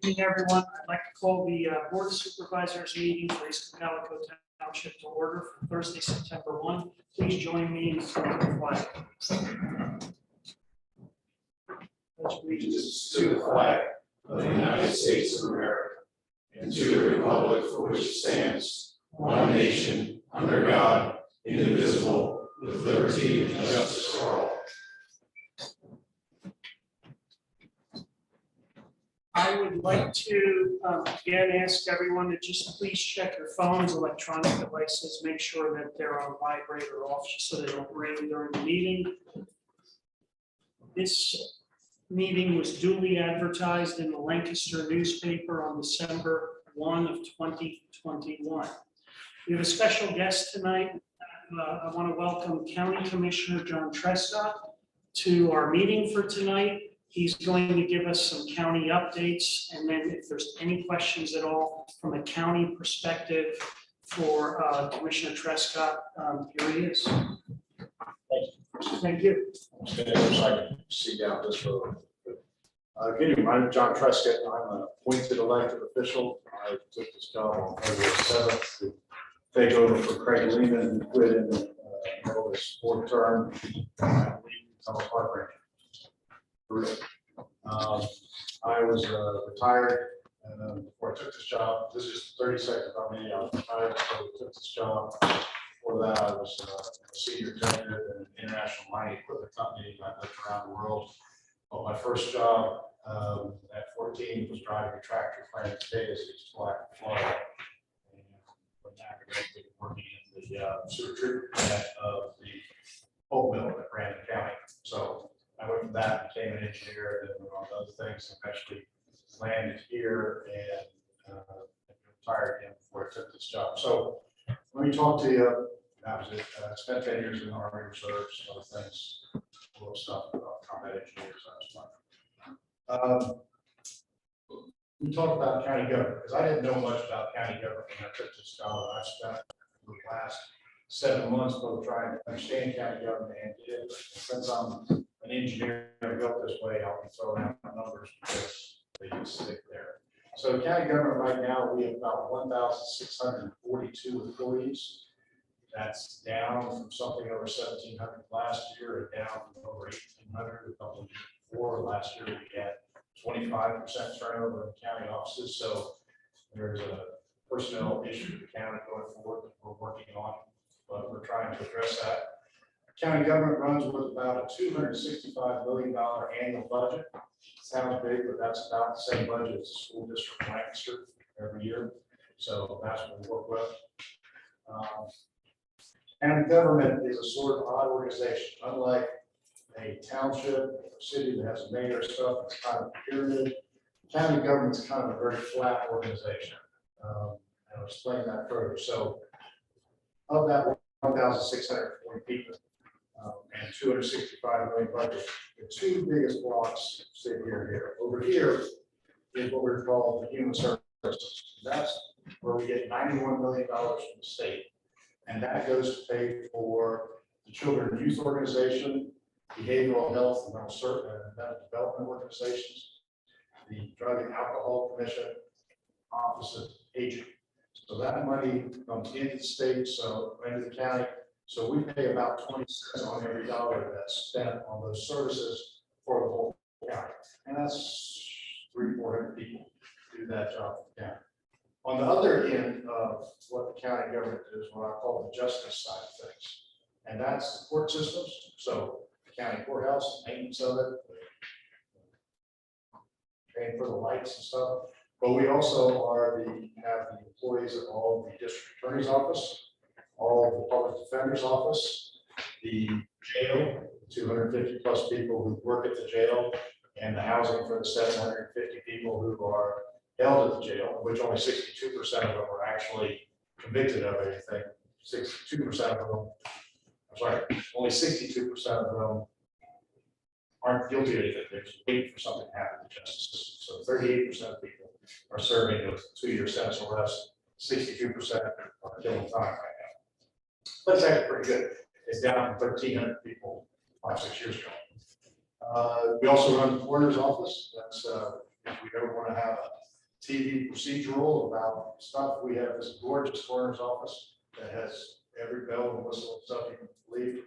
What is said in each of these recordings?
Evening, everyone. I'd like to call the Board of Supervisors meeting for East Cocalico Township to order for Thursday, September 1. Please join me in saluting the flag. Pledge allegiance To the flag of the United States of America and to the republic for which it stands, one nation, under God, indivisible, with liberty and justice for all. I would like to again ask everyone to just please check your phones, electronic devices, make sure that they're on vibrate or off just so they don't ring during the meeting. This meeting was duly advertised in the Lancaster newspaper on December 1 of 2021. We have a special guest tonight. I want to welcome County Commissioner John Trescott to our meeting for tonight. He's going to give us some county updates, and then if there's any questions at all from a county perspective for Commissioner Trescott, here he is. Thank you. Okay, so I can see down this road. Good evening, my name is John Trescott. I'm an appointed elected official. I took this job on February 7th to take over for Craig Lehman, who quit in the middle of his fourth term. I'm a park ranger. I was retired, and before I took this job, this is 30 seconds on me. I was retired, so I took this job. Before that, I was a senior executive in an international mining equipment company. I lived around the world. But my first job at 14 was driving a tractor plant potatoes in Florida. And from that, I started working in the sewer treatment plant of the pulp mill at Brandon County. So I went from that, became an engineer, and then on other things, eventually landed here and retired again before I took this job. So let me talk to you. That was it. I spent 10 years in the Army Reserves, other things, a little stuff about combat engineers. We talked about county government because I didn't know much about county government when I took this job. I spent the last 7 months both trying to understand county government and get it. Since I'm an engineer built this way, I'll be throwing out numbers because they just stick there. So county government right now, we have about 1,642 employees. That's down from something over 1,700 last year and down from over 1,800 a couple of years before. Last year we had 25% turnover in county offices. So there's a personnel issue with the county going forward that we're working on, but we're trying to address that. County government runs with about a $265 million annual budget. Sounds big, but that's about the same budget as the school district of Lancaster every year. So that's what we work with. County government is a sort of odd organization. Unlike a township or city that has a mayor stuff, it's kind of a pyramid. County government's kind of a very flat organization. And I'll explain that further. So of that 1,640 people and 265 million budget, the two biggest blocks sit here. Over here is what we're called the human services. That's where we get $91 million from the state. And that goes to pay for the Children and Youth Organization, behavioral health and mental development organizations, the Drug and Alcohol Commission, Office of Aging. So that money comes into the state, so into the county. So we pay about 20 cents on every dollar that's spent on those services for the whole county. And that's 300-400 people do that job for the county. On the other end of what the county government is, what I call the justice side of things. And that's the court systems. So the county courthouse, maintenance of it, paying for the lights and stuff. But we also have the employees of all the district attorney's office, all the public defender's office, the jail, 250 plus people who work at the jail, and the housing for the 750 people who are held at the jail, which only 62% of them are actually convicted of anything. 62% of them, I'm sorry, only 62% of them aren't guilty of anything. They're just waiting for something to happen to justice system. So 38% of people are serving a 2-year sentence or less. 62% are killing time right now. That's actually pretty good. It's down from 1,300 people 5-6 years ago. We also run the coroner's office. That's if we ever want to have TV procedural about stuff. We have this gorgeous coroner's office that has every bell and whistle and stuff you can believe.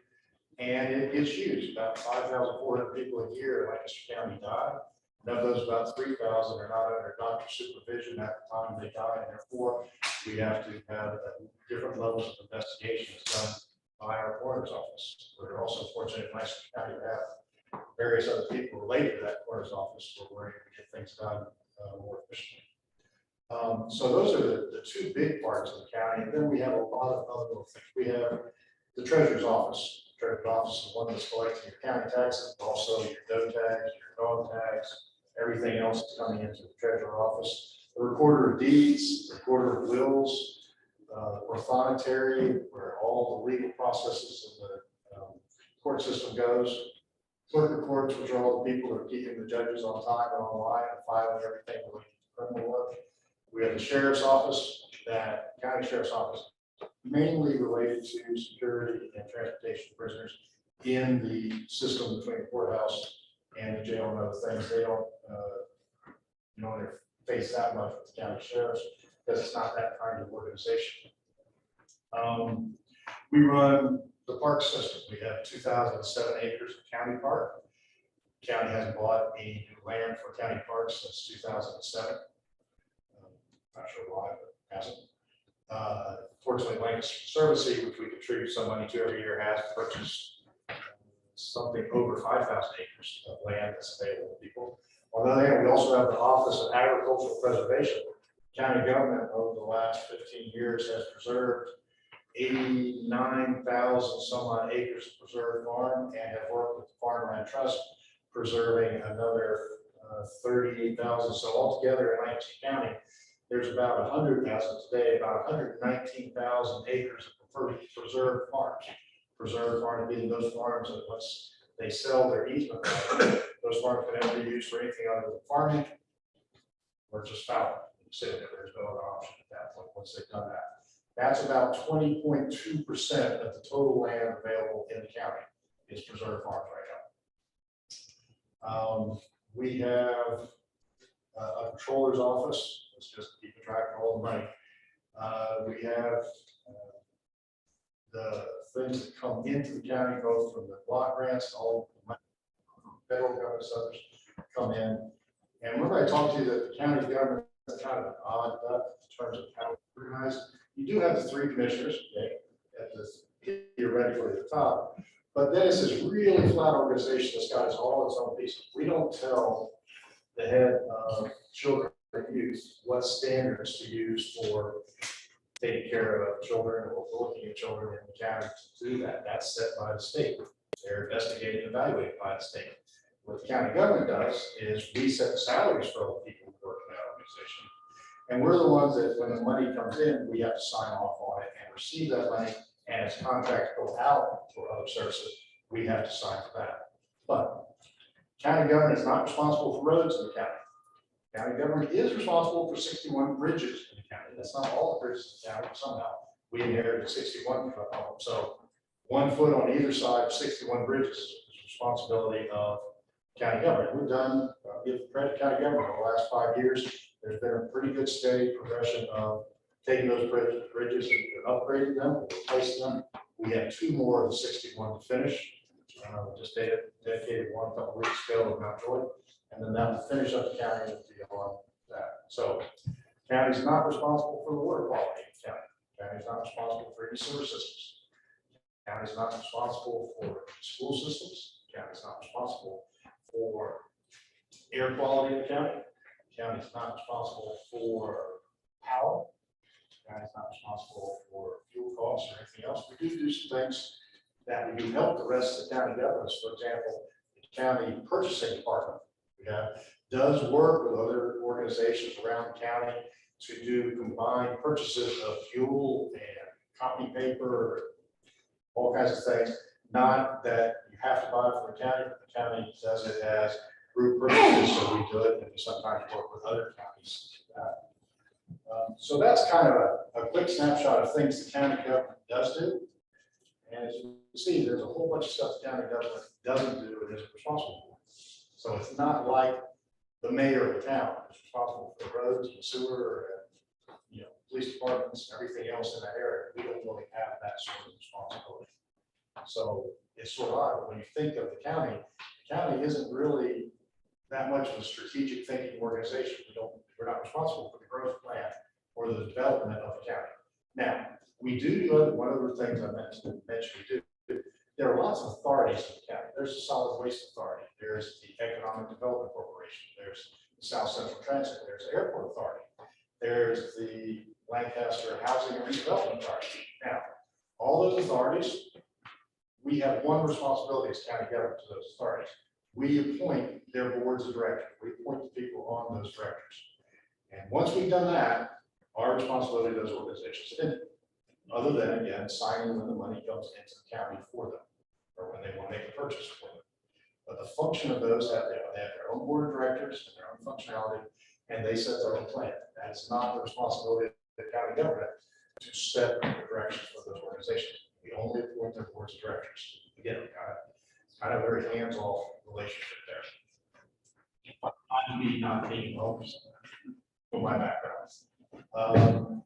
And it gets used. About 5,400 people a year in Lancaster County die. And of those, about 3,000 are not under doctor supervision at the time they die. And therefore, we have to have different levels of investigation done by our coroner's office. We're also fortunate in Lancaster County to have various other people related to that coroner's office where we're able to get things done more efficiently. So those are the two big parts of the county. And then we have a lot of other little things. We have the treasurer's office. The treasurer's office is one that's collecting your county taxes, but also your doe tags, your dog tags, everything else is coming into the treasurer's office. The recorder of deeds, the recorder of wills, orthonetary, where all the legal processes of the court system goes. Clerk of courts, which are all the people that are keeping the judges on time and online and filing everything related to criminal work. We have the sheriff's office, that county sheriff's office, mainly related to security and transportation of prisoners in the system between the courthouse and the jail and other things. They don't, interface that much with the county sheriffs because it's not that kind of organization. We run the park system. We have 2,007 acres of county park. County hasn't bought any new land for county parks since 2007. Not sure why, but hasn't. Fortunately, Lancaster Conservancy, which we contribute some money to every year, has purchased something over 5,000 acres of land that's available to people. On the other hand, we also have the Office of Agricultural Preservation. County government over the last 15 years has preserved 89,000 some odd acres of preserved farm and have worked with the Farmland Trust preserving another 38,000. So altogether in Lancaster County, there's about 100,000 today, about 119,000 acres of preserved farms. Preserved farms being those farms that once they sell their easement, those farms can never be used for anything other than farming or just fallow. There's no other option at that point once they've done that. That's about 20.2% of the total land available in the county is preserved farms right now. We have a controller's office. It's just keeping track of all the money. We have the things that come into the county, both from the block grants, all the money from federal government, others come in. And remember I talked to you that the county government is kind of an odd duck in terms of how it's organized. You do have the three commissioners, okay, at this theoretically at the top, but then it's this really flat organization that's got all its own pieces. We don't tell the head of children and youth what standards to use for taking care of children or looking at children in the county to do that. That's set by the state. They're investigated and evaluated by the state. What the county government does is we set the salaries for all the people who work in that organization. And we're the ones that when the money comes in, we have to sign off on it and receive that money. And as contracts go out for other services, we have to sign for that. But county government is not responsible for roads in the county. County government is responsible for 61 bridges in the county. That's not all the bridges in the county. Somehow we inherited 61 from them. So 1 foot on either side of 61 bridges is responsibility of county government. We've done, give credit to county government over the last 5 years. There's been a pretty good steady progression of taking those bridges and upgrading them, replacing them. We have 2 more of the 61 to finish. Just dedicated one a couple weeks ago in Mount Joy, and then that will finish up the county and beyond that. So, county is not responsible for the water quality in the county. County is not responsible for any sewer systems. County is not responsible for school systems. County is not responsible for air quality in the county. County is not responsible for power. County is not responsible for fuel costs or anything else. We do some things that we do help the rest of the county governments. For example, the county purchasing department does work with other organizations around the county to do combined purchases of fuel and copy paper, all kinds of things. Not that you have to buy it from the county, but the county does it as group purchases, so we do it, and we sometimes work with other counties. So that's kind of a quick snapshot of things the county government does do. And as you can see, there's a whole bunch of stuff the county government doesn't do and isn't responsible for. So it's not like the mayor of the town is responsible for the roads and sewer and, police departments and everything else in that area. We don't really have that sort of responsibility. So it's sort of odd, but when you think of the county isn't really that much of a strategic thinking organization. We're not responsible for the growth plan or the development of the county. Now, we do one of the things I mentioned we do. There are lots of authorities in the county. There's the Solid Waste Authority. There's the Economic Development Corporation. There's the South Central Transit. There's the Airport Authority. There's the Lancaster Housing and Redevelopment Authority. Now, all those authorities, we have one responsibility as county government to those authorities. We appoint their boards of directors. We appoint the people on those directors. And once we've done that, our responsibility to those organizations ended. Other than, again, signing when the money comes into the county for them, or when they want to make a purchase for them. But the function of those, they have their own board of directors and their own functionality, and they set their own plan. That's not the responsibility of the county government to set the direction for those organizations. We only appoint their boards of directors. Again, kind of very hands-off relationship there. I'm me not taking over from my background.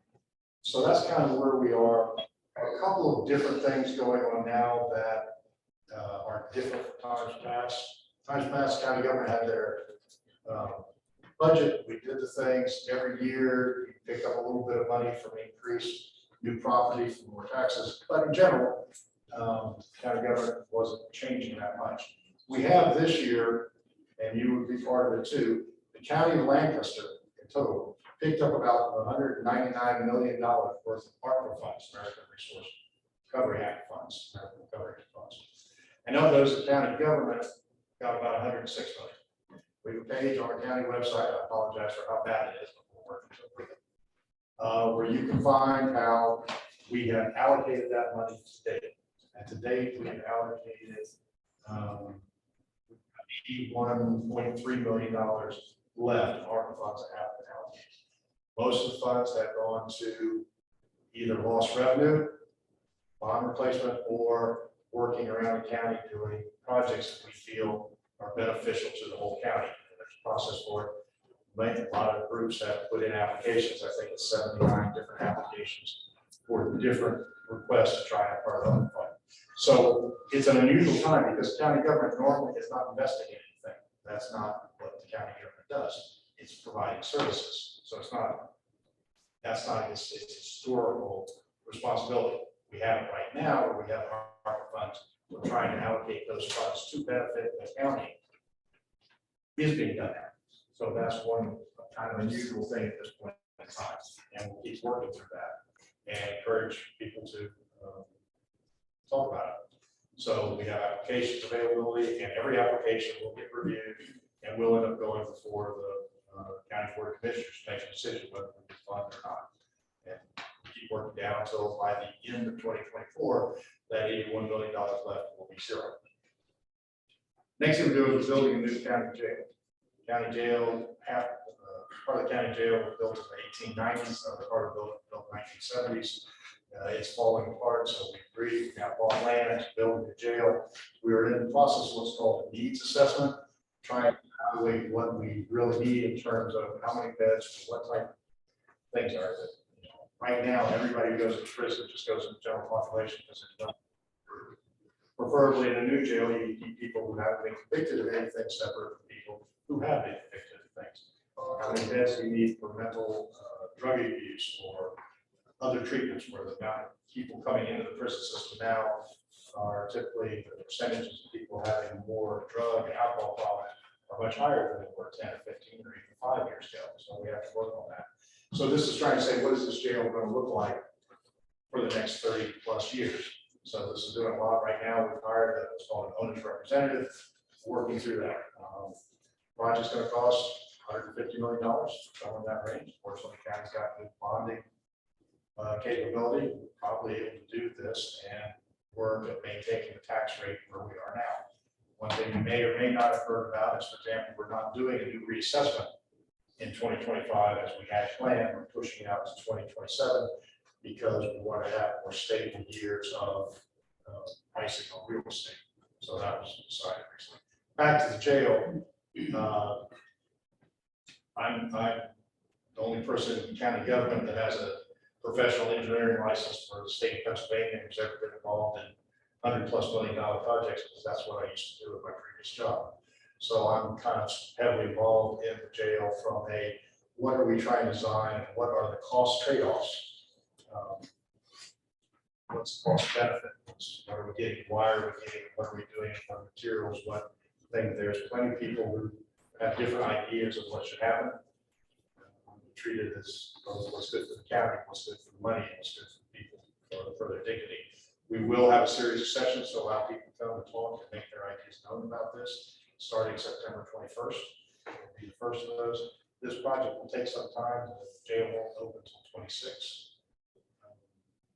So that's kind of where we are. A couple of different things going on now that are different from times past. Times past, county government had their budget. We did the things every year. We picked up a little bit of money from increased new property, from more taxes. But in general, county government wasn't changing that much. We have this year, and you would be part of it too, the county of Lancaster in total picked up about $199 million worth of ARPA funds, American Resource Recovery Act funds, American Recovery Act funds. And of those, the county government got about $106 million. We have a page on our county website, I apologize for how bad it is, but we're working so quickly, where you can find how we have allocated that money to date. And to date, we have allocated $81.3 million left of ARPA funds that have been allocated. Most of the funds have gone to either lost revenue, bond replacement, or working around the county doing projects that we feel are beneficial to the whole county. And there's a process for it. A lot of groups have put in applications. I think it's 79 different applications for different requests to try and part of the fund. So it's an unusual time because county government normally is not investing in anything. That's not what the county government does. It's providing services. So that's not its historical responsibility. We have it right now where we have our funds. We're trying to allocate those funds to benefit the county. Is being done now. So that's one kind of unusual thing at this point in time. And we'll keep working through that and encourage people to talk about it. So we have applications availability, and every application will get reviewed, and we'll end up going before the county board of commissioners to make a decision whether we fund or not. And keep working down until by the end of 2024, that $81 million left will be zero. Next thing we're doing is building a new county jail. County jail, part of the county jail was built in the 1890s, the other part of the building built in the 1970s. It's falling apart, so we agreed, we got bought land to build the jail. We are in the process of what's called a needs assessment, trying to evaluate what we really need in terms of how many beds, what type of things are there. Right now, everybody who goes to prison just goes in the general population because it's done. Preferably in a new jail, you keep people who haven't been convicted of anything separate from people who have been convicted of things. How many beds do you need for mental drug abuse or other treatments, where the amount of people coming into the prison system now are typically the percentages of people having more drug and alcohol problems are much higher than they were 10 or 15 or even 5 years ago. So we have to work on that. So this is trying to say, what is this jail going to look like for the next 30 plus years? So this is doing a lot right now. We've hired what's called an owner's representative, working through that. Project's going to cost $150 million, somewhere in that range. Fortunately, the county's got good bonding capability, we're probably able to do this and work at maintaining the tax rate where we are now. One thing you may or may not have heard about is, for example, we're not doing a new reassessment in 2025 as we had planned. We're pushing it out to 2027 because we want to have more stable years of pricing on real estate. So that was decided recently. Back to the jail. I'm the only person in county government that has a professional engineering license for the state of Pennsylvania who's ever been involved in $100+ million projects, because that's what I used to do at my previous job. So I'm kind of heavily involved in the jail from a, what are we trying to design, and what are the cost trade-offs? What's the cost benefit? What are we getting? Why are we getting? What are we doing? What materials? What thing? There's plenty of people who have different ideas of what should happen. We treat it as what's good for the county, what's good for the money, what's good for the people, for their dignity. We will have a series of sessions to allow people to come and talk and make their ideas known about this, starting September 21st. Will be the first of those. This project will take some time. The jail won't open until 26.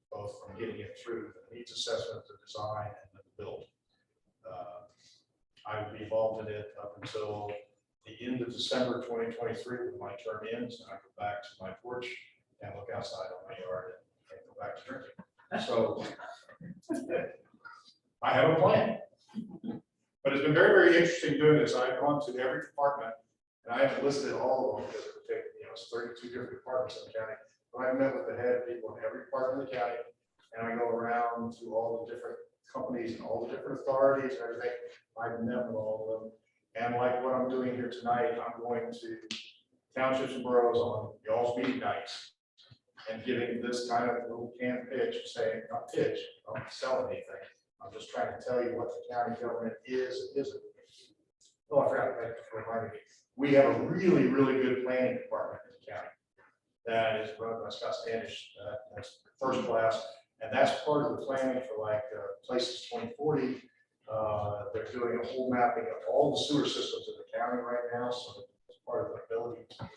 Both from getting it through the needs assessment, the design, and the build. I will be involved in it up until the end of December 2023 when my term ends, and I go back to my porch and look outside on my yard and go back to drinking. So I have a plan. But it's been very, very interesting doing this. I've gone to every department, and I haven't listed all of them because it would take, it's 32 different departments in the county. I've met with the head people in every department of the county, and I go around to all the different companies and all the different authorities and everything. I've met with all of them. And like what I'm doing here tonight, I'm going to townships and boroughs on y'all's meeting nights and giving this kind of little canned pitch, saying, not pitch, I'm not selling anything. I'm just trying to tell you what the county government is and isn't. Oh, I forgot, thank you for reminding me. We have a really, really good planning department in the county. That is run by Scott Standish, that's first class, and that's part of the planning for like Places 2040. They're doing a whole mapping of all the sewer systems in the county right now, so it's part of the ability to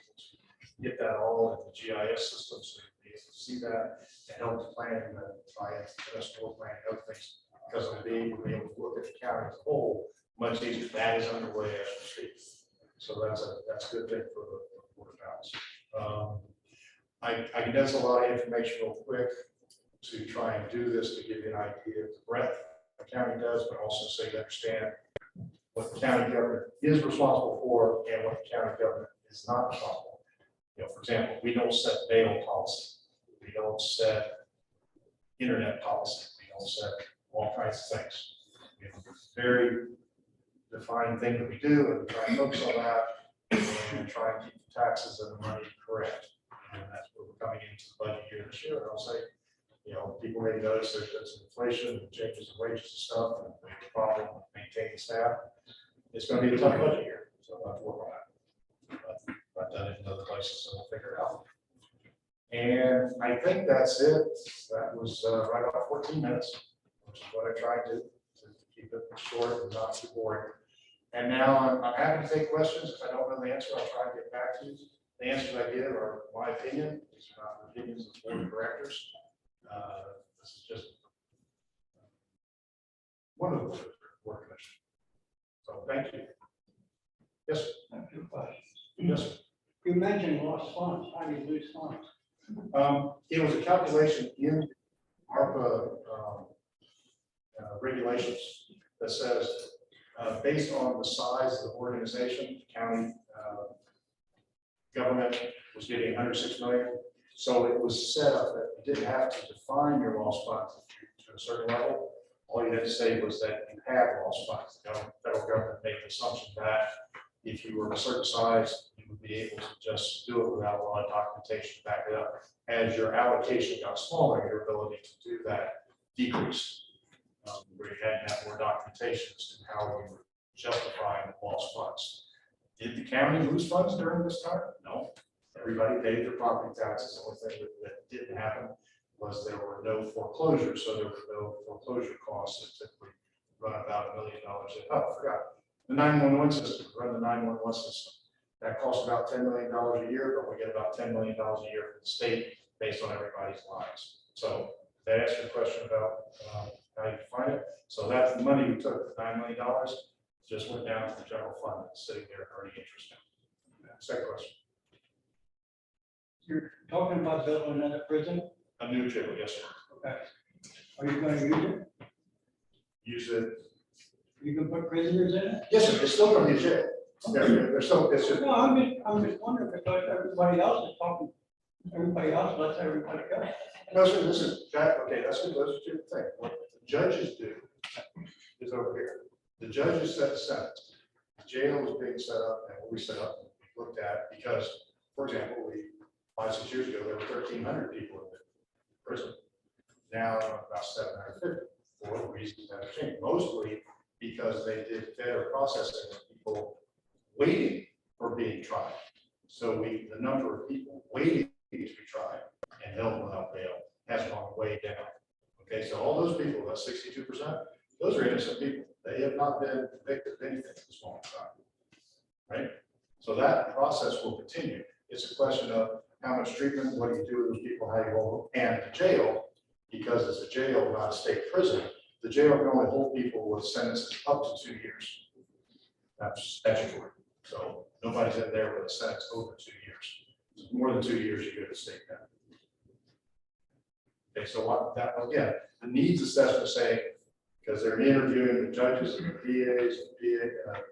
get that all in the GIS system, so you'll be able to see that and help the planning and try and store plan and other things, because of being able to look at the county as a whole much easier. That is underway as we speak, so that's a good thing for the Board of Balance. I condense a lot of information real quick to try and do this to give you an idea of the breadth the county does, but also so you understand what the county government is responsible for and what the county government is not responsible for. For example, we don't set bail policy. We don't set internet policy. We don't set all kinds of things. We have a very defined thing that we do, and we try and focus on that and try and keep the taxes and the money correct. And that's where we're coming into the budget year this year. And I'll say, people may notice there's been some inflation and changes in wages and stuff, and we have a problem maintaining staff. It's going to be a tough budget year, so I'll have to work on that. But I've done it in other places, so we'll figure it out. And I think that's it. That was right about 14 minutes, which is what I tried to keep it short and not too boring. And now I'm happy to take questions. If I don't know the answer, I'll try and get back to you. The answers I give are my opinion. These are not the opinions of the board of directors. This is just one of the board commission. So thank you. Yes, sir. Yes, sir. You mentioned lost funds. How do you lose funds? It was a calculation in ARPA regulations that says based on the size of the organization, the county government was getting 106 million. So it was set up that you didn't have to define your lost funds to a certain level. All you had to say was that you had lost funds. The federal government made the assumption that if you were a certain size, you would be able to just do it without a lot of documentation to back it up. As your allocation got smaller, your ability to do that decreased. Where you had to have more documentation as to how you were justifying the lost funds. Did the county lose funds during this time? No. Everybody paid their property taxes. The only thing that didn't happen was there were no foreclosures, so there were no foreclosure costs that typically run about $1 million. Oh, I forgot. The 911 system, run the 911 system. That costs about $10 million a year, but we get about $10 million a year from the state based on everybody's lives. So that answers your question about how you define it. So that's the money we took, the $9 million, just went down to the general fund, that's sitting there earning interest now. Second question. You're talking about building another prison? A new jail, yes, sir. Okay. Are you going to use it? Use it. You can put prisoners in it? Yes, sir. It's still going to be a jail. They're so, it's just, No, I'm just wondering because everybody else is talking, everybody else lets everybody go. no, sir, this is, that, okay, that's the thing. What the judges do is over here. The judges set the sentence. The jail was being set up and what we set up, we looked at, because, for example, 5-6 years ago, there were 1,300 people in the prison. Now, about 750, for reasons that have changed, mostly because they did better processing of people waiting for being tried. So the number of people waiting to be tried and held without bail has gone way down. Okay, so all those people, about 62%, those are innocent people. They have not been convicted of anything at this moment in time. Right? So that process will continue. It's a question of how much treatment, what do you do with those people, how you hold them, and the jail, because it's a jail, not a state prison, the jail can only hold people with sentences up to 2 years. That's statutory. So nobody's in there with a sentence over 2 years. More than 2 years, you go to state pen. Okay, so what that again, the needs assessment say, because they're interviewing the judges and the PAs,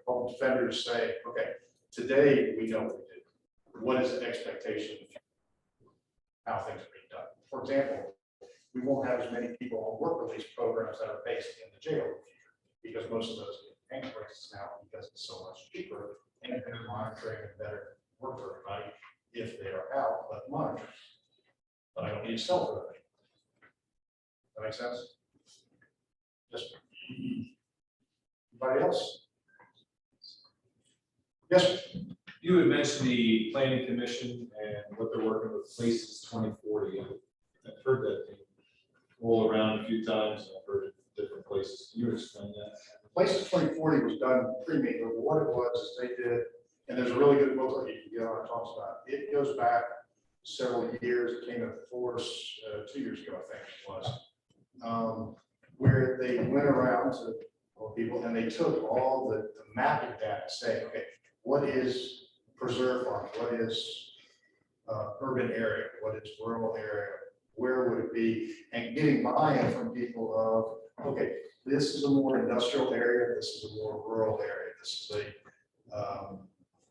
public defenders say, okay, today we know what we did. What is the expectation of how things are being done? For example, we won't have as many people on work release programs that are based in the jail because most of those get bank rates now because it's so much cheaper and better monitoring and better work for everybody if they are out, but monitoring. But I don't need to sell for them. That makes sense? Yes. Anybody else? Yes, sir. You had mentioned the planning commission and what they're working with Places 2040. I've heard that thing roll around a few times. And I've heard it in different places. Can you explain that? Places 2040 was done pre-me, but what it was is they did, and there's a really good booklet you can get on it, talks about it. It goes back several years. It came into force 2 years ago, I think it was, where they went around to people and they took all the mapping data, saying, okay, what is preserve farms, what is urban area, what is rural area, where would it be, and getting buy-in from people of, okay, this is a more industrial area, this is a more rural area, this is a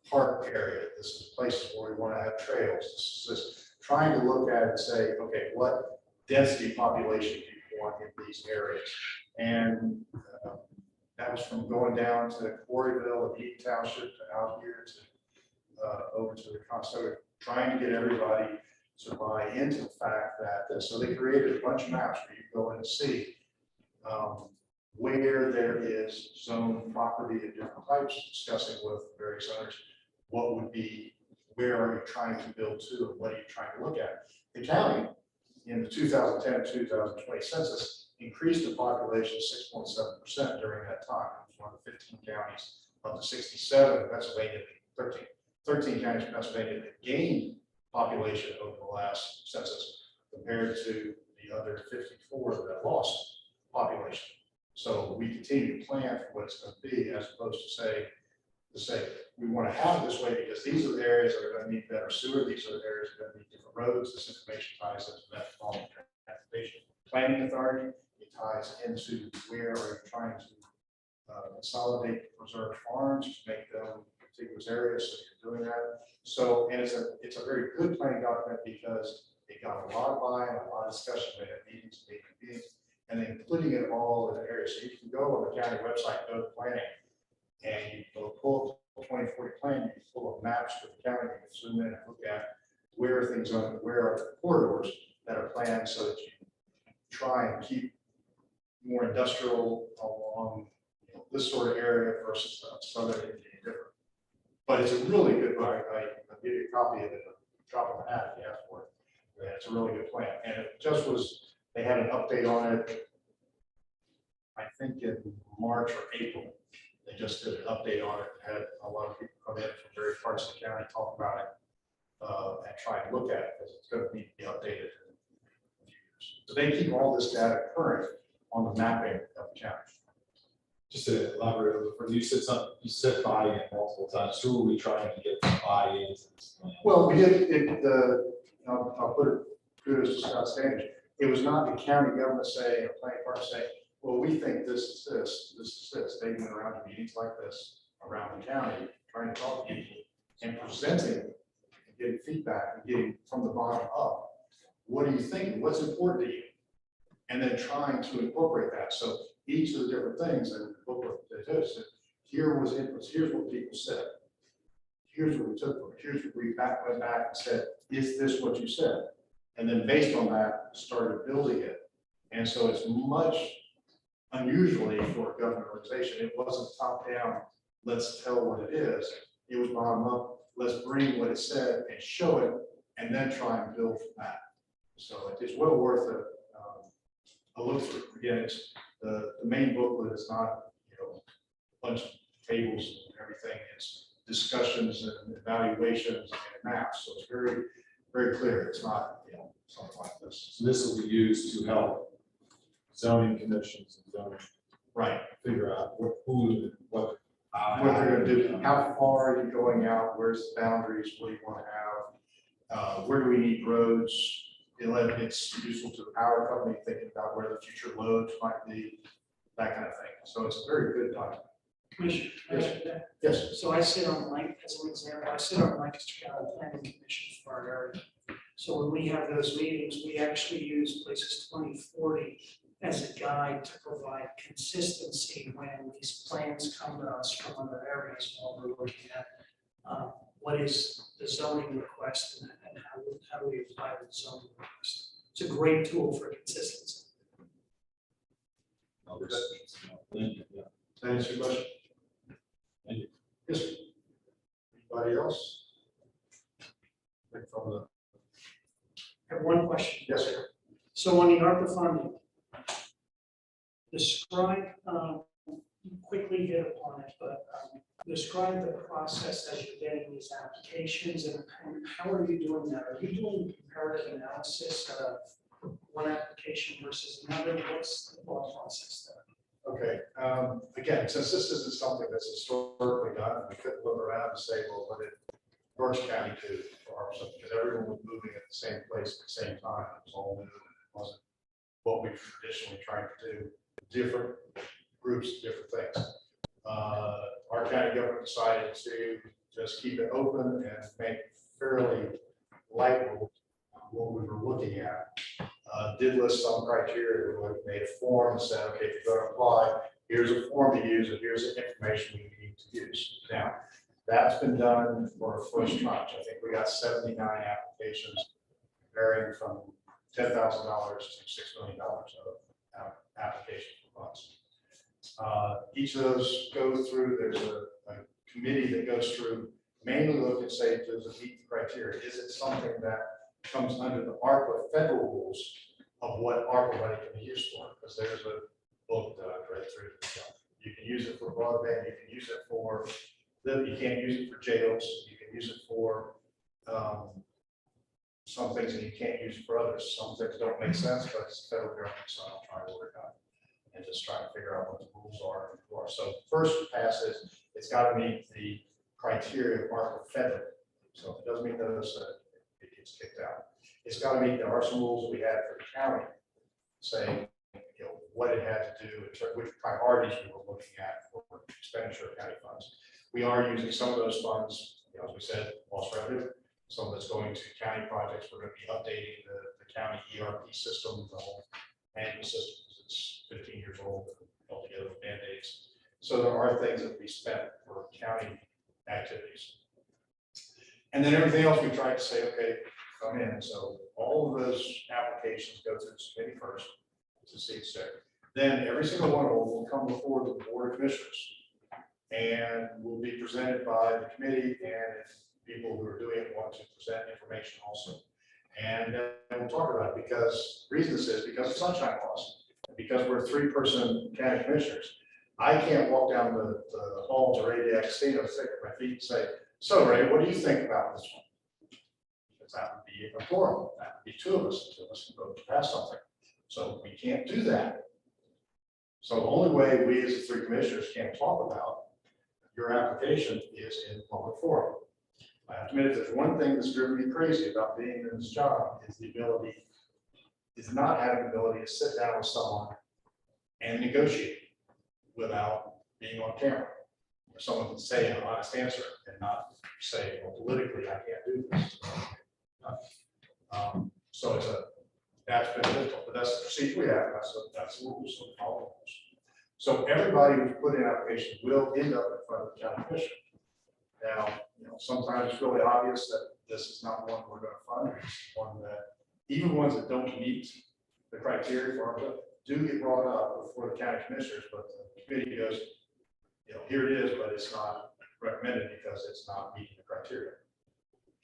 park area, this is places where we want to have trails, this is just trying to look at it and say, okay, what density population do you want in these areas? And that was from going down to Quarryville and Eaton Township to out here to over to the Costa, trying to get everybody to buy into the fact that, so they created a bunch of maps where you go in and see where there is zone property of different types, discussing with various owners, what would be, where are you trying to build to, and what are you trying to look at? The county in the 2010-2020 census increased the population 6.7% during that time. It was one of the 15 counties of the 67 in Pennsylvania, 13 counties in Pennsylvania that gained population over the last census compared to the other 54 that lost population. So we continue to plan for what it's going to be, as opposed to say we want to have it this way because these are the areas that are going to need better sewer, these are the areas that are going to need different roads. This information ties into Metropolitan Transportation Planning Authority. It ties into where are you trying to consolidate preserve farms to make them contiguous areas, so you're doing that. So, and it's a very good planning document because it got a lot of buy-in, a lot of discussion, we had meetings, and then putting it all in the area. So you can go on the county website, go to planning, and you can pull up 2040 plan, you can pull up maps for the county, you can zoom in and look at where things are, where are the corridors that are planned so that you can try and keep more industrial along this sort of area versus southern Indiana different. But it's a really good book. I'll give you a copy of it, drop of the hat if you ask for it. Yeah, it's a really good plan. And it just was, they had an update on it, I think in March or April. They just did an update on it, had a lot of people come in from various parts of the county, talk about it, and try and look at it, because it's going to need to be updated in a few years. So they keep all this data current on the mapping of the county. Just to elaborate a little further, you said something, you said buy-in multiple times. Who are we trying to get to buy into this plan? Well, we did it, I'll put it, kudos to Scott Standish. It was not the county government saying, or planning department saying, well, we think this is this, this is this. They went around to meetings like this around the county, trying to talk to people and presenting and getting feedback and getting from the bottom up. What are you thinking? What's important to you? And then trying to incorporate that. So each of the different things and the booklet that does it, here was inputs, here's what people said. Here's what we took from it. Here's what we went back and said, is this what you said? And then based on that, started building it. And so it's much unusually for a government organization. It wasn't top down, let's tell what it is. It was bottom up, let's bring what it said and show it, and then try and build from that. So it's well worth a look through. Again, it's the main booklet is not, a bunch of tables and everything. It's discussions and evaluations and maps. So it's very, very clear. It's not, something like this. So this will be used to help zoning commissions and zoning Right. figure out what What they're gonna do, how far are you going out, where's the boundaries, what do you wanna have? Where do we need roads? It's useful to the power company, thinking about where the future loads might be, that kind of thing. So it's a very good document. Commissioner, can I add that? Yes, So I sit on as an example, I sit on Lancaster County Planning Commission for our area. So when we have those meetings, we actually use Places 2040 as a guide to provide consistency when these plans come to us from other areas while we're looking at what is the zoning request and how do we apply the zoning request. It's a great tool for consistency. Thank you. Yeah. does that answer your question? Thank you. Yes, sir. Anybody else? From the, I have one question. yes, sir. So on the ARPA funding, describe, quickly hit upon it, but describe the process as you're getting these applications and how are you doing that? Are you doing comparative analysis of one application versus another? What's the thought process there? Okay, again, since this isn't something that's historically done, we couldn't look around and say, well, what did Berks County do for our stuff? Because everyone was moving at the same place at the same time. It was all new. It wasn't what we've traditionally tried to do. Different groups, different things. Our county government decided to just keep it open and make fairly light what we were looking at. Did list some criteria. We made a form and said, okay, if you're going to apply, here's a form to use and here's the information you need to use. Now, that's been done for a first tranche. I think we got 79 applications varying from $10,000 to $6 million of application for funds. Each of those go through, there's a committee that goes through, mainly look and say, does it meet the criteria? Is it something that comes under the ARPA federal rules of what ARPA money can be used for? Because there's a book that I've read through. You can use it for broadband, you can use it for, you can't use it for jails, you can use it for some things and you can't use it for others. Some things don't make sense, but it's federal government, so I'll try to work on it and just try to figure out what the rules are. And who are. So first pass is, it's got to meet the criteria of ARPA federal. So if it doesn't meet those, it gets kicked out. It's got to meet, there are some rules that we had for the county saying, what it had to do, in terms of which priorities we were looking at for expenditure of county funds. We are using some of those funds, as we said, lost revenue. Some of it's going to county projects. We're going to be updating the county ERP system, the whole management system, because it's 15 years old, altogether with Band-Aids. So there are things that we spent for county activities. And then everything else we tried to say, okay, come in. So all of those applications go through this committee first to see it's there. Then every single one of them will come before the Board of Commissioners and will be presented by the committee, and if people who are doing it want to present information also. And we'll talk about it, because the reason this is because of sunshine laws, because we're 3-person county commissioners. I can't walk down the hall to Ray D'Agostino, stick at my feet and say, so Ray, what do you think about this one? Because that would be a forum. That would be 2 of us can vote to pass something. So we can't do that. So the only way we as the 3 commissioners can talk about your application is in public forum. I have to admit, if there's one thing that's driven me crazy about being in this job, is not having the ability to sit down with someone and negotiate without being on camera. someone can say an honest answer and not say, well, politically, I can't do this. So that's been difficult, but that's the procedure we have, that's the rules, so follow those. So everybody who's put in application will end up in front of the county commission. Now, sometimes it's really obvious that this is not one we're gonna fund, it's one that, even ones that don't meet the criteria for ARPA, do get brought up before the county commissioners, but the committee goes, here it is, but it's not recommended because it's not meeting the criteria.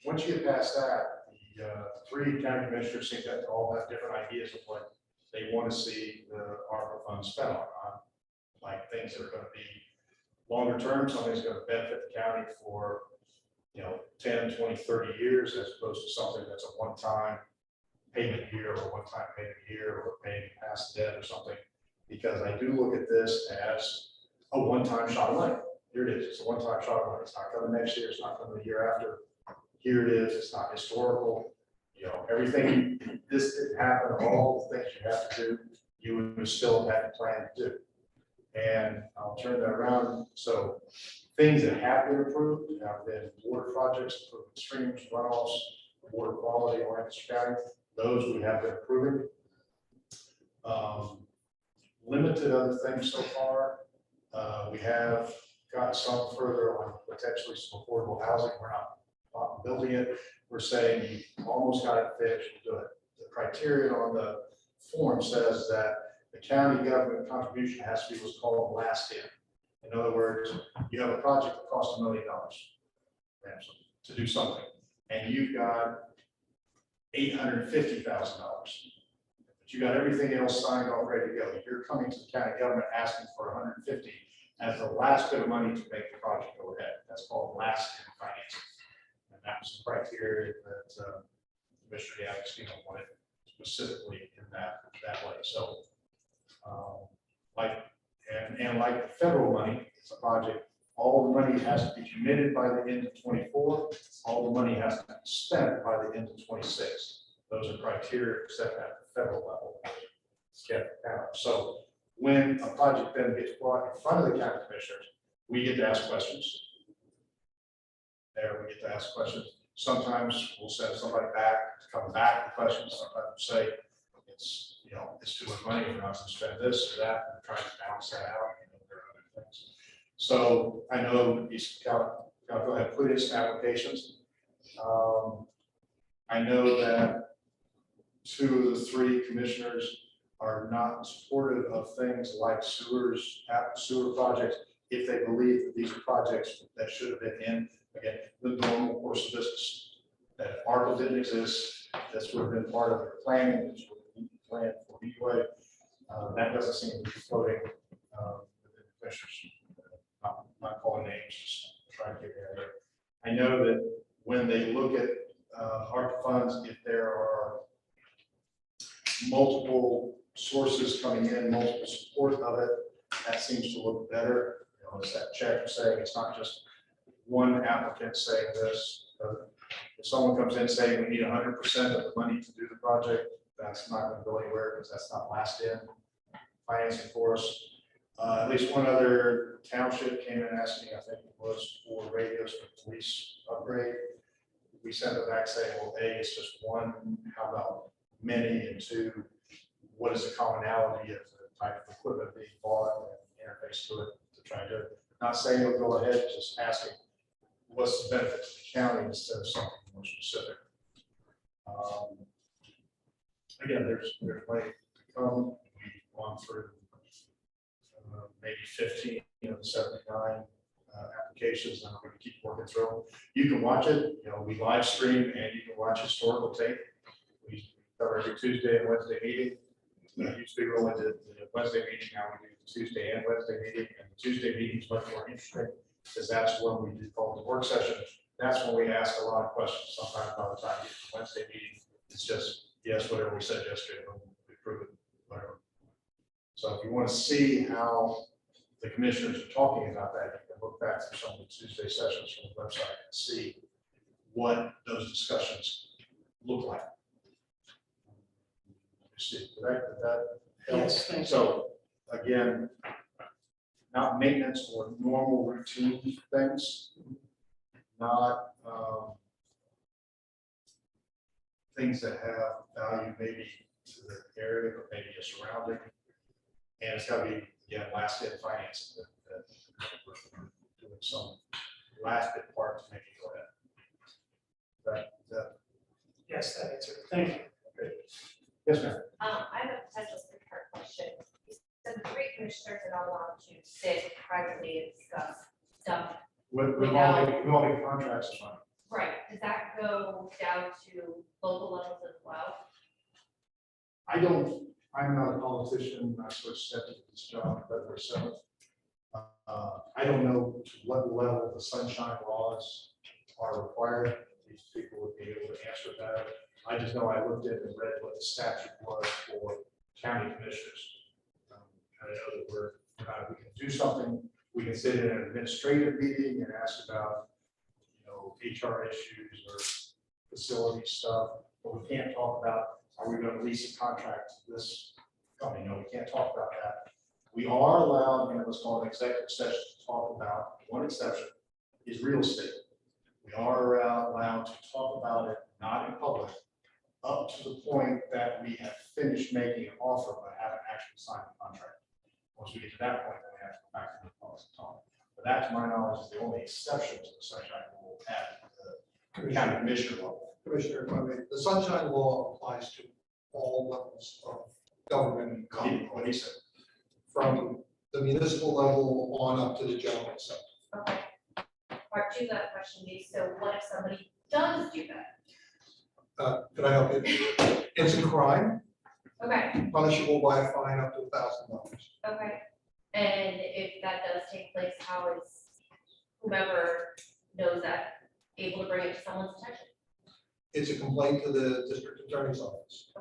Once you get past that, the three county commissioners seem to all have different ideas of what they want to see the ARPA funds spent on, like things that are going to be longer term, something that's going to benefit the county for 10, 20, 30 years, as opposed to something that's a one-time payment year or one-time payment year or paying past debt or something. Because I do look at this as a one-time shot of money. Here it is. It's a one-time shot of money. It's not coming next year. It's not coming the year after. Here it is. It's not historical. Everything this didn't happen. All the things you have to do, you would still have a plan to do. And I'll turn that around. So things that have been approved have been water projects, improving streams, runoffs, water quality in Lancaster County. Those we have been approving. Limited other things so far. We have got some further on potentially some affordable housing. We're not building it. We're saying you almost got it finished, do it. The criteria on the form says that the county government contribution has to be what's called last in. In other words, you have a project that costs $1 million to do something, and you've got $850,000. But you got everything else signed off, ready to go. You're coming to the county government asking for 150 as the last bit of money to make the project go ahead. That's called last in financing. And that was the criteria that Commissioner D'Agostino wanted specifically in that way. So like the federal money, it's a project, all the money has to be committed by the end of 24. All the money has to be spent by the end of 26. Those are criteria set at the federal level. So when a project then gets brought in front of the county commissioners, we get to ask questions. We get to ask questions. Sometimes we'll send somebody back to come back with questions. Sometimes we'll say it's too much money, we're not going to spend this or that, and trying to balance that out. There are other things. So I know he's got to go ahead and put in some applications. I know that 2 of the 3 commissioners are not supportive of things like sewer projects if they believe that these are projects that should have been in, again, the normal course of business. That if ARPA didn't exist, this would have been part of their planning, this would have been planned for anyway. That doesn't seem to be floating within the commissioners. Not calling names, just trying to get the idea. I know that when they look at ARPA funds, if there are multiple sources coming in, multiple support of it, that seems to look better. It's that check saying it's not just one applicant saying this. If someone comes in saying we need 100% of the money to do the project, that's not going to go anywhere because that's not last in financing for us. At least one other township came in asking, I think it was for radios for police upgrade. We sent it back saying, well, A, it's just one, how about many, and 2, what is the commonality of the type of equipment being bought and interface to it to try and do it. Not saying we'll go ahead, just asking what's the benefit to the county instead of something more specific. Again, there's plenty to come. We've gone through maybe 15 of the 79 applications, and we're going to keep working through them. You can watch it. We live stream and you can watch historical tape. We cover every Tuesday and Wednesday meeting. It used to be only the Wednesday meeting. Now we do the Tuesday and Wednesday meeting, and the Tuesday meeting is much more interesting because that's when we do call the work session. That's when we ask a lot of questions. Sometimes by the time you get to the Wednesday meeting, it's just yes, whatever we said yesterday, we prove it, whatever. So if you want to see how the commissioners are talking about that, you can look back through some of the Tuesday sessions from the website and see what those discussions look like. See, did that help? Yes, thank you. So again, not maintenance or normal routine things, not things that have value maybe to the area or maybe a surrounding. And it's got to be, again, last in financing that we're doing some last bit part to make it go ahead. That, Yes, that answered. Thank you. okay. Yes, ma'am. I have a potential three-part question. You said the three commissioners are not allowed to sit privately and discuss stuff. We all make contracts is fine. Right, does that go down to local levels as well? I'm not a politician, I sort of stepped into this job February 7th. I don't know to what level the sunshine laws are required. These people would be able to answer that. I just know I looked at and read what the statute was for county commissioners. I know that we can do something, we can sit in an administrative meeting and ask about, HR issues or facility stuff, but we can't talk about, are we going to lease a contract to this company? No, we can't talk about that. We are allowed in what's called an executive session to talk about, one exception is real estate. We are allowed to talk about it, not in public, up to the point that we have finished making an offer, but haven't actually signed the contract. Once we get to that point, then we have to go back to the public talk. But that, to my knowledge, is the only exception to the sunshine rule at the county commissioner level. Commissioner, if I may, the sunshine law applies to all levels of government and common, What he said. from the municipal level on up to the general sector. Okay. Part two of that question is, so what if somebody does do that? Could I help you? It's a crime, Okay, punishable by a fine up to $1,000. okay. And if that does take place, how is whomever knows that able to bring it to someone's attention? It's a complaint to the district attorney's office.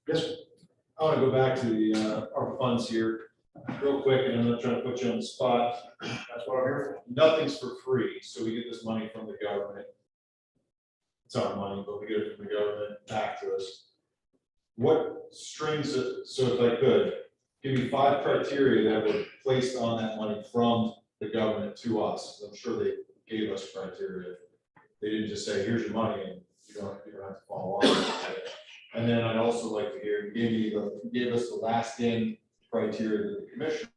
Yes, sir. I want to go back to the ARPA funds here real quick, and I'm not trying to put you on the spot. That's what I'm here Nothing's for free, so we get this money from the government. It's our money, but we get it from the government back to us. What strings it, so if I could, give me 5 criteria that were placed on that money from the government to us. I'm sure they gave us criteria. They didn't just say, here's your money, and you don't have to follow on. And then I'd also like to hear, you gave us the last in criteria that the commissioners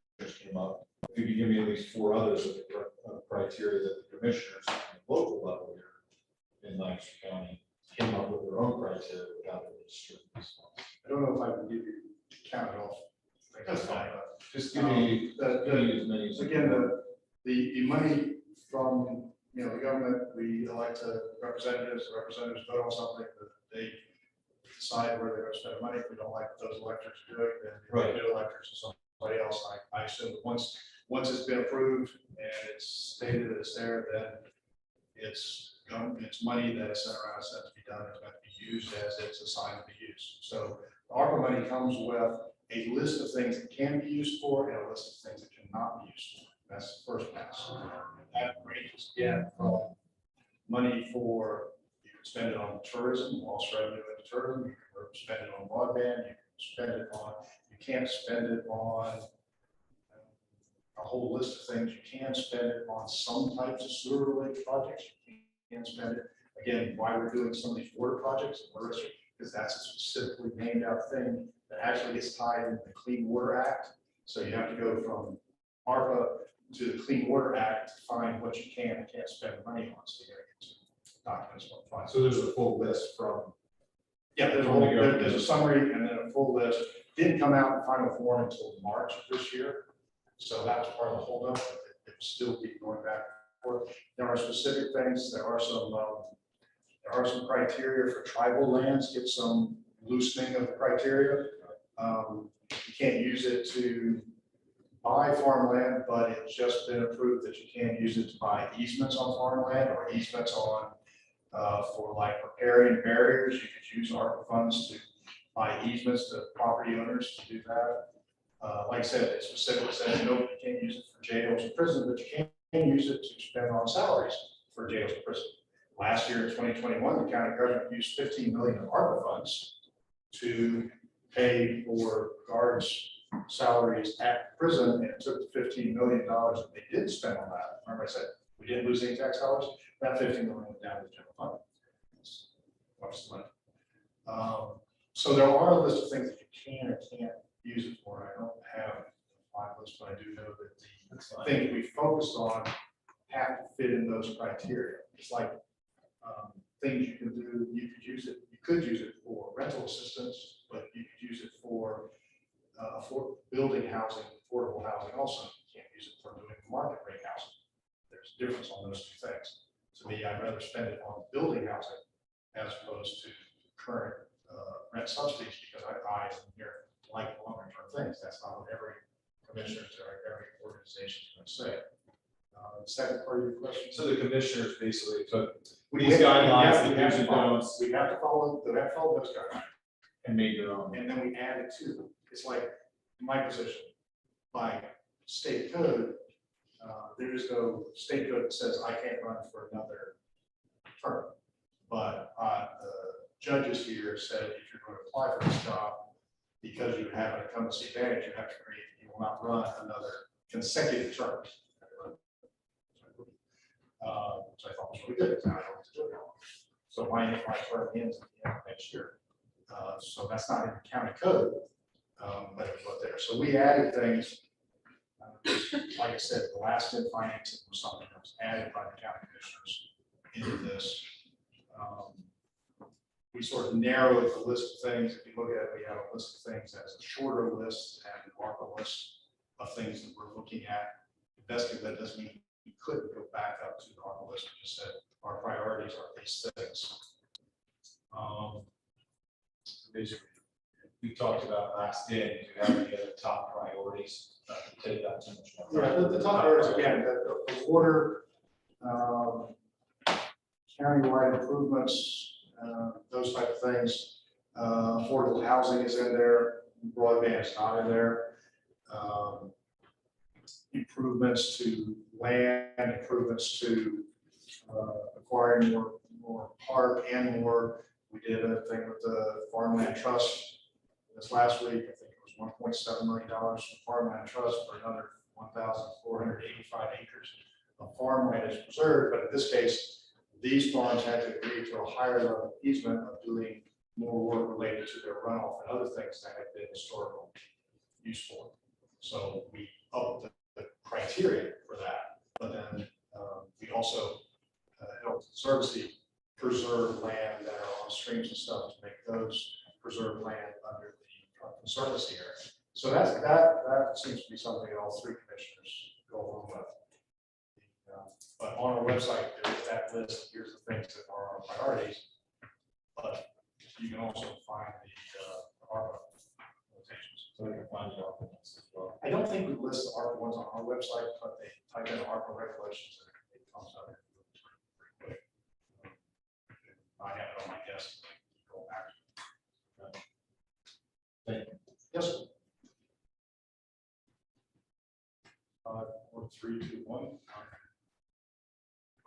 came up. If you could give me at least 4 others of the criteria that the commissioners at the local level here in Lancaster County came up with their own criteria without it distributing these funds. I don't know if I can give you count it off. That's fine. Just give me as many as. Again, the money from, the government, we elect representatives vote on something, that they decide where they're going to spend the money. If we don't like those electors do it, then Right. the new electors or somebody else. I assume that once it's been approved and it's stated that it's there, then it's money that is sent around, it's meant to be done, it's meant to be used as it's assigned to be used. So the ARPA money comes with a list of things it can be used for and a list of things it cannot be used for. That's the first pass. That ranges again from money for, you can spend it on tourism, lost revenue into tourism, you can spend it on broadband, you can spend it on, you can't spend it on a whole list of things. You can spend it on some types of sewer related projects. You can spend it, again, why we're doing some of these water projects, because that's a specifically named out thing that actually gets tied into the Clean Water Act. So you have to go from ARPA to the Clean Water Act to find what you can and can't spend money on. So you gotta get to documents what find. So there's a full list from. Yeah, there's a summary and then a full list. Didn't come out in final form until March of this year. So that was part of the holdup. It will still be going back and forth. There are specific things. There are some criteria for tribal lands. Get some loosening of the criteria. You can't use it to buy farmland, but it's just been approved that you can use it to buy easements on farmland or easements on for like repairing barriers. You could use ARPA funds to buy easements to property owners to do that. Like I said, it specifically says, no, you can't use it for jails and prisons, but you can use it to spend on salaries for jails and prisons. Last year in 2021, the county government used $15 million of ARPA funds to pay for guards' salaries at prison, and it took the $15 million that they did spend on that. Remember I said, we didn't lose any tax dollars? That 15 million went down to the general fund. What's the money? So there are a list of things that you can or can't use it for. I don't have my list, but I do know that the things we focused on have to fit in those criteria. It's like things you can do, you could use it for rental assistance, but you could use it for building housing, affordable housing also. You can't use it for doing market rate housing. There's a difference on those two things. To me, I'd rather spend it on building housing as opposed to current rent subsidies, because I like longer term things. That's not what every commissioner or every organization is going to say. The second part of your question. So the commissioners basically took We these guidelines, we the have do's to and follow, don'ts, we have to follow those guidelines, and made their own. and then we add it to them. It's like my position, by state code, there is no state code that says I can't run for another term. But the judges here said if you're going to apply for this job, because you have an incumbency advantage, you have to agree that you will not run another consecutive term. Which I thought was really good. Now I don't have to do it. So my term ends at the end of next year. So that's not in the county code, but it was what there. So we added things. Like I said, the last in financing was something that was added by the county commissioners into this. We sort of narrowed the list of things. If you look at it, we have a list of things as a shorter list and a longer list of things that we're looking at. Investing, that doesn't mean we couldn't go back up to the longer list. We just said our priorities are these things. Basically, we talked about last day, do you have any other top priorities? Not to take that too much more. Yeah, the top priorities, again, the water, countywide improvements, those type of things. Affordable housing is in there, broadband is not in there. Improvements to land, improvements to acquiring more park and more. We did a thing with the farmland trust this last week. I think it was $1.7 million from farmland trust for another 1,485 acres of farmland is preserved. But in this case, these farms had to agree to a higher level easement of doing more work related to their runoff and other things that have been historical use for. So we upped the criteria for that. But then we also helped Conservancy preserve land that are on streams and stuff to make those preserved land under the Conservancy area. So that seems to be something that all three commissioners go along with. But on our website, there is that list. Here's the things that are our priorities. But you can also find the ARPA notations. So we can find the documents as well. I don't think we list the ARPA ones on our website, but they type in ARPA regulations and it comes out pretty quick. I have it on my desk. Go back. Thank you. Yes. Sir. 4, 3, 2, 1.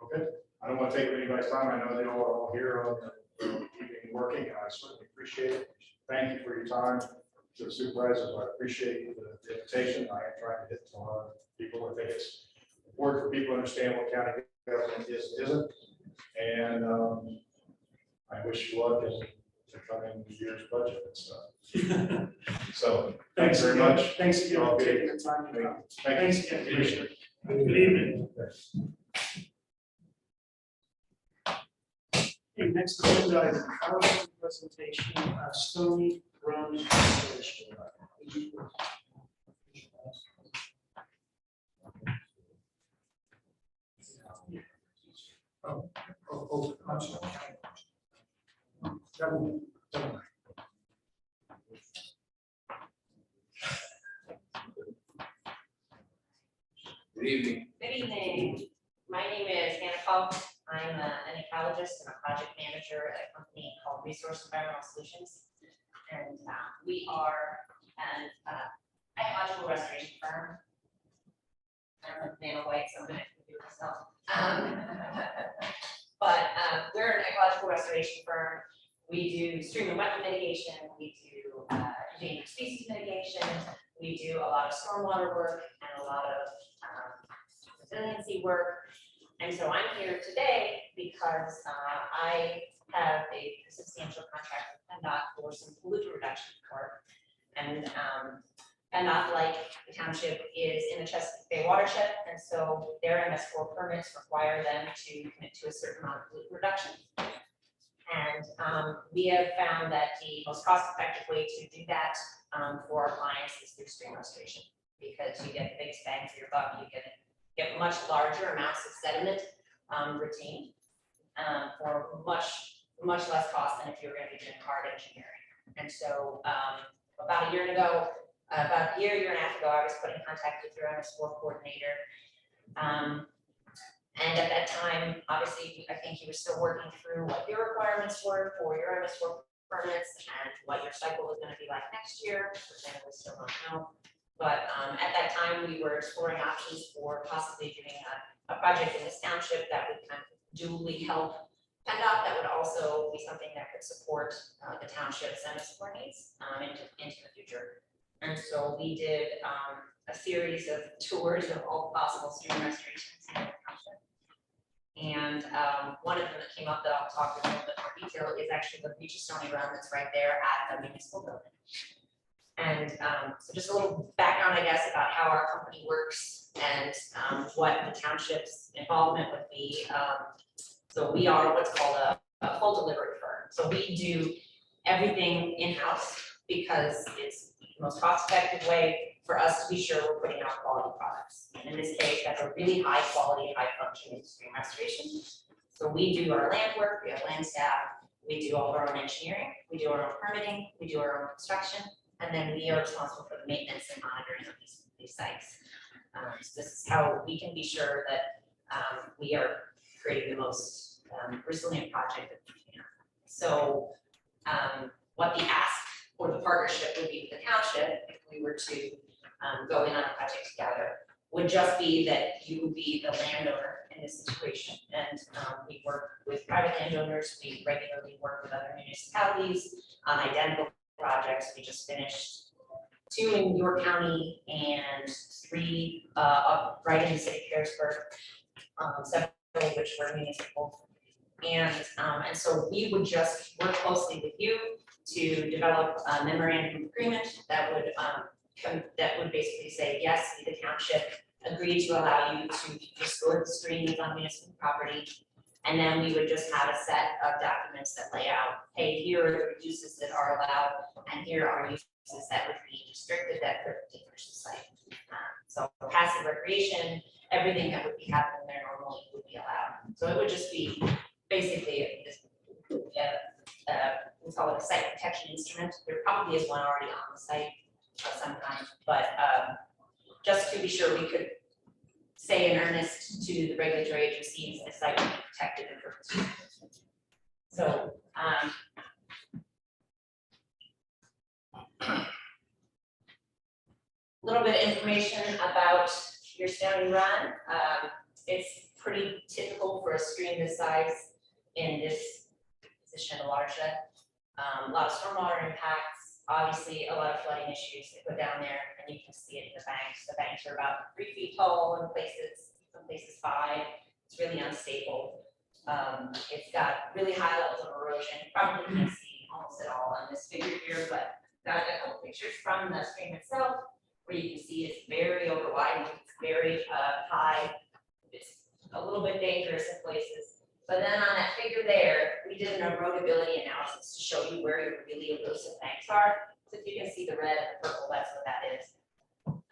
Okay. I don't want to take anybody's time. I know they all are all here keeping working, and I certainly appreciate it. Thank you for your time. To the supervisors, I appreciate the invitation. I am trying to hit to a lot of people. I think it's important for people to understand what county government is and isn't. And I wish you luck in the coming year's budget and stuff. So thanks very much. Thanks again for taking the time to come. Thanks again, Commissioner. Good evening. Okay, next agenda item, PowerPoint presentation, Stony Run installation. I'm sorry. Good evening. Good evening. My name is Hannah Falk. I'm an ecologist and a project manager at a company called Resource Environmental Solutions. And we are an ecological restoration firm. I don't know if Nana White, so I'm going to do it myself. But we're an ecological restoration firm. We do stream and wetland mitigation. We do endangered species mitigation. We do a lot of stormwater work and a lot of resiliency work. And so I'm here today because I have a substantial contract with PennDOT for some pollutant reduction work. And PennDOT, like the township, is in the Chesapeake Bay watershed, and so their MS4 permits require them to commit to a certain amount of pollutant reduction. And we have found that the most cost-effective way to do that for our clients is through stream restoration, because you get the biggest bang for your buck. You get much larger amounts of sediment retained for much less cost than if you were going to be doing hard engineering. And so about a year and a half ago, I was put in contact with your MS4 coordinator. And at that time, obviously, I think you were still working through what your requirements were for your MS4 permits and what your cycle was going to be like next year, which I know we still don't know. But at that time, we were exploring options for possibly doing a project in this township that would kind of duly help PennDOT, that would also be something that could support the township's MS4 needs into the future. And so we did a series of tours of all possible stream restorations in the township. And one of them that came up that I'll talk in a little bit more detail is actually the Beach of Stony Run that's right there at the municipal building. And so just a little background, I guess, about how our company works and what the township's involvement would be. So we are what's called a full delivery firm. So we do everything in-house because it's the most cost-effective way for us to be sure we're putting out quality products. And in this case, that's a really high quality, high functioning stream restoration. So we do our land work, we have land staff, we do all of our own engineering, we do our own permitting, we do our own construction, and then we are responsible for the maintenance and monitoring of these sites. So this is how we can be sure that we are creating the most resilient project that we can. So what the ask or the partnership would be with the township, if we were to go in on a project together, would just be that you would be the landowner in this situation. And we work with private landowners, we regularly work with other municipalities on identical projects. We just finished 2 in York County and 3 up right in the city of Harrisburg, several of which were municipal. And so we would just work closely with you to develop a memorandum of agreement that would basically say, yes, the township agreed to allow you to restore the streams on municipal property. And then we would just have a set of documents that lay out, hey, here are the uses that are allowed, and here are uses that would be restricted that could diminish the site. So passive recreation, everything that would be happening there normally would be allowed. So it would just be basically this, we call it a site protection instrument. There probably is one already on the site of some kind, but just to be sure we could say in earnest to the regulatory agencies, the site will be protected in perpetuity. So a little bit of information about your Stony Run. It's pretty typical for a stream this size in this position of the watershed. A lot of stormwater impacts, obviously a lot of flooding issues that go down there, and you can see it in the banks. The banks are about 3 feet tall in places, some places 5. It's really unstable. It's got really high levels of erosion. You probably can't see almost at all on this figure here, but got a couple pictures from the stream itself where you can see it's very overwide, it's very high. It's a little bit dangerous in places. But then on that figure there, we did an erodibility analysis to show you where your really erosive banks are. So if you can see the red and the purple, that's what that is.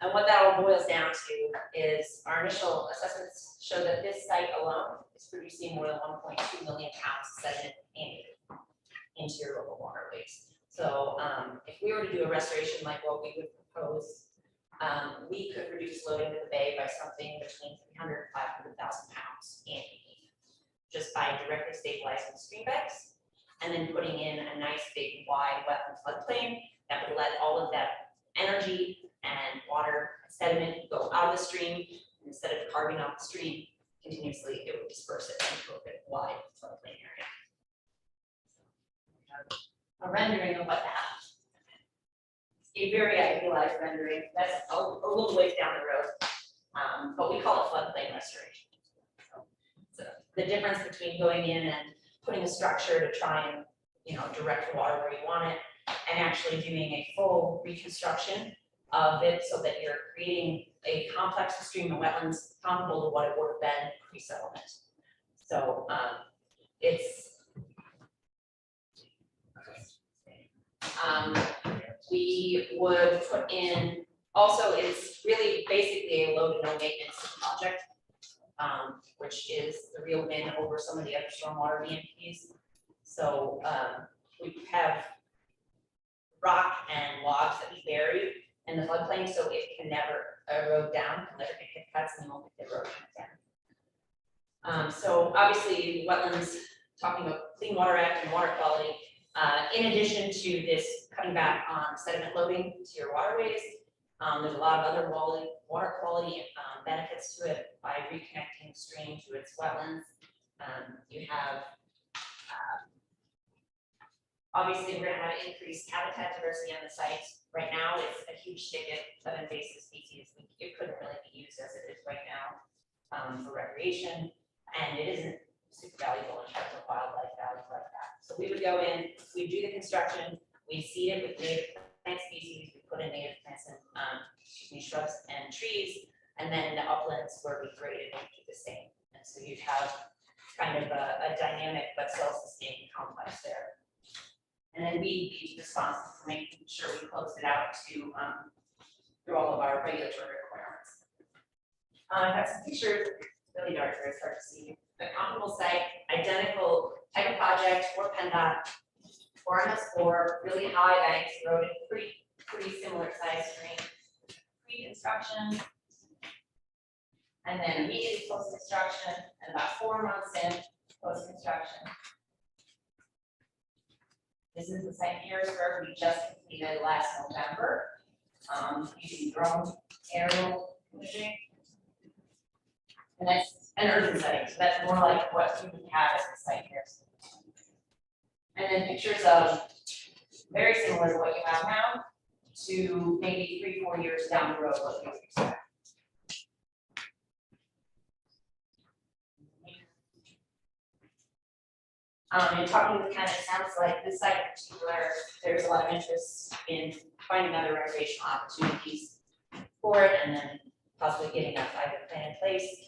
And what that all boils down to is our initial assessments show that this site alone is producing more than 1.2 million pounds of sediment annually into your local waterways. So if we were to do a restoration like what we would propose, we could reduce loading to the bay by something between 300 and 500,000 pounds annually, just by directly stabilizing the stream banks and then putting in a nice big wide wetland floodplain that would let all of that energy and water and sediment go out of the stream. Instead of carving out the stream continuously, it would disperse it into a bit wide floodplain area. A rendering of what that. a very idealized rendering, that's a little ways down the road. But we call it floodplain restoration. So the difference between going in and putting a structure to try and, direct water where you want it, and actually doing a full reconstruction of it so that you're creating a complex stream and wetlands comparable to what it would have been pre-settlement. So we would put in, also it's really basically a low to no maintenance project, which is the real win over some of the other stormwater BMPs. So we have rock and logs that we bury in the floodplain, so it can never erode down, can never get cuts and won't get erosion again. So obviously wetlands, talking about Clean Water Act and water quality, in addition to this cutting back on sediment loading to your waterways, there's a lot of other water quality benefits to it by reconnecting the stream to its wetlands. You have obviously, we're gonna have increased habitat diversity on the site. Right now, it's a huge thicket of invasive species. It couldn't really be used as it is right now for recreation, and it isn't super valuable in terms of wildlife value like that. So we would go in, we do the construction, we seed it with native plant species, we put in native plants and shrubs and trees, and then the uplands where we grade it and keep the same. And so you'd have kind of a dynamic but self-sustaining complex there. And then we'd be responsible for making sure we closed it out to through all of our regulatory requirements. I have some pictures, really dark here, it's hard to see. The comparable site, identical type of project for PennDOT, 4MS4, really high banks, eroded, pretty similar size stream, pre-construction, and then immediately post-construction, and about 4 months in post-construction. This is the site Harrisburg we just completed last November, using drone aerial imaging. And that's an urban setting, so that's more like what you would have as a site here. And then pictures of very similar to what you have now to maybe 3-4 years down the road, what you would expect. And talking with Ken, it sounds like this site in particular, there's a lot of interest in finding other recreational opportunities for it and then possibly getting a 5-year plan in place.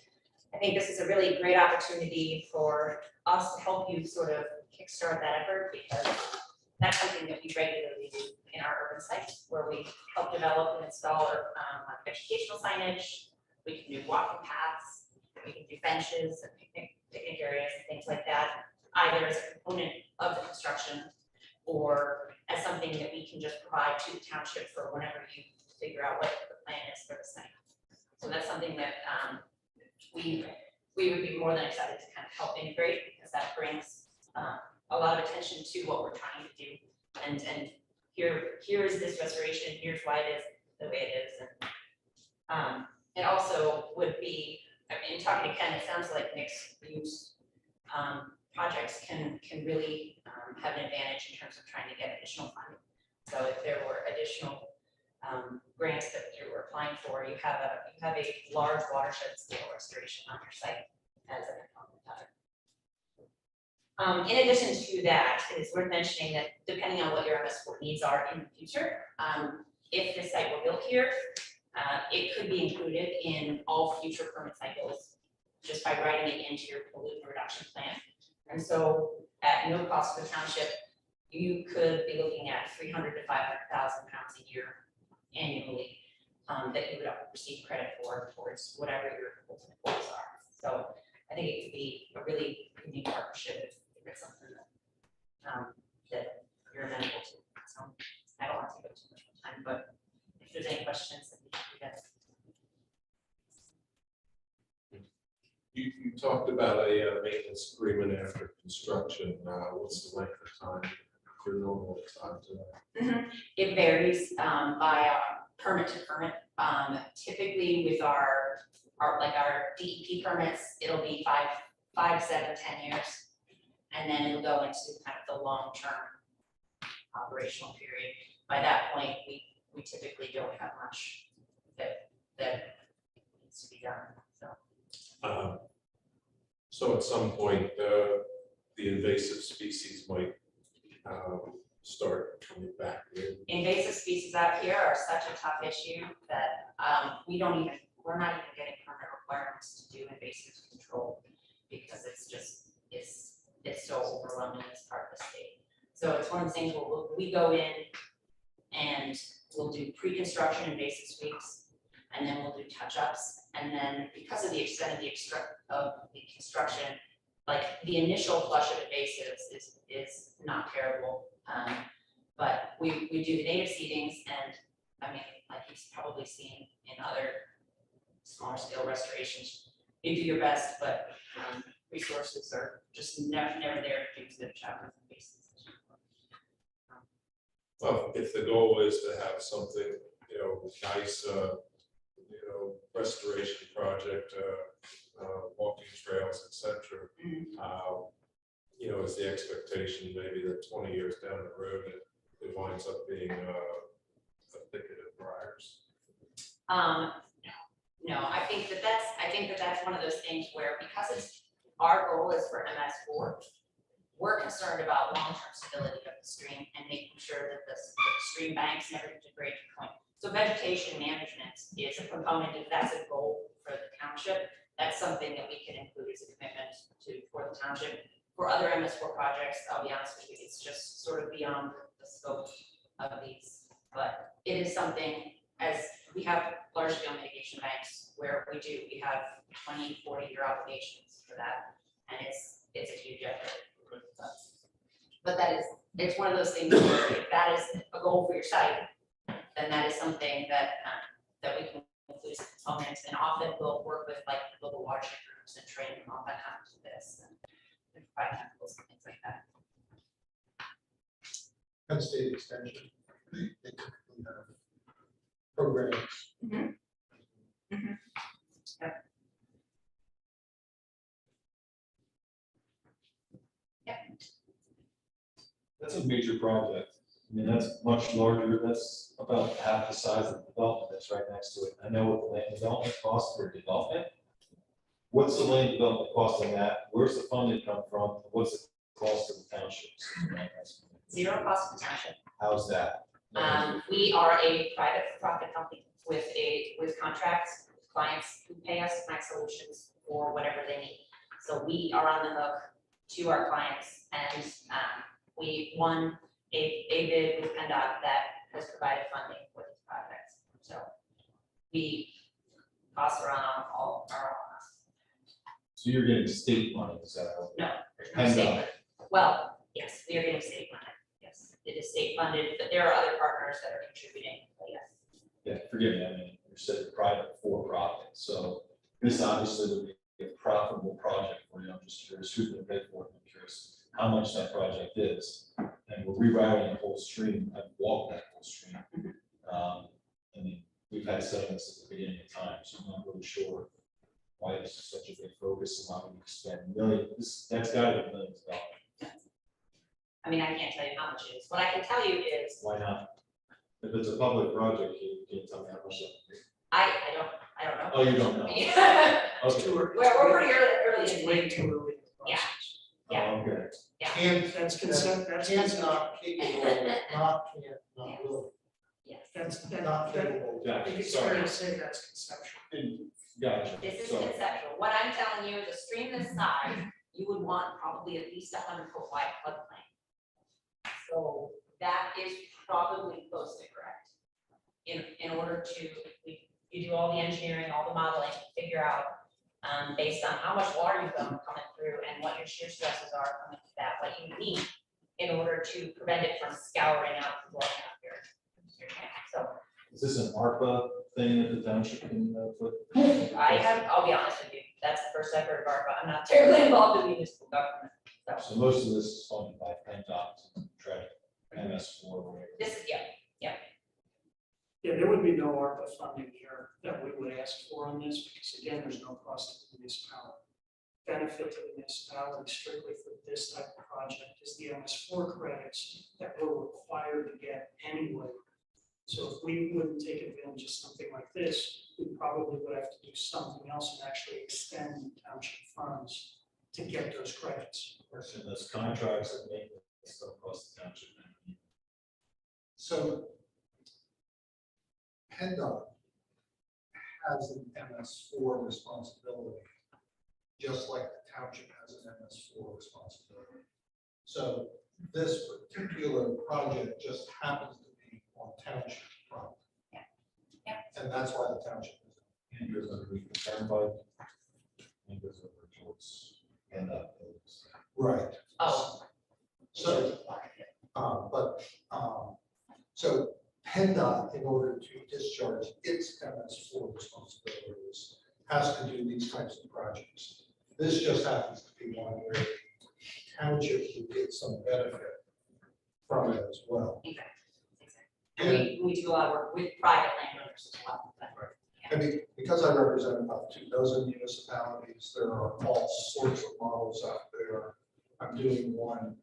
I think this is a really great opportunity for us to help you sort of kickstart that effort, because that's something that we regularly do in our urban sites, where we help develop and install educational signage. We can do walking paths, we can do benches and picnic areas and things like that, either as a component of the construction or as something that we can just provide to the township for whenever you figure out what the plan is for the site. So that's something that we would be more than excited to kind of help integrate, because that brings a lot of attention to what we're trying to do. And here is this restoration, here's why it is the way it is. And it also would be, I mean, talking to Ken, it sounds like mixed use projects can really have an advantage in terms of trying to get additional funding. So if there were additional grants that you were applying for, you have a large watershed scale restoration on your site as a component of it. In addition to that, it is worth mentioning that depending on what your MS4 needs are in the future, if this site were built here, it could be included in all future permit cycles just by writing it into your pollutant reduction plan. And so at no cost to the township, you could be looking at 300 to 500,000 pounds a year annually that you would receive credit for towards whatever your ultimate goals are. So I think it could be a really unique partnership if it's something that you're amenable to. So I don't want to go too much time, but if there's any questions, then we can do that. You talked about a maintenance agreement after construction. What's the length of time, your normal time to that? It varies by permit to permit. Typically with our DEP permits, it'll be 5, 7, 10 years. And then it'll go into kind of the long-term operational period. By that point, we typically don't have much that needs to be done, so. So at some point, the invasive species might start coming back in. Invasive species out here are such a tough issue that we're not even getting permit requirements to do invasive control because it's so overwhelming as part of the state. So it's one of the things where we go in and we'll do pre-construction invasive sweeps, and then we'll do touch-ups. And then because of the extent of the construction, like the initial flush of invasives is not terrible. But we do the native seedings, and I mean, like you've probably seen in other smaller scale restorations, you do your best, but resources are just never there to do a good job with invasives. Well, if the goal is to have something, nice, restoration project, walking trails, et cetera, is the expectation maybe that 20 years down the road, it winds up being a thicket of briars. No, I think that's one of those things where, because our goal is for MS4, we're concerned about long-term stability of the stream and making sure that the stream banks never degrade to point. So vegetation management is a component. If that's a goal for the township, that's something that we can include as a commitment for the township. For other MS4 projects, I'll be honest with you, it's just sort of beyond the scope of these. But it is something, as we have large scale mitigation banks where we have 20, 40-year obligations for that. And it's a huge effort. But it's one of those things where if that is a goal for your site, then that is something that we can include as components, and often we'll work with like local watershed groups and train them on how to do this and provide chemicals and things like that. Penn State Extension, they typically have programs. That's a major project. I mean, that's much larger. That's about half the size of the development that's right next to it. I know what the land development costs for development. What's the land development cost on that? Where's the funding come from? What's the cost of the townships? Zero cost to the township. How's that? We are a private for-profit company with contracts with clients who pay us Client Solutions for whatever they need. So we are on the hook to our clients, and we won a bid with PennDOT that has provided funding for these projects. So costs are on all are on us. So you're getting state money, is that? No, there's no state money. Well, yes, we are getting state money. Yes, it is state funded, but there are other partners that are contributing. But yes. Yeah, forgive me. I mean, you said private for profit. So this obviously would be a profitable project for you. I'm just curious who's going to pay for it. I'm curious how much that project is. And we're rerouting the whole stream. I've walked that whole stream. I mean, we've had settlements at the beginning of time, so I'm not really sure why this is such a big focus and why we spend millions. That's got to be millions of dollars. I mean, I can't tell you how much it is. What I can tell you is Why not? If it's a public project, you can't tell me how much that would be. I don't know. Oh, you don't know? It's too early. We're pretty early It's in way the too early in the Yeah. process. Yeah. Oh, okay. And That's consent, that's Dan's consent. not capable, not willing, That's, not capable. I think it's fair to say that's conceptual. Gotcha. This is So, conceptual. What I'm telling you is a stream this size, you would want probably at least 100-foot wide floodplain. So that is probably close to correct. In order to, you do all the engineering, all the modeling, figure out based on how much water you've got coming through and what your shear stresses are coming to that, what you need in order to prevent it from scouring out the water out your tank. So is this an ARPA thing that the township can put? I'll be honest with you, that's the first I've heard of ARPA. I'm not terribly involved in municipal government. So most of this is funded by PennDOT and MS4 or whatever. This is, Yeah, there would be no ARPA funding here that we would ask for on this, because again, there's no cost to the municipality. Benefit to the municipality strictly for this type of project is the MS4 credits that we're required to get anyway So if we wouldn't take advantage of something like this, we probably would have to do something else and actually extend township funds to get those credits. And those contracts that make it still cost the township money. So PennDOT has an MS4 responsibility, just like the township has an MS4 responsibility. So this particular project just happens to be on township property. Yeah. And that's why the township is. And goes under the turnpike. And goes over towards, and up. Right. Oh. So, so PennDOT, in order to discharge its MS4 responsibilities, has to do these types of projects. This just happens to be one where the township would get some benefit from it as well. Exactly. And we do a lot of work with private landowners as well. but- I mean, because I represent about 24 municipalities, there are all sorts of models out there. I'm doing one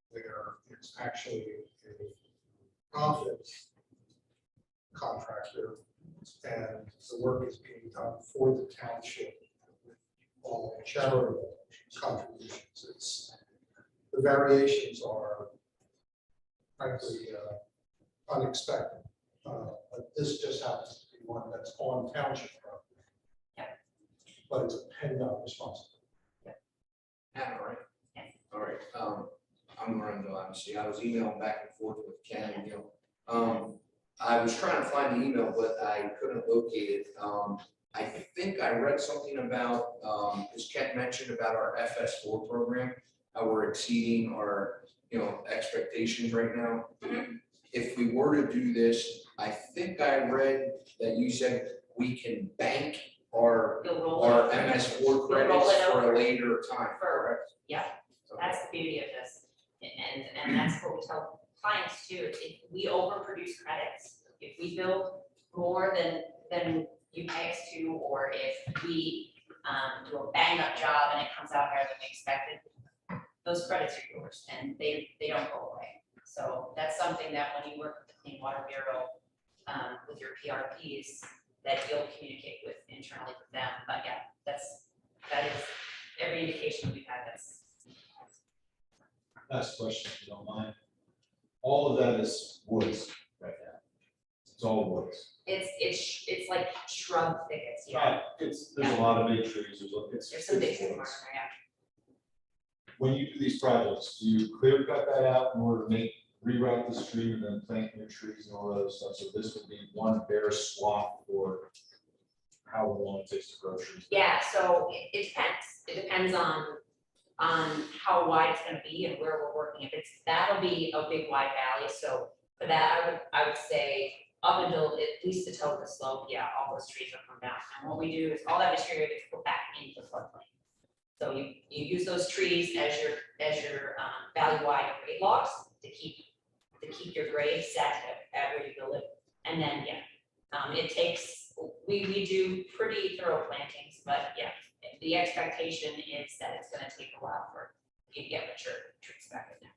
where it's actually a profit contractor, and the work is being done for the township with all charitable contributions. It's, the variations are frankly unexpected, but this just happens to be one that's on township property. Yeah. But it's a PennDOT responsibility. Hannah, right? Yes. All right, I'm Lorenzo, obviously, I was emailing back and forth with Ken and Gil. I was trying to find the email, but I couldn't locate it. I think I read something about, as Ken mentioned, about our FS4 program, how we're exceeding our, expectations right now. If we were to do this, I think I read that you said we can bank our You'll roll our it. MS4 Roll credits it for over. a later time, For- correct? yeah, Okay. That's the beauty of this. And that's what we tell clients too. If we overproduce credits, if we build more than you pay us to, or if we do a bang up job and it comes out higher than we expected, those credits are yours and they don't go away. So that's something that when you work with the Clean Water Bureau, with your PRPs, that you'll communicate with internally with them. But yeah, that is every indication we've had. That's Last question, if you don't mind. All of that is woods right now. It's all woods. it's like shrub thickets. There's a lot of big trees, There's some big it's trees, woods. yeah. When you do these projects, do you clear cut that out in order to reroute the stream and then plant new trees and all that other stuff? So this would be one bare swath for how long it takes to grow trees? Yeah, so it depends. It depends on how wide it's gonna be and where we're working. If it's, that'll be a big wide valley, so for that, I would say up until at least the toe of the slope, yeah, all those trees will come down. And what we do is all that material gets put back into the floodplain. So you use those trees as your valley wide grade logs to keep your grade set at where you build it. And then, it takes, we do pretty thorough plantings, but yeah, the expectation is that it's gonna take a while for you to get mature trees back in there.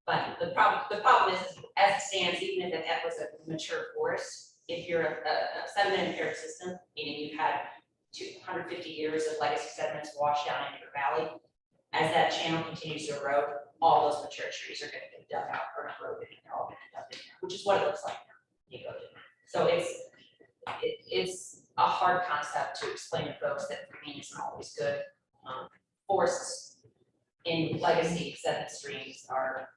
But the problem is, as it stands, even if that was a mature forest, if you're a sediment impaired system, meaning you've had 250 years of legacy sediments wash down into your valley, as that channel continues to erode, all those mature trees are gonna get dug out or eroded, and they're all gonna end up in there, which is what it looks like now. You go to, so it's a hard concept to explain to folks that green isn't always good. Forests in legacy sediment streams are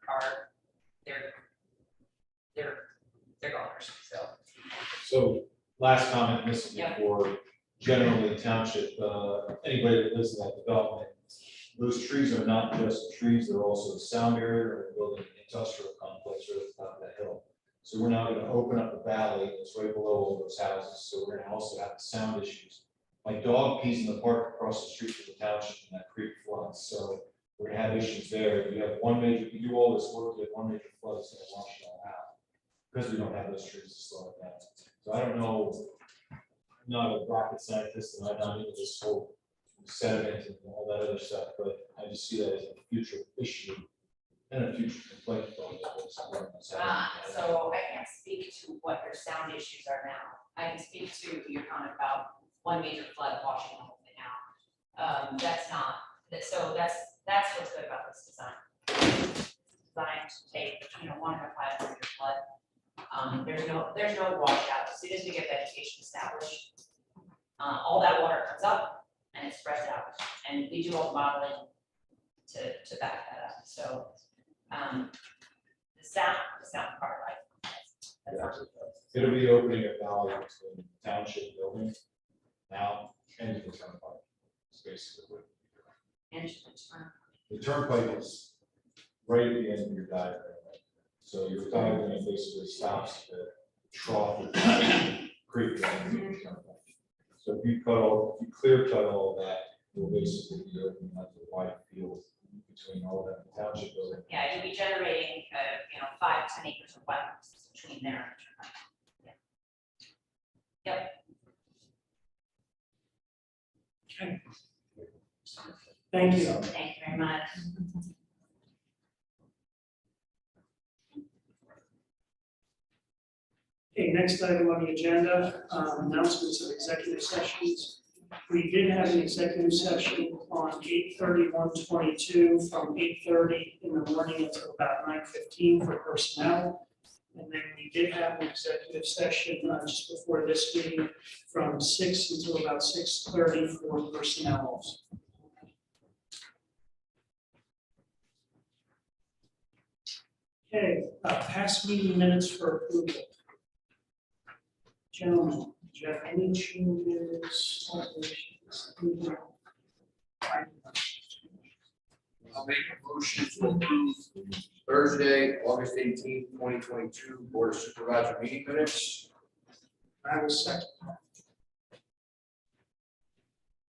they're goners, so. So last comment, this is Yeah. for generally township, anybody that lives in that development. Those trees are not just trees, they're also a sound barrier, or building an industrial complex right at the top of that hill. So we're now gonna open up the valley that's right below all those houses, so we're gonna also have the sound issues. My dog pees in the park across the street from the township and that creek floods, so we're gonna have issues there. If you have one major, if you do all this work, you have one major flood, it's gonna wash it all out. Because we don't have those trees to slow it down. So I don't know, I'm not a rocket scientist and I'm not into this whole sediment and all that other stuff, but I just see that as a future issue And a future complaint. So I can't speak to what your sound issues are now. I can speak to your comment about one major flood washing the whole thing out. So that's what's good about this design. It's designed to take, 1 in a 500 year flood. There's no washout. As soon as we get vegetation established, all that water comes up and it spreads out. And we do all the modeling to back that up. So, the sound part, It'll be opening a valley between township building now and the turnpike. It's basically what. and The turnpike is right at the end of your diagram. So your diagram basically stops at the trough of the creek. At the end of the turnpike. So if you clear cut all of that, you'll basically be opening up a wide field between all that township building. yeah, you'll be generating, 5 to 10 acres of wetlands between there and the turnpike. Yeah. Yep. Thank you. Thank you very much. Okay, next item on the agenda, announcements of executive sessions. We did have an executive session on 8/31/22 from 8:30 in the morning until about 9:15 for personnel. And then we did have an executive session just before this meeting from 6 until about 6:30 for personnel also. Okay, past meeting minutes for approval. Gentlemen, do you have any changes, alterations? I'll make a motion to approve Thursday, August 18th, 2022 Board of Supervisor meeting minutes. I will second.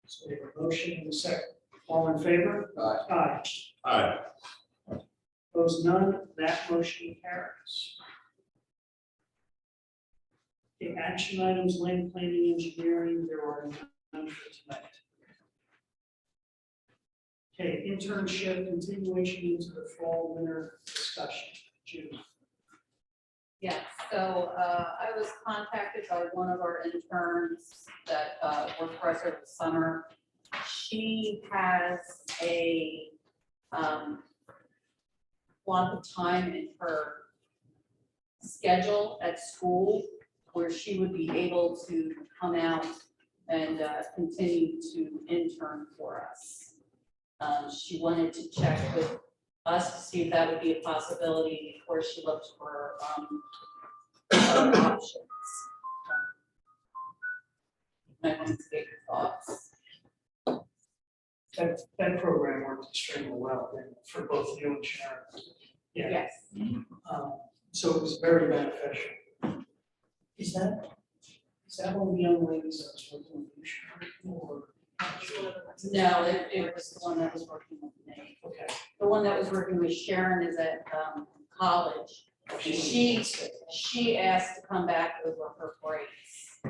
So we have a motion and a second. All in favor? Aye. Aye. Aye. Opposed, none, that motion carries. Okay, action items, land planning, engineering, there are none for tonight. Okay, internship, continuation into the fall, winter discussion. June. Yeah, so I was contacted by one of our interns that worked for us over the summer. She has a block of time in her schedule at school where she would be able to come out and continue to intern for us. She wanted to check with us to see if that would be a possibility before she looked for other options. I wanted to get your thoughts. That program worked extremely well for both you and Sharon. Yeah. Yes. So it was very beneficial. Is that one of the young ladies that was working with you, Sharon, or? No, it was the one that was working with me. Okay. The one that was working with Sharon is at college. She asked to come back over her breaks.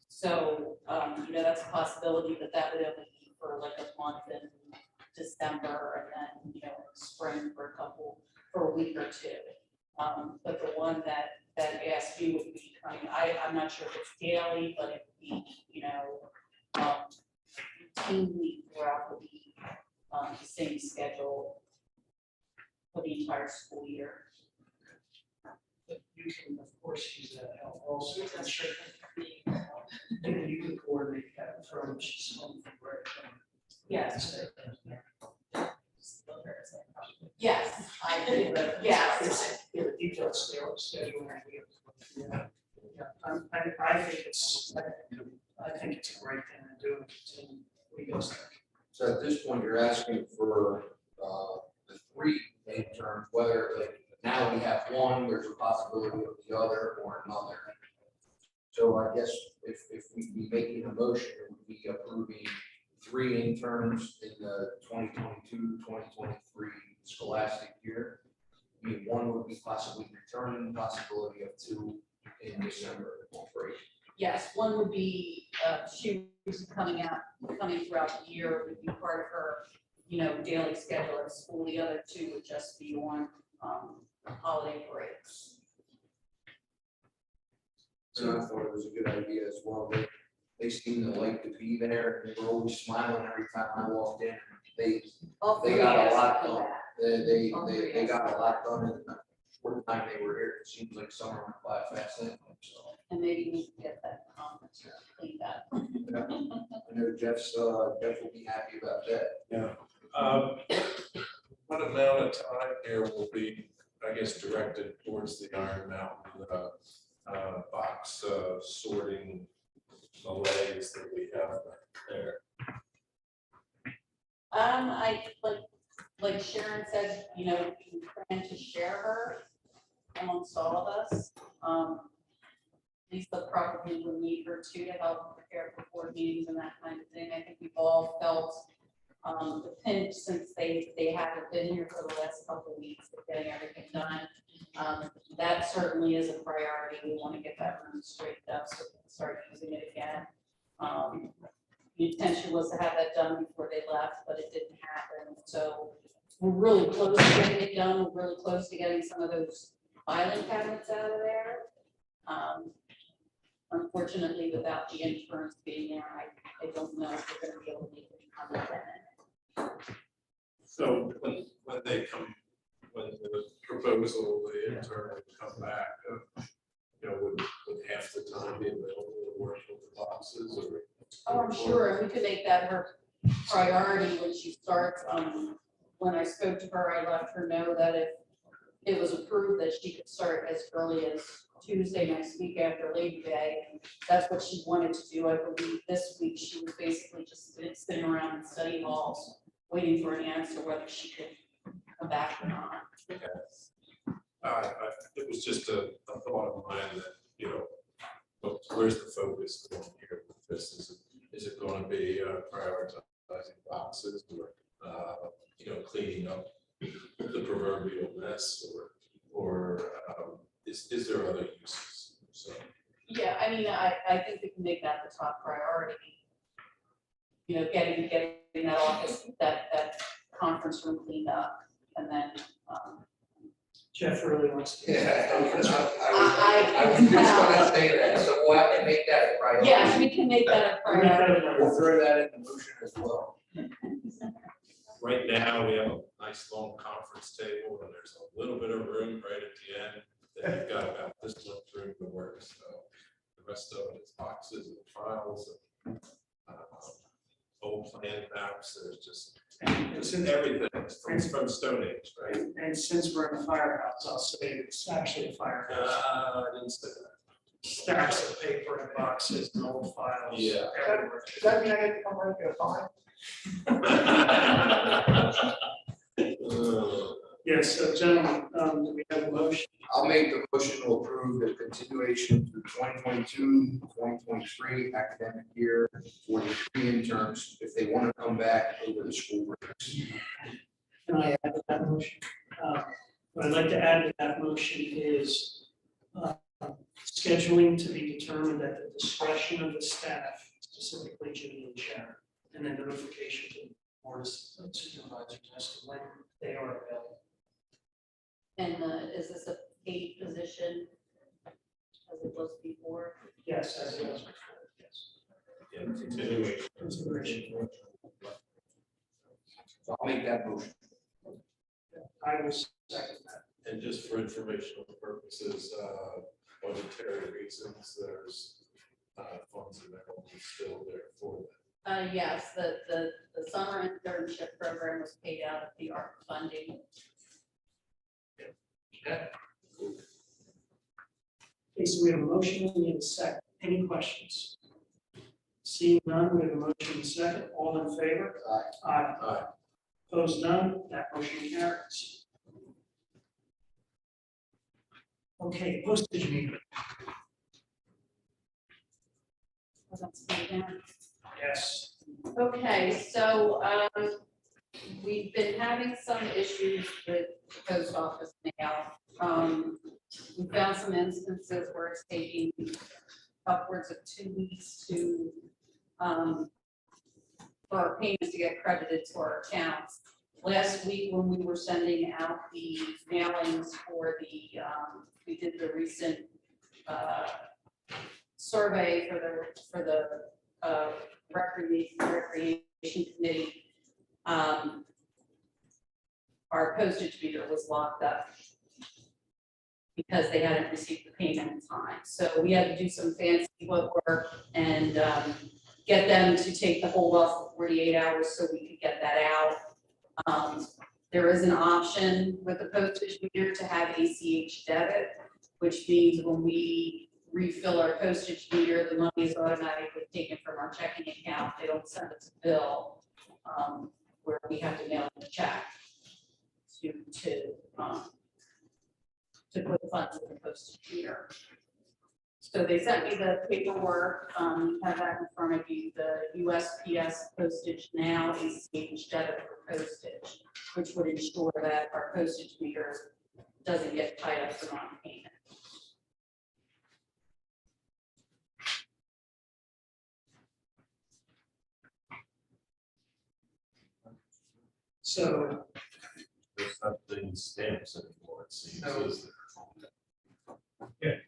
So, that's a possibility that would only be for like a month in December and then, spring for a week or two. But the one that asked you would be coming, I'm not sure if it's daily, but it would be, routinely throughout the week, the same schedule for the entire school year. But you can, of course, use that help also. I'm sure. You can coordinate that with her when she's home from break. Yes. Yes, I do, yes. Yeah, the detailed schedule. Yeah, I think it's a great thing to do. We go. So at this point, you're asking for the 3 interns, whether now we have one, there's a possibility of the other or another. So I guess if we be making a motion, it would be approving 3 interns in the 2022-2023 scholastic year. I mean, one would be possibly returning, possibility of 2 in December. Yes, one would be, she was coming throughout the year, would be part of her daily schedule at school. The other two would just be on, holiday breaks. And I thought it was a good idea as well. They seemed to like to be there, and they were always smiling every time I walked in. They All They three got a asked lot for done. that. They got a lot done in the short time they were here. It seems like summer went by fast anyway, so. And maybe we can get that conference room cleaned up. I know Jeff will be happy about that. What amount of time here will be, I guess, directed towards the Iron Mountain, box, sorting malaise that we have there? I, like Sharon said, we plan to share her amongst all of us. Lisa probably would need her too to help prepare for board meetings and that kind of thing. I think we've all felt the pinch since they haven't been here for the last couple of weeks of getting everything done. That certainly is a priority. We want to get that room straightened up so we can start using it again. The intention was to have that done before they left, but it didn't happen. So we're really close to getting it done. We're really close to getting some of those filing cabinets out of there. Unfortunately, without the interns being there, I don't know if we're going to be able to make it come then. So when they come, when the proposal, the intern would come back, would half the time be available to work with the boxes or? Oh, I'm sure, and we could make that her priority when she starts. When I spoke to her, I let her know that if it was approved, that she could start as early as Tuesday next week after Labor Day. And that's what she wanted to do. I believe this week she was basically just sitting around in study halls, waiting for an answer whether she could come back or not. Okay. It was just a thought of mine that, where's the focus going here with this? Is it going to be prioritizing boxes or, cleaning up the proverbial mess or is there other uses? So. Yeah, I mean, I think we can make that the top priority. Getting that office, that conference room cleaned up, and then. Jeff really wants to. Yeah, I was just gonna say that, so we'll have to make that a priority. Yes, we can make that a priority. We'll throw that in the motion as well. Right now, we have a nice long conference table and there's a little bit of room right at the end. Then you've got about this much room to work, so the rest of it is boxes and files and old plan maps. There's just everything from Stone Age, right? And since we're in a firehouse, I'll say it's actually a firehouse. I didn't say that. Stacks of paper and boxes and old files. Yeah. Everywhere. Does that mean I get to come right to a fine? Yes, so gentlemen, do we have a motion? I'll make the motion to approve the continuation through 2022-2023 academic year for the 3 interns if they want to come back over the school breaks. Can I add to that motion? What I'd like to add to that motion is scheduling to be determined at the discretion of the staff, specifically Jimmy and Sharon, and then notification to the board of supervisors as to when they are available. And is this a paid position as it was before? Yes, as it was before, yes. Yeah, continuation. Consideration. So I'll make that motion. I will second that. And just for informational purposes, budgetary reasons, there's funds available still there for that. Yes, the summer internship program was paid out of the ARP funding. Okay, so we have a motion, we have a second. Any questions? Seeing none, we have a motion and a second. All in favor? Aye. Aye. Opposed, none. That motion carries. Okay, postage meter. Yes. Okay, so we've been having some issues with the post office mail. We found some instances where it's taking upwards of 2 weeks to for our payments to get credited to our accounts. Last week, when we were sending out the mailings for the, we did the recent survey for the recreation committee. Our postage meter was locked up because they hadn't received the payment in time. So we had to do some fancy work and get them to take the hold off for 48 hours so we could get that out. There is an option with the postage meter to have ACH debit, which means when we refill our postage meter, the money is automatically taken from our checking account. They don't send it to bill, where we have to mail the check to put funds in the postage meter. So they sent me the paperwork, you have that in front of you, the USPS postage now ACH debit for postage, which would ensure that our postage meter doesn't get tied up for non-payment. So, There's nothing stamps anymore, it seems. No. Is there?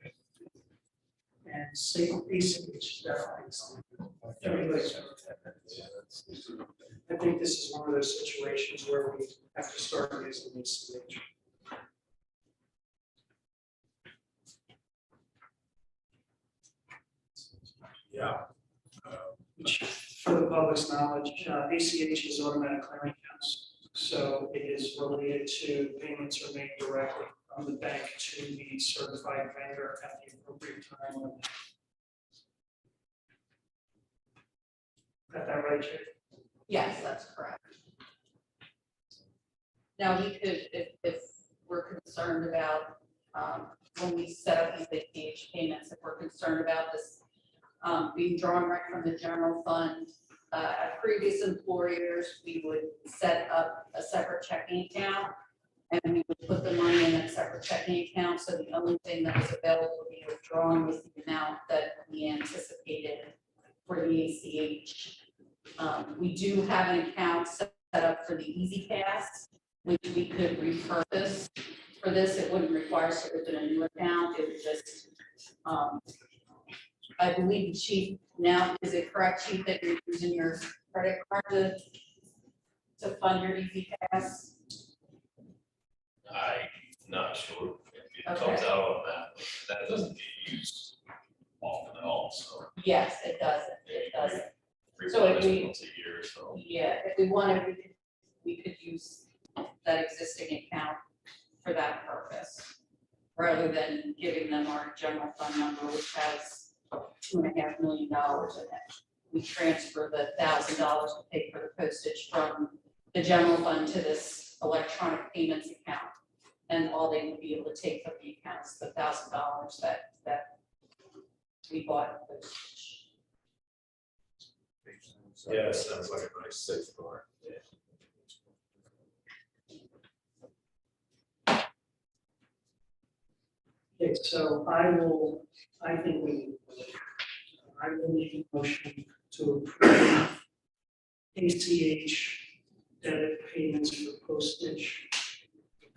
and same ACH, everybody's. Yeah, that's- I think this is one of those situations where we have to start using ACH. Yeah. Which, for the public's knowledge, ACH is automatic clearinghouse. So it is related to payments are made directly from the bank to the certified vendor at the appropriate time. Got that right, Jay? Yes, that's correct. Now, we could, if we're concerned about, when we set up these ACH payments, if we're concerned about this being drawn right from the general fund, at previous employers, we would set up a separate checking account and we would put the money in that separate checking account. So the only thing that was available to be withdrawn was the amount that we anticipated for the ACH. We do have an account set up for the Easy Pass, which we could repurpose for this. It wouldn't require us to open a new account. It would just, I believe the chief now, is it correct, chief, that you're using your credit card to fund your Easy Pass? I'm not sure if it Okay. comes out on that doesn't get used often at all, so. Yes, it does. It does. Maybe So if we- replenish once a year, so. Yeah, if we wanted, we could use that existing account for that purpose, rather than giving them our general fund number, which has $2.5 million in it. We transfer the $1,000 to pay for the postage from the general fund to this electronic payments account. And all they would be able to take from the accounts, the $1,000 that we bought in postage. Yeah, it sounds like a nice safeguard. Okay, so I think I will need a motion to approve ACH debit payments for postage,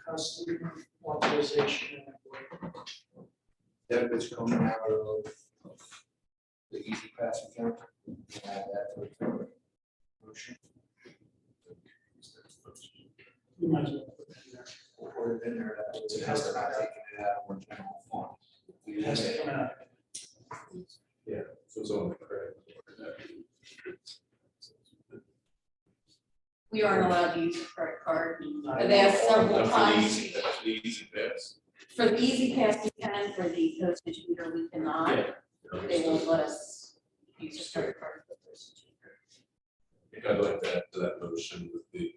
customer authorization. Debit's coming out of the Easy Pass account. Add that to the motion. You might as well put that in there. We'll put it in there, that way It has to we're not come out. taking it out of our general fund. It has to come out. Yeah, so it's on the credit. We aren't allowed to use a credit card. Not I've asked several That's the times. easy, that's the easy pass. For the Easy Pass we can, for the postage meter we cannot. They won't let us use a credit card for postage meter. I think I'd like to add to that motion with the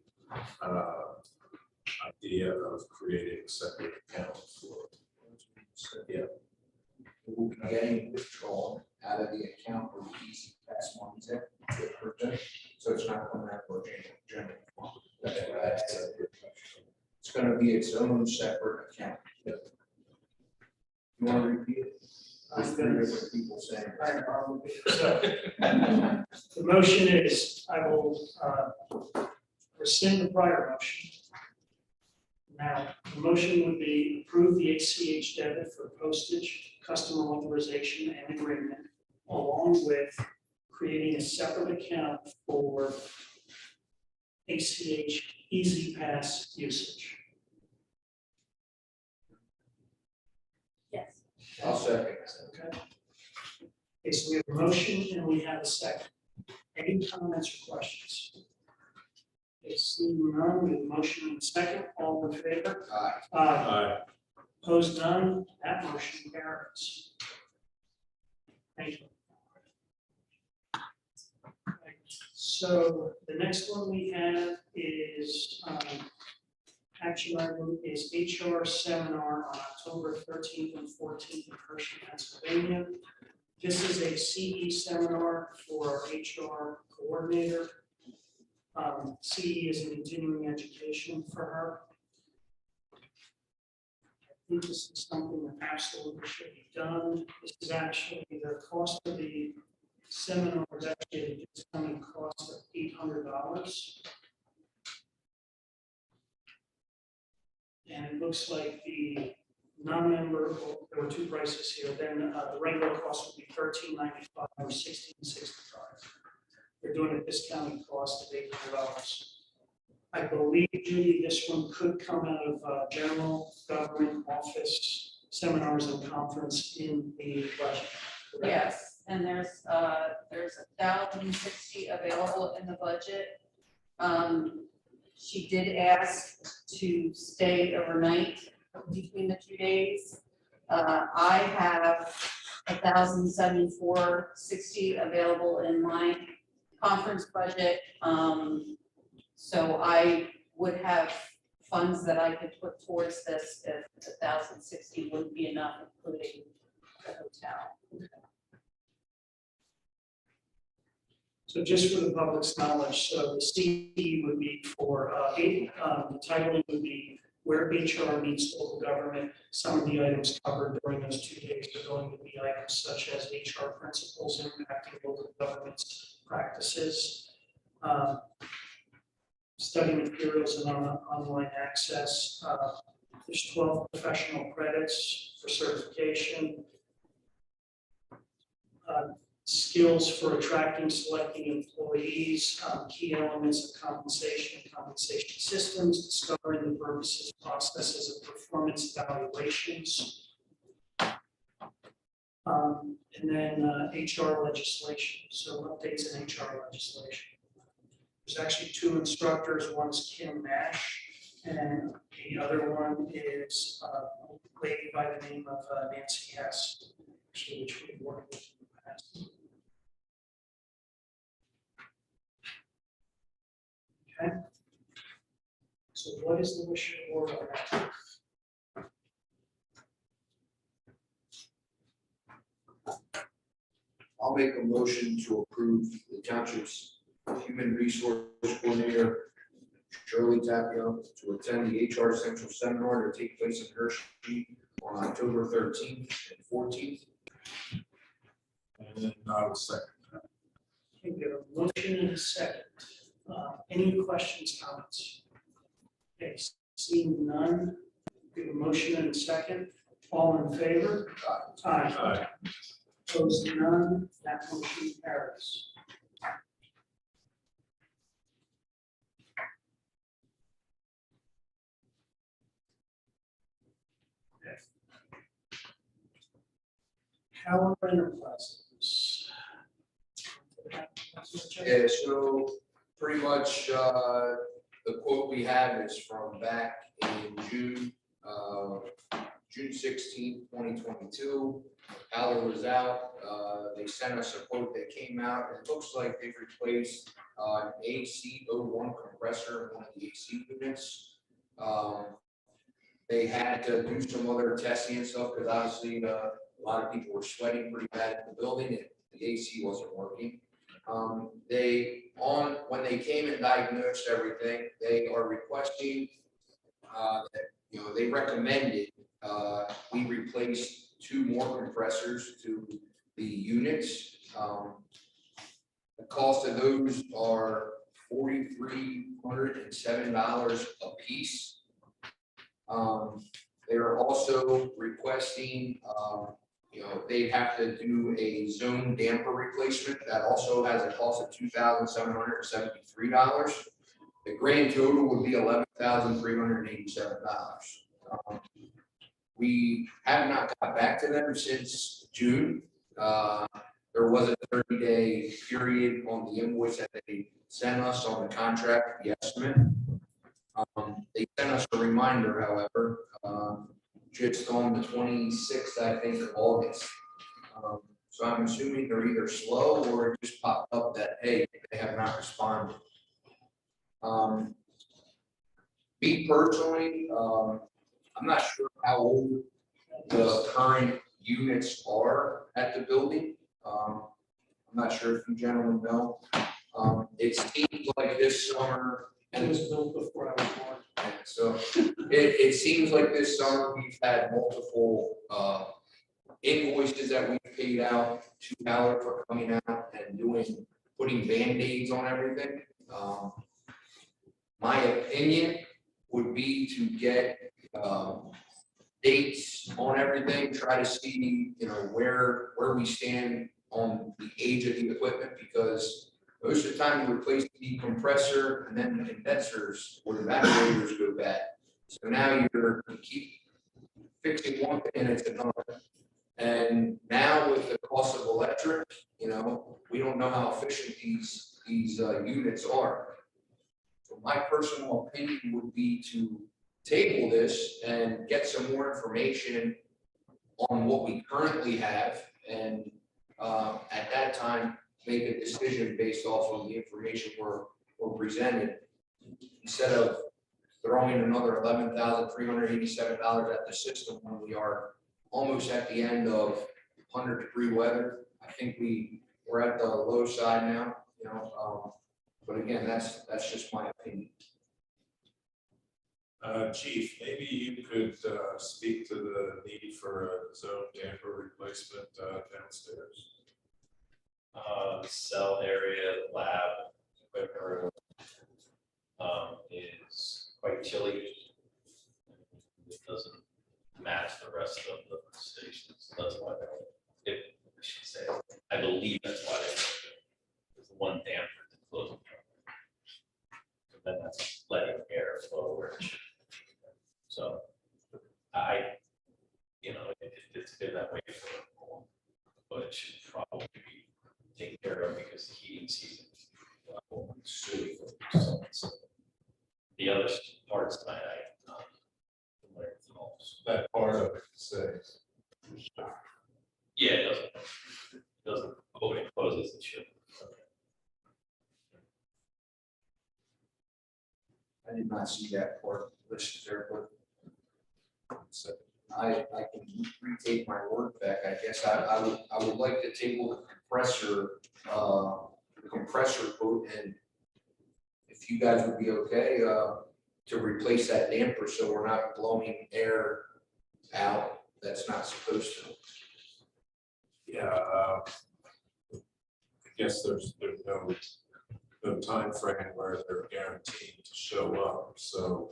idea of creating a separate account for. Yeah, We'll be getting withdrawn out of the account where the Easy Pass money's at, so it's not coming out of our general fund. That's what I said. It's gonna be its own separate account. You wanna repeat it? There's three different people saying. So, the motion is, I will rescind the prior motion. Now, the motion would be approve the ACH debit for postage, customer authorization and agreement, along with creating a separate account for ACH Easy Pass usage. Yes. I'll second. Okay. Okay, so we have a motion and we have a second. Any comments or questions? Okay, seeing none, we have a motion and a second. All in favor? Aye. Opposed, none. That motion carries. Thank you. So the next one we have is, action item is HR seminar on October 13th and 14th in Hershey, Pennsylvania. This is a CE seminar for our HR coordinator. CE is an continuing education for her. I think this is something that absolutely should be done. This is actually the cost of the seminar is actually a discounted cost of $800. And it looks like the non-member, well, there were two prices here, then the regular cost would be $13.95 or $16.65. They're doing a discounted cost of $800. I believe, Judy, this one could come out of general government office seminars and conference in the budget. correct? Yes, and there's 1,060 available in the budget. She did ask to stay overnight between the 2 days. I have 1,074.60 available in my conference budget. So I would have funds that I could put towards this if 1,060 wouldn't be enough, including the hotel. So just for the public's knowledge, so the CE would be for, the titling would be where HR meets local government. Some of the items covered during those 2 days are going to be items such as HR principles impacting local government's practices, study materials and online access. There's 12 professional credits for certification. Skills for attracting, selecting employees, key elements of compensation and compensation systems, discovering the purposes, processes of performance evaluations. And then HR legislation, so updates in HR legislation. There's actually two instructors, one's Kim Nash, and the other one is a lady by the name of Nancy Hess, actually, which we've worked with in the past. Okay. So what is the wish of the board on that? I'll make a motion to approve the township's human resource coordinator, Shirley Tapia, to attend the HR Central Seminar to take place in Hershey on October 13th and 14th. And I will second that. Okay, we have a motion and a second. Any questions, comments? Okay, seeing none, we have a motion and a second. All in favor? Aye. Aye. Opposed, none, that motion carries. Okay. Howard Enterprises. Yeah, so pretty much the quote we have is from back in June 16th, 2022. Howard was out. They sent us a quote that came out. It looks like they've replaced an AC01 compressor in one of the AC units. They had to do some other testing and stuff because obviously a lot of people were sweating pretty bad in the building and the AC wasn't working. When they came and diagnosed everything, they are requesting that, they recommended we replace 2 more compressors to the units. The cost of those are $4,307 a piece. They're also requesting, they have to do a zone damper replacement. That also has a cost of $2,773. The grand total would be $11,387. We have not got back to them since June. There was a 30-day period on the invoice that they sent us on the contract, the estimate. They sent us a reminder, however, just on the 26th, I think, of August. So I'm assuming they're either slow or it just popped up that, hey, they have not responded. Me personally, I'm not sure how old the current units are at the building. I'm not sure if you gentlemen know. It seems like this summer, It was built before I was born. so it seems like this summer we've had multiple invoices that we've paid out to Howard for coming out and putting Band-Aids on everything. My opinion would be to get dates on everything, try to see, where we stand on the age of the equipment, because most of the time you replace the compressor and then the condensers or the evaporators go bad. So now you keep fixing one thing and it's another. And now with the cost of electric, we don't know how efficient these units are. So my personal opinion would be to table this and get some more information on what we currently have, and at that time make a decision based off of the information we're presented, instead of throwing another $11,387 at the system when we are almost at the end of 100-degree weather. I think we're at the low side now, but again, that's just my opinion. Chief, maybe you could speak to the need for a zone damper replacement downstairs. The cell area, the lab, equipment room is quite chilly. It doesn't match the rest of the stations. That's why I should say, I believe that's why there's one damper to close the truck. Then that's letting air flow where it should. So it's been that way for a while, but it should probably be taken care of because the heating season soon. So the other parts I That part of it says. yeah, it doesn't open and close as it should. I did not see that part listed there, but I can retake my word back. I guess I would like to table the compressor quote, and if you guys would be okay, to replace that damper so we're not blowing air out that's not supposed to. Yeah, I guess there's no time frame where they're guaranteed to show up. So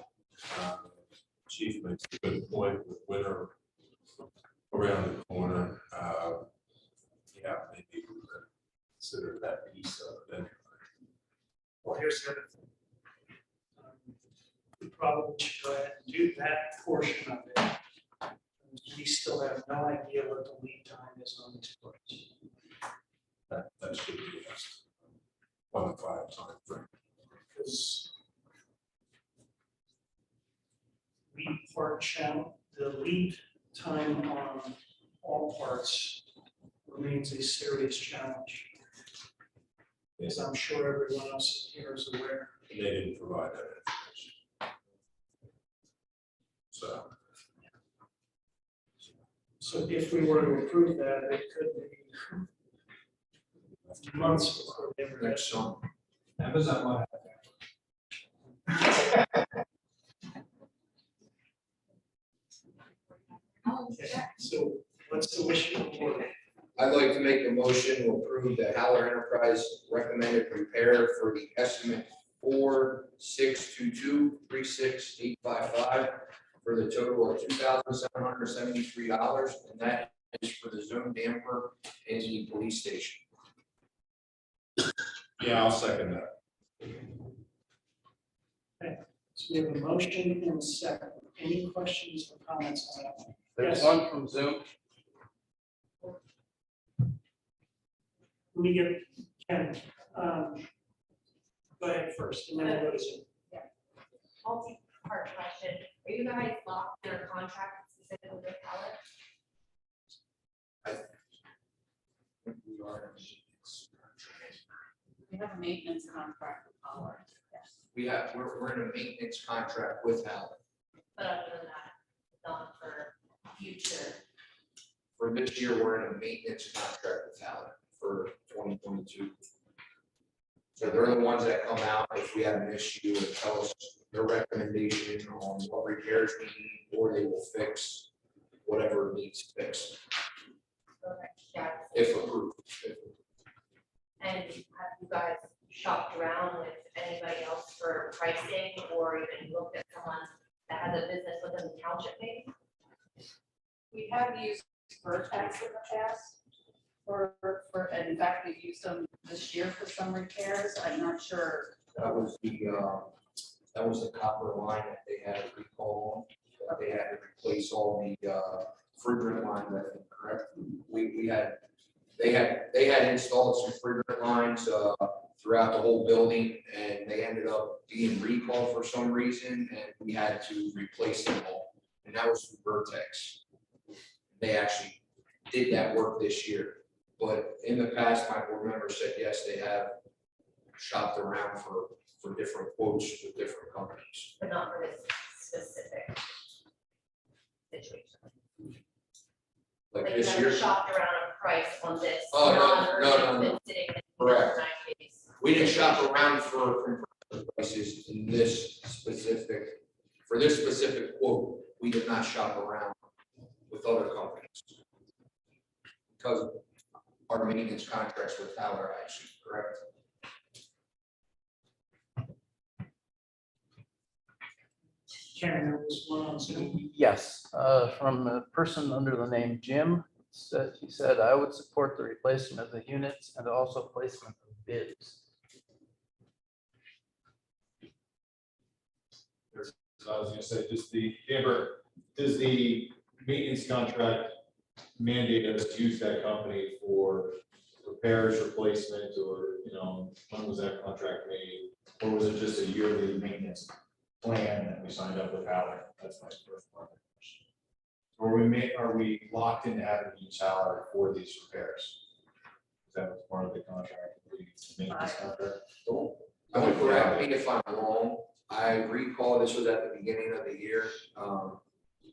Chief makes a good point with winter around the corner. Yeah, maybe we could consider that piece of it anyway. Well, here's the other thing. We probably should go ahead and do that portion of it. We still have no idea what the lead time is on these parts. That should be a 1-5 time frame. Because the lead time on all parts remains a serious challenge. As I'm sure everyone else here is aware. And they didn't provide that information. So if we were to approve that, it could be months before we ever get Next song. Amazon might have Okay, so What's the wish of the board? I'd like to make a motion to approve the Howler Enterprise recommended repair for the estimate 4622368855 for the total of $2,773, and that is for the zone damper in the police station. Yeah, I'll second that. So we have a motion and a second. Any questions or comments on that? There's Yes. one from Zoom. Let me get Ken. Go ahead first, and then we'll go to Zoom. Multi-part question, are you guys locked in a contract specifically with Howard? We have a maintenance contract with Howard. Yes. We're in a maintenance contract with Howler. But other than that, not for future. For this year, we're in a maintenance contract with Howler for 2022. So they're the ones that come out if we have an issue and tell us their recommendation on what repairs we need, or they will fix whatever needs fixed, Okay, yeah. if approved. And have you guys shopped around with anybody else for pricing, or even looked at someone that has a business within the township maybe? We have used Vertex in the past and in fact, we've used them this year for some repairs. I'm not sure. That was the copper line that they had to recall on, that they had to replace all the refrigerant lines, I think, correct? They had installed some refrigerant lines throughout the whole building, and they ended up being recalled for some reason, and we had to replace them all. And that was from Vertex. They actually did that work this year. But in the past, my board member said, yes, they have shopped around for different quotes with different companies. But not for this specific situation. Like you this haven't year, shopped around a price on this. Oh, no, non-urgent no, no, no. that's sitting in Correct. 9 days. we didn't shop around for prices in this specific, for this specific quote, we did not shop around with other companies. Because our maintenance contracts with Howler, actually, correct? Ken, there was one on Zoom. Yes, from a person under the name Jim. He said, I would support the replacement of the units and also placement of bids. I was gonna say, Amber, does the maintenance contract mandate us to use that company for repairs, replacement, or, when was that contract made? Or was it just a yearly maintenance plan that we signed up with Howard? That's my first part of the question. Or are we locked into having to use Howard for these repairs? Is that was part of the contract, the maintenance contract? I would correct me if I'm wrong. I recall this was at the beginning of the year.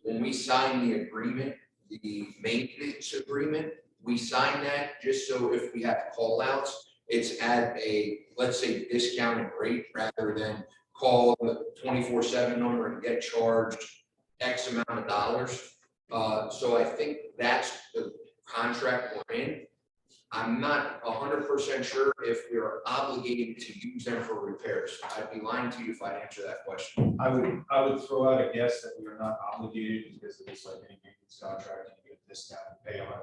When we signed the agreement, the maintenance agreement, we signed that just so if we have call outs, it's at a, let's say, discounted rate rather than call the 24/7 number and get charged X amount of dollars. So I think that's the contract we're in. I'm not 100% sure if we are obligated to use them for repairs. I'd be lying to you if I answer that question. I would throw out a guess that we are not obligated because it is like any maintenance contract, you get a discount, you pay $100 at the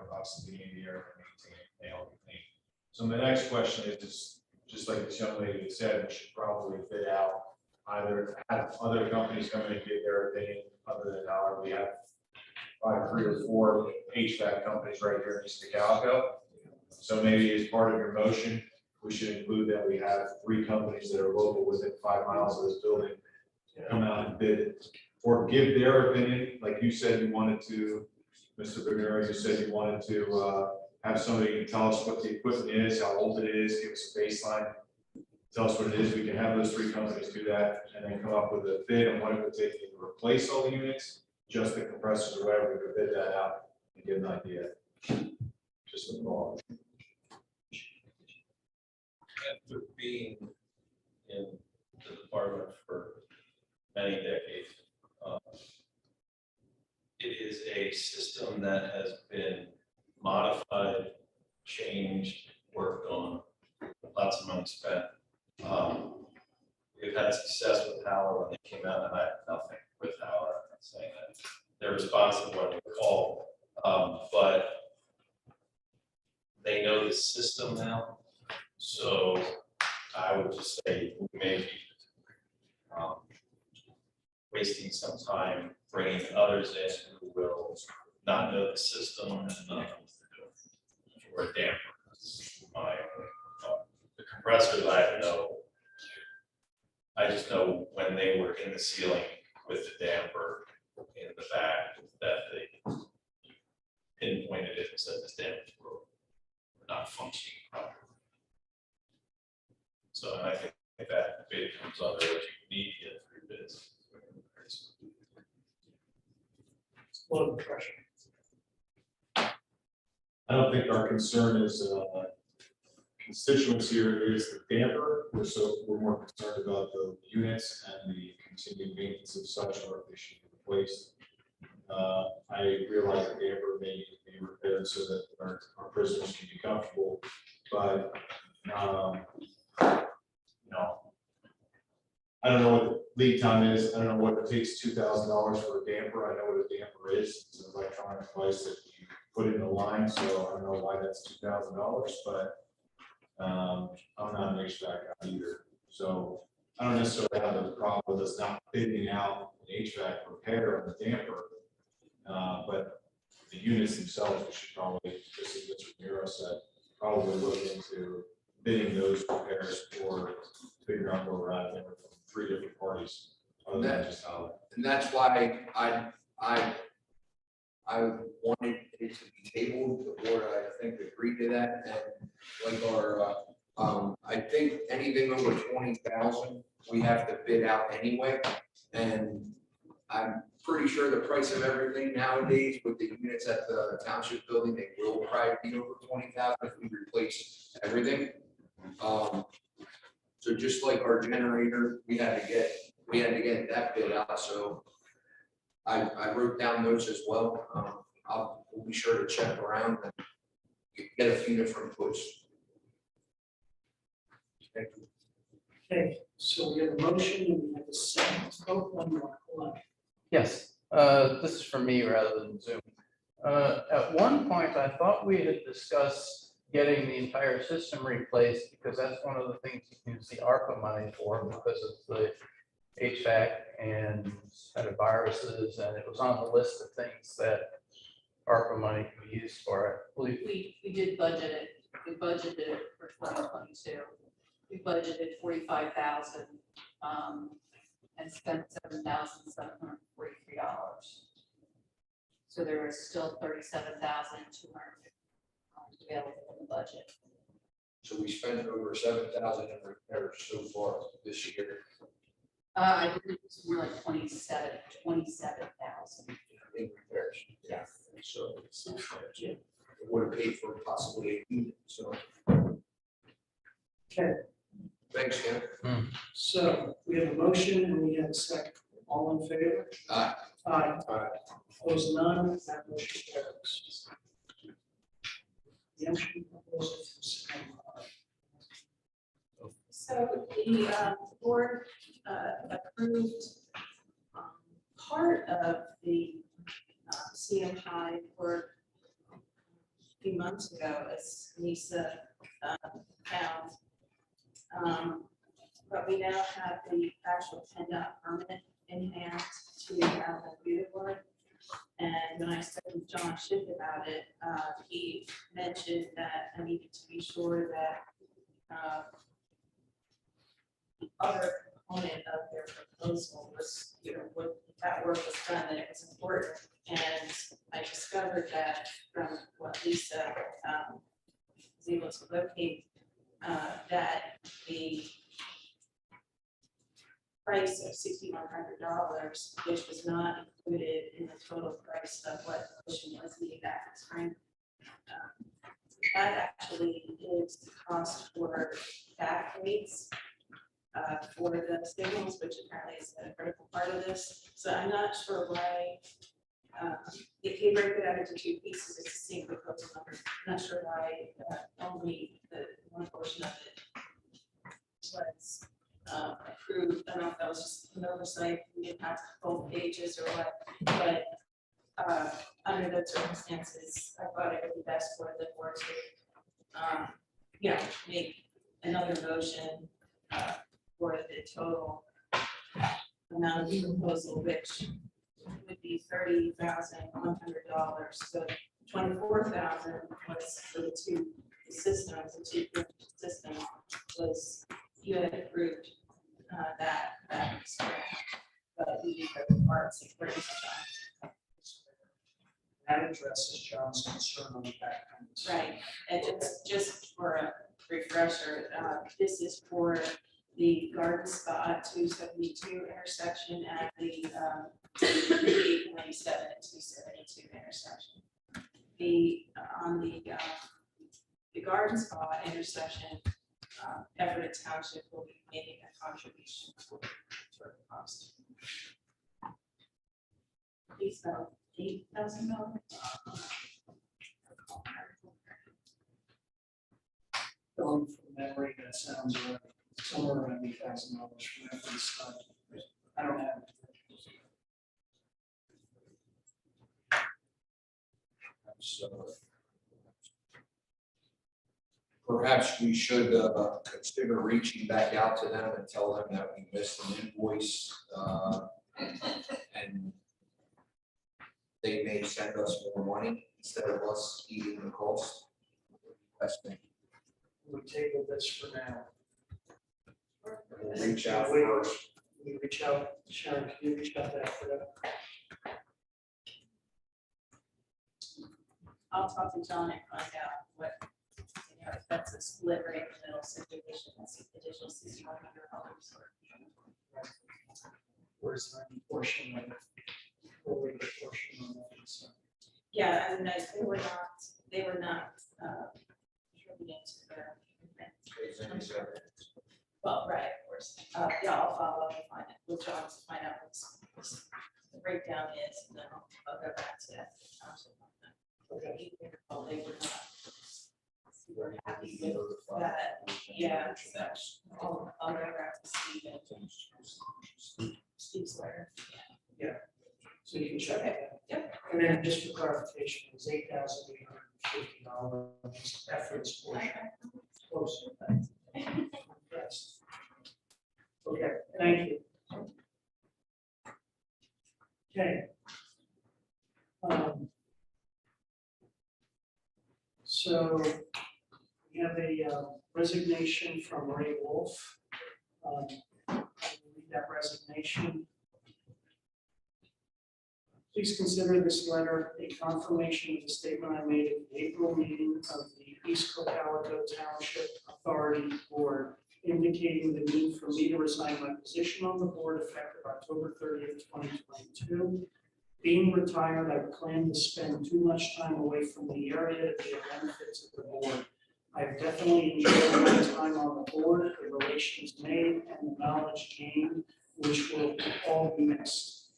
beginning of the year to maintain it, they all get clean. So my next question is just like this young lady had said, we should probably bid out, either have other companies come in and give their opinion other than ours. We have probably 3 or 4 HVAC companies right here in East Cocalico. So maybe as part of your motion, we should include that we have 3 companies that are local within 5 miles of this building come out and bid or give their opinion, like you said you wanted to, Mr. Bernier, you said you wanted to have somebody tell us what the equipment is, how old it is, give us a baseline, tell us what it is. We can have those 3 companies do that and then come up with a bid on what it would take to replace all the units, just the compressors or whatever. We could bid that out and get an idea. Just a thought. After being in the department for many decades, It is a system that has been modified, changed, worked on, lots of money spent. We've had success with Howard when they came out, and I have nothing with Howard, I'm not saying that. They're responsive when we call, but they know the system now. So I would just say we may be wasting some time bringing others in who will not know the system and not know what they're doing. Or a damper. That's my thought. The compressors, I just know when they were in the ceiling with the damper in the back, that they pinpointed it and said this damper were not functioning properly. So I think that bid comes under what you need to get through bids. A lot of pressure. I don't think our concern is constituents here is the damper. We're more concerned about the units and the continued maintenance of such, or if they should be replaced. I realize the damper may need to be repaired so that our prisoners can be comfortable, but I don't know what the lead time is. I don't know what it takes $2,000 for a damper. I know what a damper is. It's an electronic device that you put in the line, so I don't know why that's $2,000, but I'm not an HVAC guy either. So I don't necessarily have a problem with us not bidding out an HVAC repair on the damper, but the units themselves, we should probably, just as Mr. Miro said, probably look into bidding those repairs or figure out where we're at there from 3 different parties. Other than just how. And that's why I wanted it to be tabled. The board, I think, agreed to that. And like our, I think anything over 20,000, we have to bid out anyway. And I'm pretty sure the price of everything nowadays with the units at the township building, they will probably be over 20,000 if we replace everything. So just like our generator, we had to get that bid out. So I wrote down those as well. We'll be sure to check around and get a few different quotes. Thank you. Okay, so we have a motion and we have a second. Oh, one more. Hold on. Yes, this is for me rather than Zoom. At one point, I thought we had discussed getting the entire system replaced, because that's one of the things you can use the ARPA money for, because of the HVAC and kind of viruses, and it was on the list of things that ARPA money could be used for. We did budget it. We budgeted it for 2022. We budgeted 45,000 and spent $7,743. So there is still 37,200 available in the budget. So we spent over 7,000 in repairs so far this year. I believe it's more like 27,000. In repairs. Yes. So it would have paid for possibly a unit. So Okay, thanks, Ken. so we have a motion and we have a second. All in favor? Aye. Aye. Opposed, none. That motion carries. The entry proposal for September. So the board approved part of the CMI work a few months ago, as Lisa found. But we now have the actual PennDOT permit in hand to have the review work. And when I spoke with John Schiff about it, he mentioned that I needed to be sure that the other component of their proposal was, what that work was done, that it was important. And I discovered that from what Lisa was able to locate, that the price of $6,100, which was not included in the total price of what Ocean was needing back in spring. That actually is the cost for back rates for the signals, which apparently is a critical part of this. So I'm not sure why if you break it out into two pieces, it's the same proposal number. I'm not sure why only the one portion of it was approved. I don't know if that was just an oversight, we didn't have both pages or what, but under those circumstances, I thought it would be best for the board to, make another motion for the total amount of the proposal, which would be $30,100. So 24,000 was for the two systems, the two systems was, you had approved that, but we did the parts and brings John. That addresses John's concern on the back end. Right, and just for a refresher, this is for the garden spot 272 intersection at the 897 and 272 intersection. On the garden spot intersection, Everett Township will be making a contribution toward the cost. Please about $8,000. Going from memory, that sounds right, somewhere around $8,000 for every study. I don't have it. So perhaps we should consider reaching back out to them and tell them that we missed an invoice, and they may send us more money instead of us eating the cost. We table this for now. We'll reach out Wait, first. We reach out, Sharon, can you reach out to that for that? I'll talk to John and find out what, if that's a split right in the middle situation, that's additional $6,100. Where's the portion of it? Or wait, the portion on that, so. Yeah, and they were not contributing to their. Well, right, of course. Yeah, I'll follow up and find it with John to find out what the breakdown is, and then I'll go back to that. Okay. Well, they were not super happy with that. Yeah, so I'll go back to Steve Sawyer. So you can check it. Yep. And then just for clarification, it was $8,850 efforts portion. Close. Yes. Okay, thank you. Okay. So we have a resignation from Ray Wolf. I'll read that resignation. Please consider this letter a confirmation of the statement I made at the April meeting of the East Cocalico Township Authority Board, indicating the need for me to resign my position on the board effective October 30th, 2022. Being retired, I plan to spend too much time away from the area to be a benefit to the board. I've definitely enjoyed my time on the board, the relations made, and the knowledge gained, which will all be missed.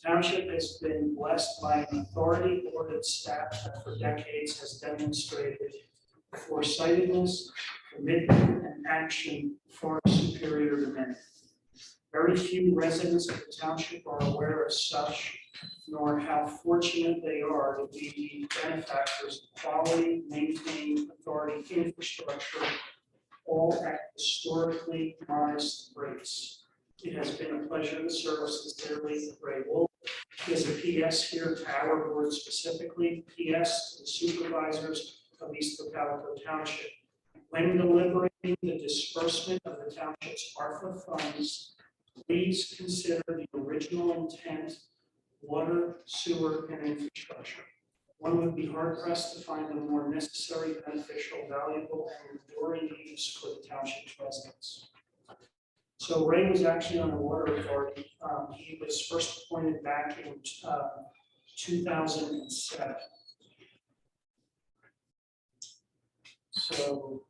Township has been blessed by an authority-boarded staff that for decades has demonstrated foresightedness, commitment, and action far superior to many. Very few residents of the township are aware of such, nor how fortunate they are to be the benefactors of quality, maintained authority infrastructure, all at historically modest rates. It has been a pleasure to serve sincerely, Ray Wolf. There's a PS here to our board specifically, PS to the supervisors of East Cocalico Township. When deliberating the disbursement of the township's ARPA funds, please consider the original intent, water, sewer, and infrastructure. One would be hard pressed to find a more necessary, beneficial, valuable, and enduring use for the township's residents. So Ray was actually on the water authority. He was first appointed back in 2007. So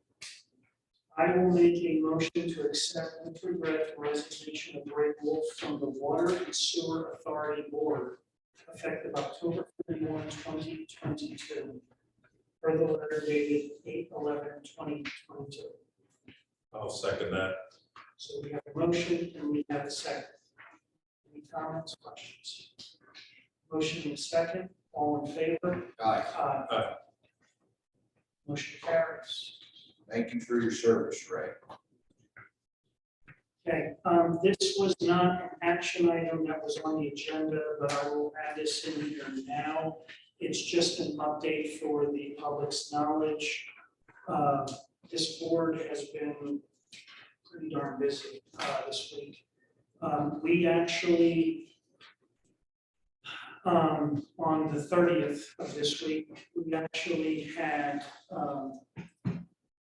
I will make a motion to accept with regret the resignation of Ray Wolf from the Water and Sewer Authority Board effective October 31, 2022. Per the letter dated 8/11/2022. I'll second that. So we have a motion and we have a second. Any comments, questions? Motion and a second, all in favor? Aye. Aye. Motion carries. Thank you for your service, Ray. Okay, this was not an action item that was on the agenda, but I will add this in here now. It's just an update for the public's knowledge. This board has been pretty darn busy this week. We actually, on the 30th of this week, we actually had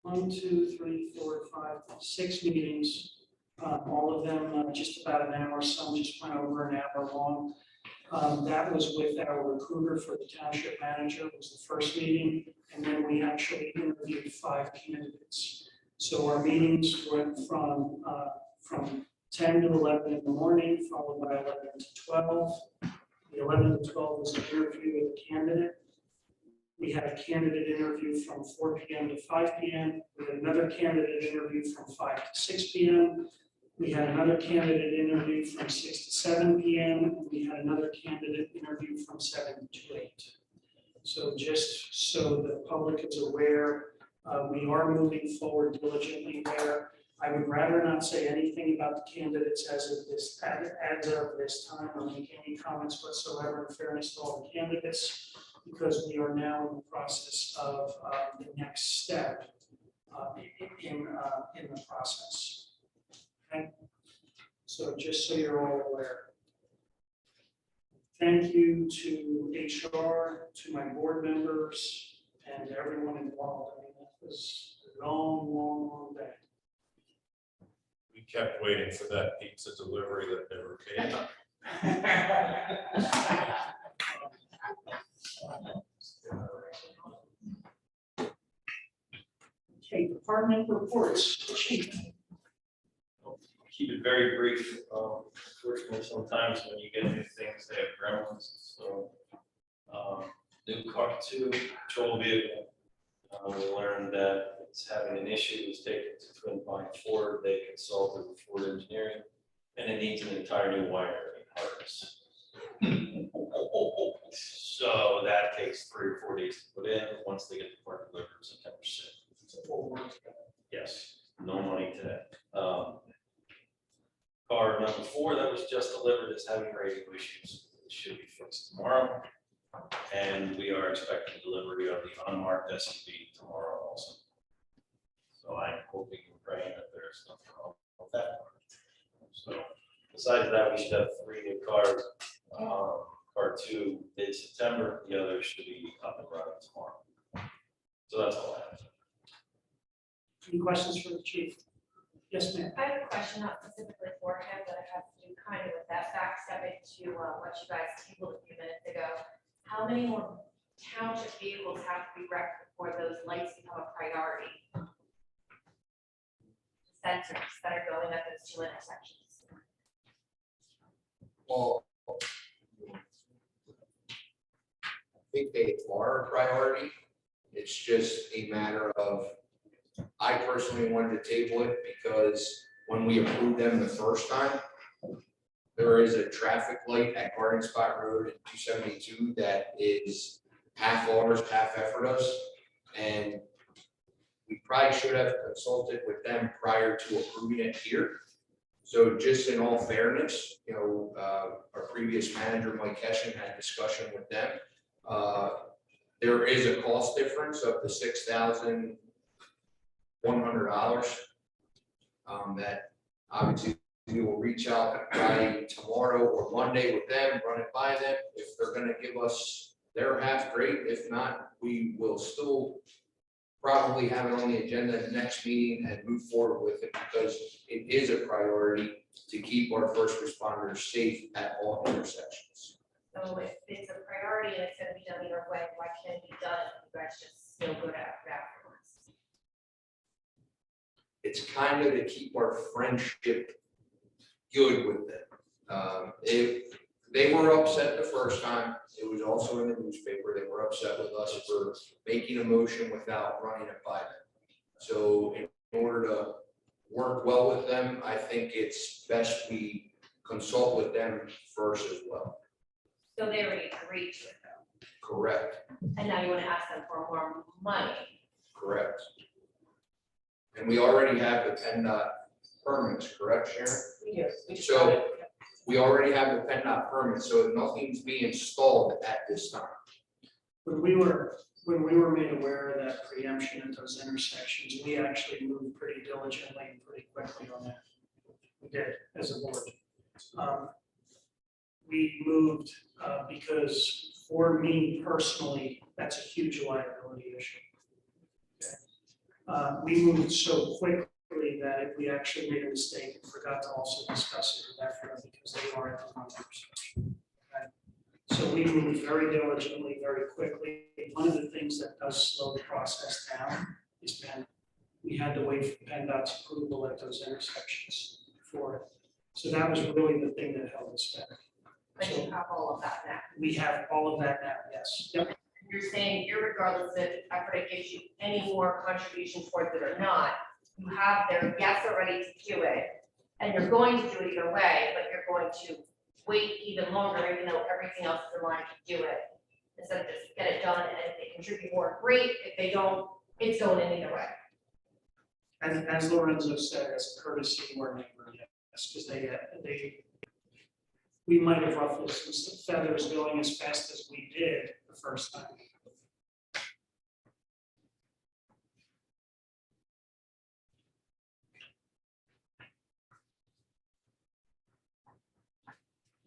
1, 2, 3, 4, 5, 6 meetings. All of them just about an hour, some just went over an hour long. That was with our recruiter for the township manager, was the first meeting, and then we actually interviewed 5 candidates. So our meetings went from 10 to 11 in the morning, followed by 11 to 12. The 11 to 12 was an interview with a candidate. We had a candidate interview from 4 p.m. to 5 p.m. We had another candidate interview from 5 to 6 p.m. We had another candidate interview from 6 to 7 p.m. And we had another candidate interview from 7 to 8. So just so the public is aware, we are moving forward diligently there. I would rather not say anything about the candidates as of this time, or make any comments whatsoever in fairness to all the candidates, because we are now in the process of the next step in the process. Okay, so just so you're all aware. Thank you to HR, to my board members, and everyone involved. I mean, that was a long, long, long day. We kept waiting for that pizza delivery that never came. Okay, department reports, chief. Keep it very brief. Unfortunately, sometimes when you get new things, they have gremlins. So, new car 2 patrol vehicle. We learned that it's having an issue. It was taken to Twin Pine Ford. They consulted with Ford Engineering, and it needs an entire new wiring harness. So that takes 3 or 4 days to put in. Once they get the part delivered, September 6th. Yes, no money today. Car number 4 that was just delivered is having radio issues. It should be fixed tomorrow. And we are expecting delivery of the unmarked SUV tomorrow also. So I'm hoping and praying that there's nothing wrong with that part. So besides that, we should have 3 new cars. Car 2 mid-September, the other should be up and running tomorrow. So that's all I have. Any questions for the chief? Yes, ma'am. I have a question, not specifically for him, but it has to do kind of with that backstepping to what you guys tabled a few minutes ago. How many more township vehicles have to be wrecked before those lights become a priority? Sensors that are going at those 2 intersections. Well, I think they are a priority. It's just a matter of, I personally wanted to table it because when we approved them the first time, there is a traffic light at Garden Spot Road and 272 that is half ours, half Effordos. And we probably should have consulted with them prior to approving it here. So just in all fairness, you know, our previous manager, Mike Hessian, had a discussion with them. There is a cost difference of the $6,100 that obviously we will reach out by tomorrow or Monday with them, run it by them. If they're gonna give us their half, great. If not, we will still probably have it on the agenda next meeting and move forward with it because it is a priority to keep our first responders safe at all intersections. So if it's a priority and it's gonna be done either way, why can't it be done if you guys just still go to afterwards? It's kind of to keep our friendship good with them. If They were upset the first time. It was also in the newspaper. They were upset with us for making a motion without running it by them. So in order to work well with them, I think it's best we consult with them first as well. So they already agreed to it though, Correct, and now you want to ask them for more money. correct. And we already have the PennDOT permits, correct, Sharon? We do, we just So- got it. We already have the PennDOT permit, so nothing's being installed at this time. When we were made aware of that preemption at those intersections, we actually moved pretty diligently and pretty quickly on that. We did, as a board. We moved because for me personally, that's a huge liability issue. Okay. We moved so quickly that we actually made a mistake and forgot to also discuss it with EFRA because they are at the front intersection. Okay. So we moved very diligently, very quickly. One of the things that does slow the process down is when we had to wait for PennDOT's approval at those intersections for it. So that was really the thing that held us back. But you have all of that now. We have all of that now, yes. Yep. You're saying irregardless if EFRA gives you any more contribution towards it or not, you have their yes already to do it, and you're going to do it either way, but you're going to wait even longer, even though everything else is in line to do it. Instead of just get it done, and if they contribute more, great, if they don't, it's going in either way. And as Lorenzo said, as a courtesy to our neighbor, yes, because we might have ruffled some feathers going as fast as we did the first time.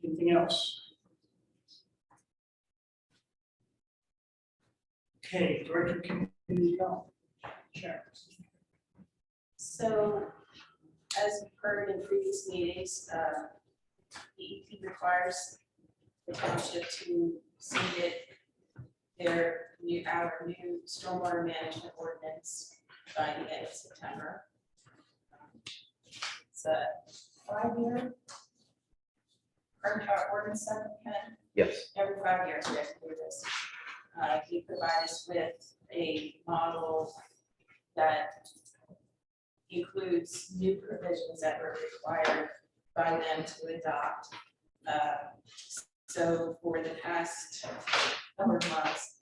Anything else? Okay, Director of Community Development, Sharon. So, as you've heard in previous meetings, DEP requires the township to submit our new stormwater management ordinance by the end of September. It's a 5-year current ordinance, Ken? Yes. Every 5 years we have to do this. He provides us with a model that includes new provisions that were required by them to adopt. So for the past number of months,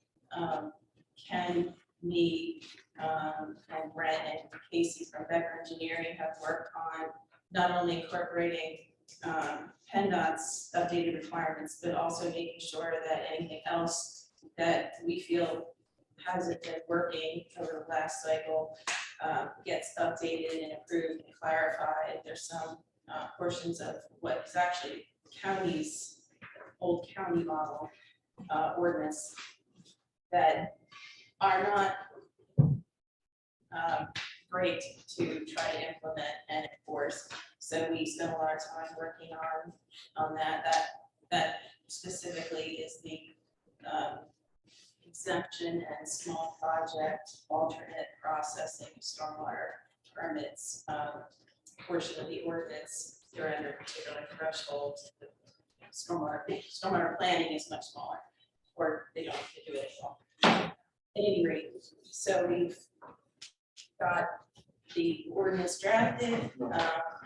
Ken, me, and Brent and Casey from Becker Engineering have worked on not only incorporating PennDOT's updated requirements, but also making sure that anything else that we feel hasn't been working over the last cycle gets updated and improved and clarified. There's some portions of what is actually county's old county model ordinance that are not great to try to implement and enforce. So we spent a lot of time working on that. That specifically is the exemption and small project alternate processing of stormwater permits portion of the ordinance. They're under particular thresholds. Stormwater planning is much smaller, or they don't have to do it at all. At any rate, so we've got the ordinance drafted,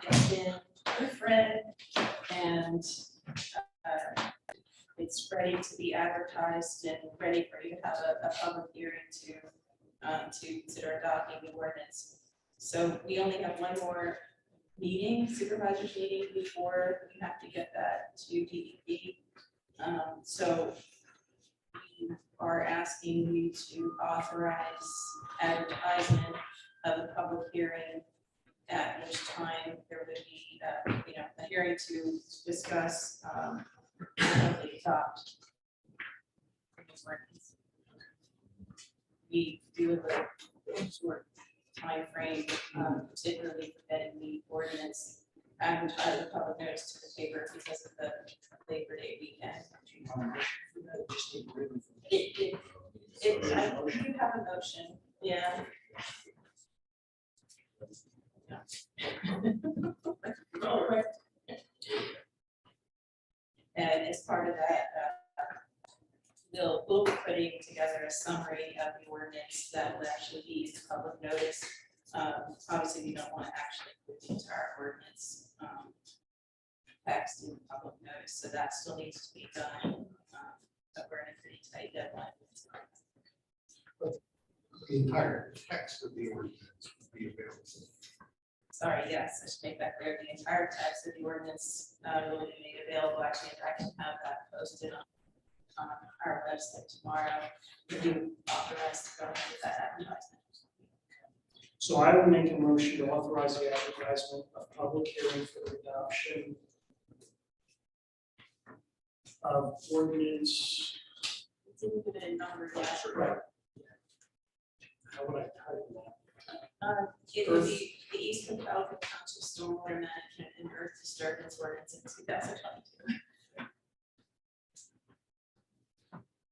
it's been proofread, and it's ready to be advertised and ready for you to have a public hearing to consider adopting the ordinance. So we only have one more meeting, supervisors meeting, before we have to get that to DEP. So we are asking you to authorize advertisement of a public hearing, at which time there would be, a hearing to discuss, the adopt. We do have a short timeframe, particularly for getting the ordinance advertised, the public notice to the paper because of the Labor Day weekend. I do have a motion, yeah. And as part of that, we'll be putting together a summary of the ordinance that will actually be in public notice. Obviously, we don't want to actually put the entire ordinance text in public notice, so that still needs to be done. But we're in a pretty tight deadline. The entire text of the ordinance will be available. Sorry, yes, I should make that clear. The entire text of the ordinance will be made available. Actually, if I can have that posted on our website tomorrow, if you authorize to go ahead with that advertisement. So I will make a motion to authorize the advertisement of public hearing for the adoption of ordinance. Didn't give it a number yet. Right. How would I title that? It would be the East Cocalico Township Stormwater Management and Earth Disturbance Ordinance in 2022.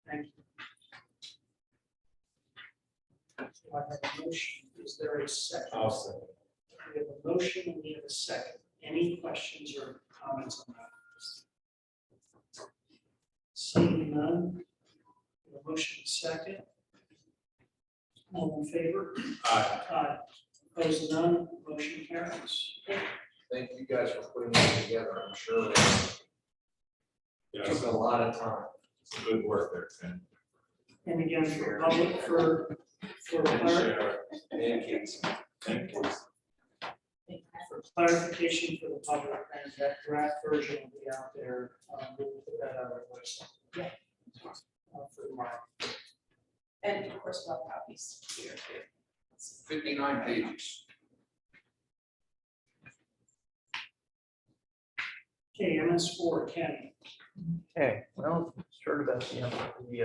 Thank you. So I have a motion. Is there a second? I'll second. We have a motion and we have a second. Any questions or comments on that? Seeing none. We have a motion second. All in favor? Aye. Aye. Opposed, none. Motion carries. Thank you guys for putting that together. I'm sure it Yeah, took a lot of time. some good work there, Ken. And again, for public, for And clar- Sharon. And kids. Thank you. for clarification for the public, and that draft version will be out there. We'll put that on our website. Yeah. For tomorrow. And of course, we'll have copies here too. 59 pages. Okay, MS4, Ken. Okay, well, short about the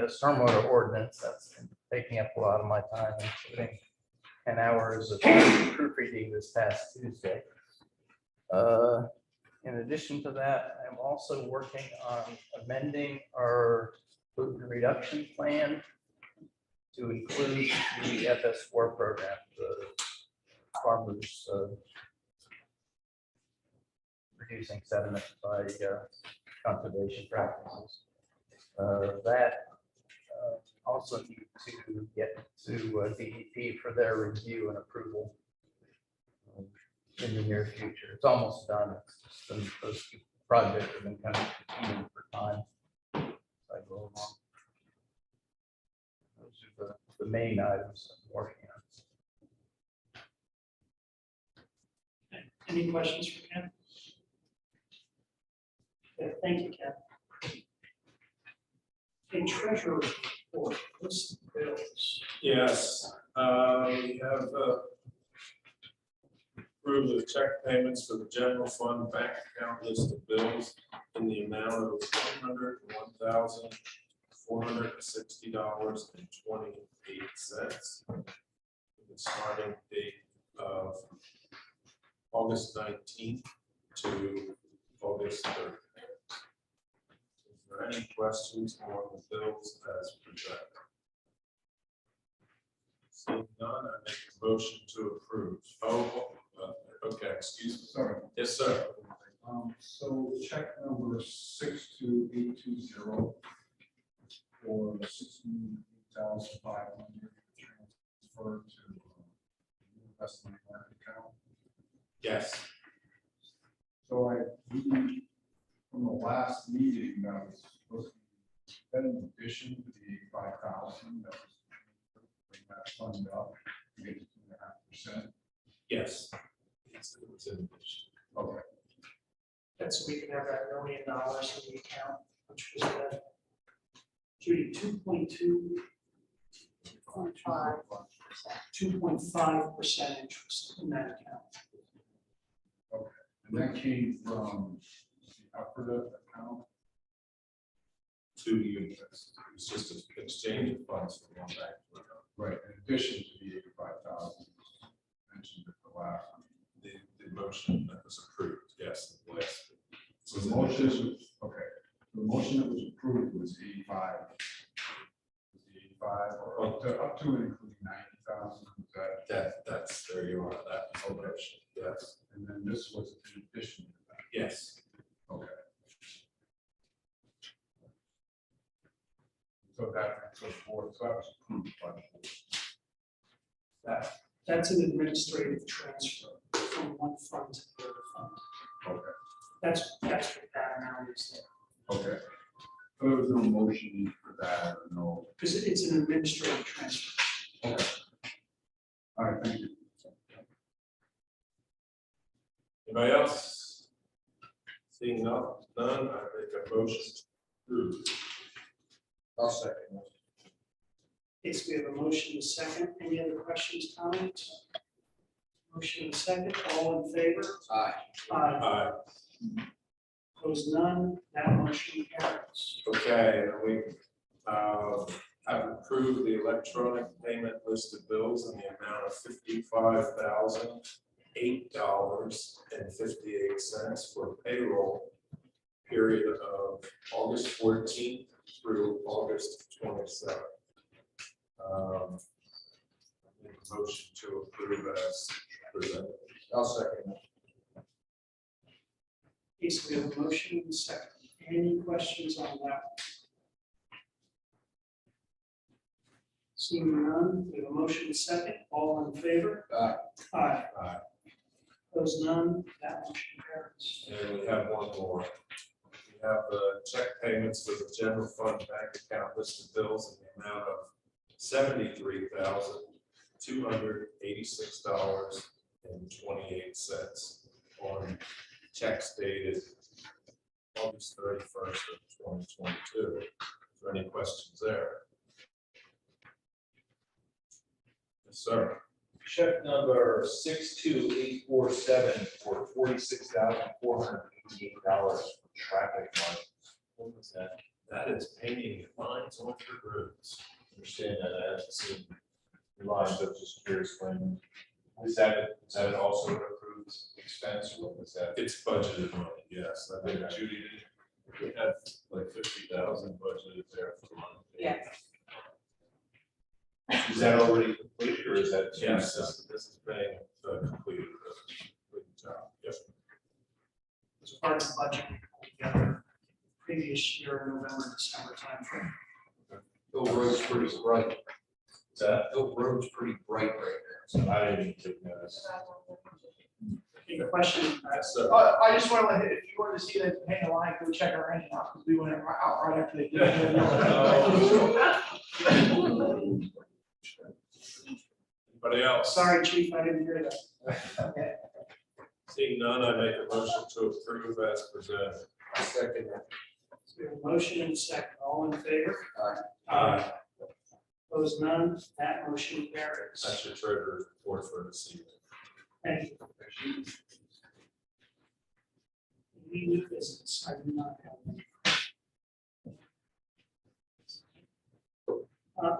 stormwater ordinance, that's been taking up a lot of my time, including 10 hours of proofreading this past Tuesday. In addition to that, I'm also working on amending our pollutant reduction plan to include the FS4 program, the farmers reducing sediment by conservation practices. That also need to get to DEP for their review and approval in the near future. It's almost done. It's just been, those two projects have been kind of competing for time. So I go along. Those are the main items I'm working on. Any questions for Ken? Okay, thank you, Ken. A treasurer report, list of bills. Yes, we have approved the check payments for the general fund bank account list of bills in the amount of $101,460.28. The starting date of August 19th to August 30th. Is there any questions on the bills as presented? Seeing none, I make a motion to approve. Oh, okay, excuse me. Sorry. Yes, sir. So check number 62820 for 16,500 transferred to investment account. Yes. So from the last meeting, that was supposed to be in addition to the 85,000 that was bring that fund up to get to 2.5%. Yes. It's in addition. Okay. That's so we can have that $1 million in the account, which was the Judy, 2.5% interest in that account. Okay. And that came from the Alberta account. 2 units. It's just an exchange of funds from one bank to another. Right, in addition to the 85,000 mentioned at the last. The motion that was approved, yes, the last. So the motion is, okay, the motion that was approved was 85. Was the 85 or up to and including 90,000, was that? That's, there you are, that was the motion, yes. And then this was in addition to that. Yes. Okay. That's an administrative transfer from one fund to the other fund. Okay. That's what that amount is there. Okay. There was no motion for that, or no. Because it's an administrative transfer. Okay. All right, thank you. Anybody else? Seeing none, I make a motion to approve. I'll second. Yes, we have a motion and a second. Any other questions, comments? Motion and a second, all in favor? Aye. Aye. Opposed, none, that motion carries. Okay, and we have approved the electronic payment list of bills in the amount of $55,008.58 for payroll period of August 14th through August 27th. Make a motion to approve as presented. I'll second. Yes, we have a motion and a second. Any questions on that? Seeing none, we have a motion and a second. All in favor? Aye. Aye. Aye. Opposed, none, that motion carries. And we have one more. We have the check payments for the general fund bank account listed bills in the amount of $73,286.28 on checks dated August 31st of 2022. Is there any questions there? Yes, sir. Check number 62847 for $46,488 for traffic money. What was that? That is paying fines on your roads. Understand that I haven't seen the lines, but just curious when, is that also an approved expense, or what was that? It's budgeted money, yes. I think Judy, we had like 50,000 budgeted there for money. Yes. Is that already completed, or is that? Yes, this is paying the completed job. Yes. As part of the budget, we pulled together previous year, November, December timeframe. Hill Road's pretty bright. Is that? Hill Road's pretty bright right So I didn't even take notice. Any question? Yes, sir. I just want to, if you wanted to see that paying a line, go check our engine out, because we went out right after they did it. Anybody else? Sorry, chief, I didn't hear that. Okay. Seeing none, I make a motion to approve as presented. there. Second. We have a motion and a second. All in favor? Aye. Opposed, none, that motion carries. That's your treasurer's report for this evening. Thank you. Any new business? I do not have.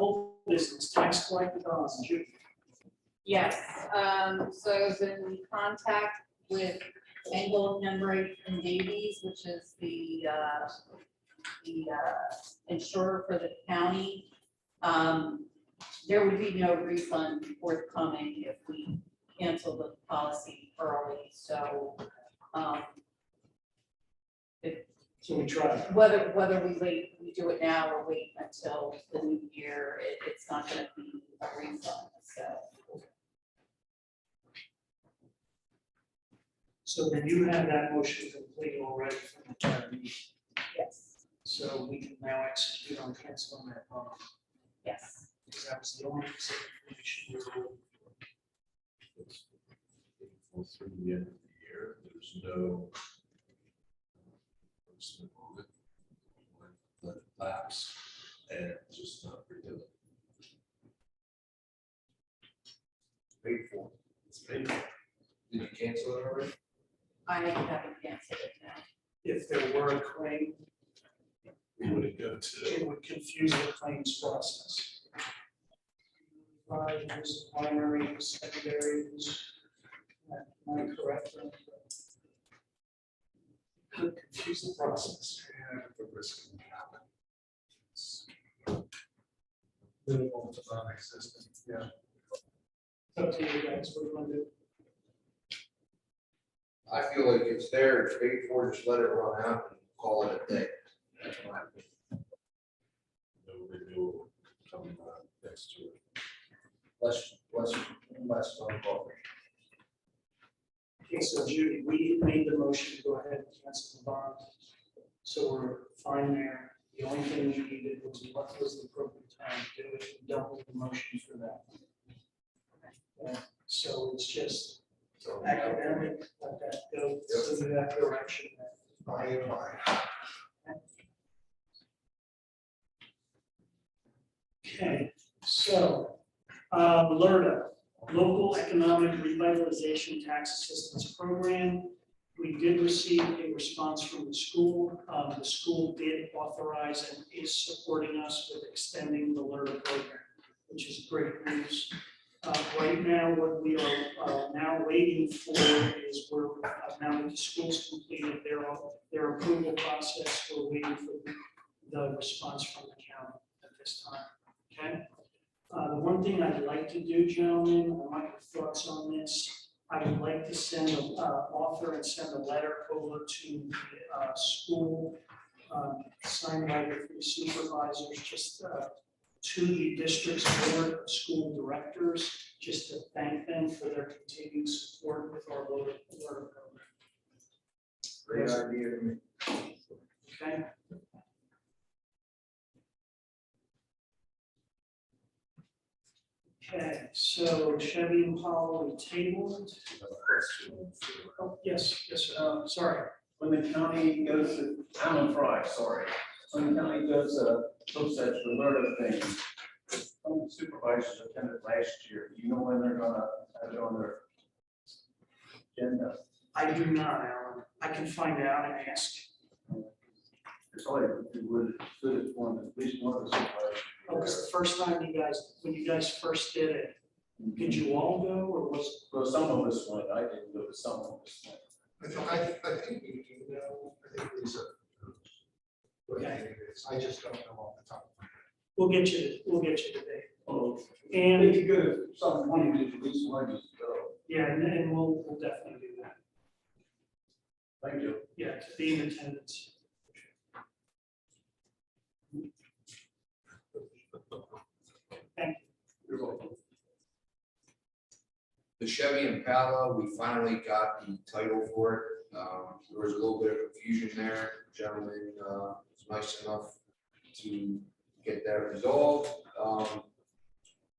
Old business, tax collected on June. Yes, so I was in contact with Engel, Nemrick and Davies, which is the insurer for the county. There would be no refund forthcoming if we cancel the policy early, so So we tried. whether we wait, we do it now or wait until the new year, it's not gonna be a refund, so. So then you have that motion complete already from the prior meeting. Yes, So we can now execute on canceling that bond. yes. Because that was the only piece of information we were looking for. Through the end of the year, there's no. Let it lapse and just not renew it. Paid for. It's paid for. Did you cancel it already? I haven't canceled it now. If there were a claim, We would go to. it would confuse the claims process. Right, there's primary, there's secondary, am I correct? Could confuse the process. Yeah, the risk can happen. Minimal to non-existent, yeah. It's up to you guys, what do you want to do? I feel like it's there, it's paid for, just let it run out and call it a day. That's my opinion. No renewal coming next year. less phone call. Okay, so Judy, we made the motion to go ahead and cancel the bond. So we're fine there. The only thing we needed was what was the appropriate time to do it. We don't need the motion for that. Yeah, so it's just academic, let that go, so in that direction. Okay, so, LERTA, Local Economic Revitalization Tax Assistance Program. We did receive a response from the school. The school did authorize and is supporting us with extending the LERTA program, which is great news. Right now, what we are now waiting for is now that the school's completed their approval process, we're waiting for the response from the county at this time. Okay. The one thing I'd like to do, gentlemen, I want your thoughts on this. I would like to send author and send a letter over to the school, signed by the three supervisors, just to the district's board of school directors, just to thank them for their continued support with our LERTA program. Great idea to me. Okay. Okay, so Chevy and Impala we tabled. Oh, yes, sir. Sorry. When the county goes to, Alan Fry, sorry, when the county goes, looks at the LERTA thing, some of the supervisors attended last year, do you know when they're gonna have it on their agenda? I do not, Alan. I can find out and ask. It's only, it would fit it for at least one of the supervisors. Oh, because the first time when you guys first did it, did you all go or was? Well, some of us went, I didn't go, but some of us went. I think we do know, I think Lisa. What I think it is, I just don't know off the top of my head. We'll get you the date. Oh, And it'd be good if someone wanted to at least one just go. yeah, and we'll definitely do that. Thank you. Yeah, to be in attendance. Thank you. You're welcome. The Chevy Impala, we finally got the title for it. There was a little bit of confusion there. The gentleman was nice enough to get that resolved.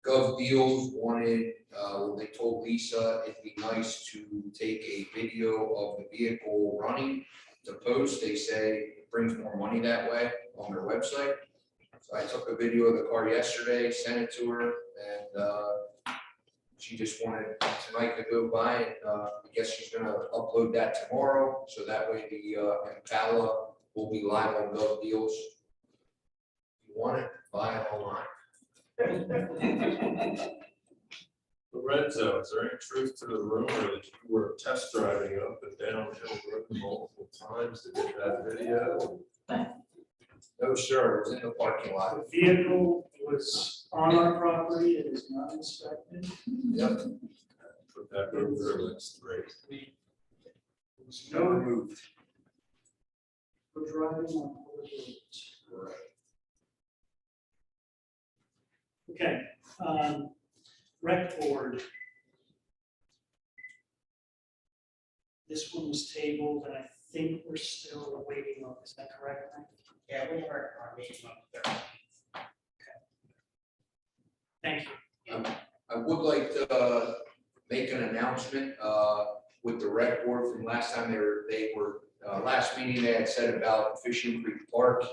Gov Deals wanted, they told Lisa it'd be nice to take a video of the vehicle running to post. They say it brings more money that way on their website. So I took a video of the car yesterday, sent it to her, and she just wanted tonight to go by, and I guess she's gonna upload that tomorrow, so that way the Impala will be live on Gov Deals. If you want it, buy it online. Lorenzo, is there any truth to the rumor that you were test driving up and down Hill Road multiple times to get that video? No, sure, it was in the parking lot. The vehicle was on our property. It is not inspected. Yep. Put that over there, that's great. It was no removed. We're driving on public roads. Right. Okay, rec board. This one was tabled, and I think we're still waiting on, is that correct? Mike? Yeah, we heard our meeting on the 13th. Thank you. I would like to make an announcement with the rec board from last time they were last meeting, they had said about Fishing Creek Park,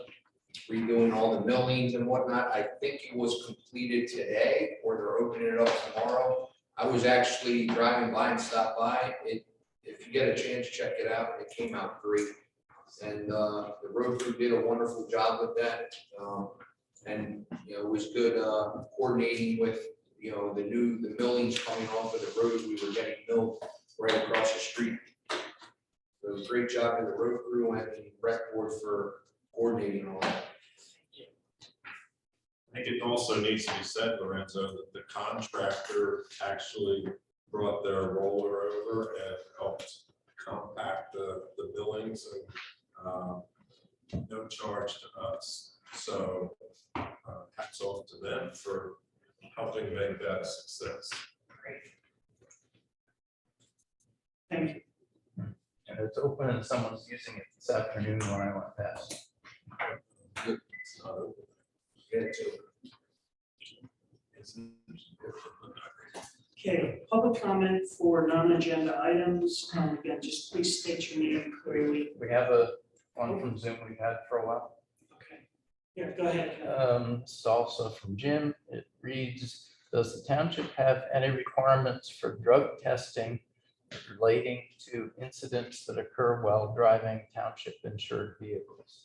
redoing all the millings and whatnot. I think it was completed today, or they're opening it up tomorrow. I was actually driving by and stopped by. If you get a chance, check it out. It came out great. And the road crew did a wonderful job with that. And, you know, it was good coordinating with, you know, the millings coming off of the road. We were getting milled right across the street. So it was a great job to the road crew and the rec board for coordinating all that. I think it also needs to be said, Lorenzo, that the contractor actually brought their roller over and helped compact the buildings and no charge to us. So hats off to them for helping make that a success. Great. Thank you. And it's open and someone's using it this afternoon when I went past. It's not open. Okay, public comment for non-agenda items. Again, just please state your name clearly. We have one from Zoom we've had for a while. Okay. Yeah, go ahead. It's also from Jim. It reads, does the township have any requirements for drug testing relating to incidents that occur while driving township insured vehicles?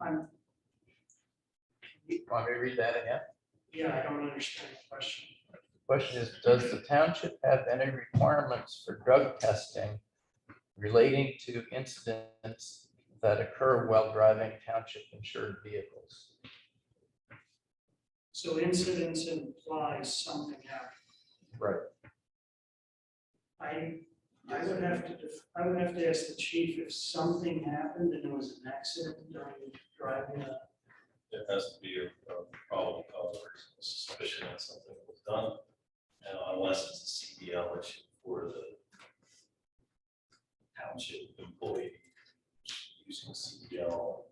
I'm- Want me to read that again? Yeah, I don't understand the question. The question is, does the township have any requirements for drug testing relating to incidents that occur while driving township insured vehicles? So incidents implies something happened. Right. I would have to ask the chief if something happened and it was an accident during driving a. There has to be a probable cause or suspicion that something was done. And unless it's a CDL issue for the township employee using CDL,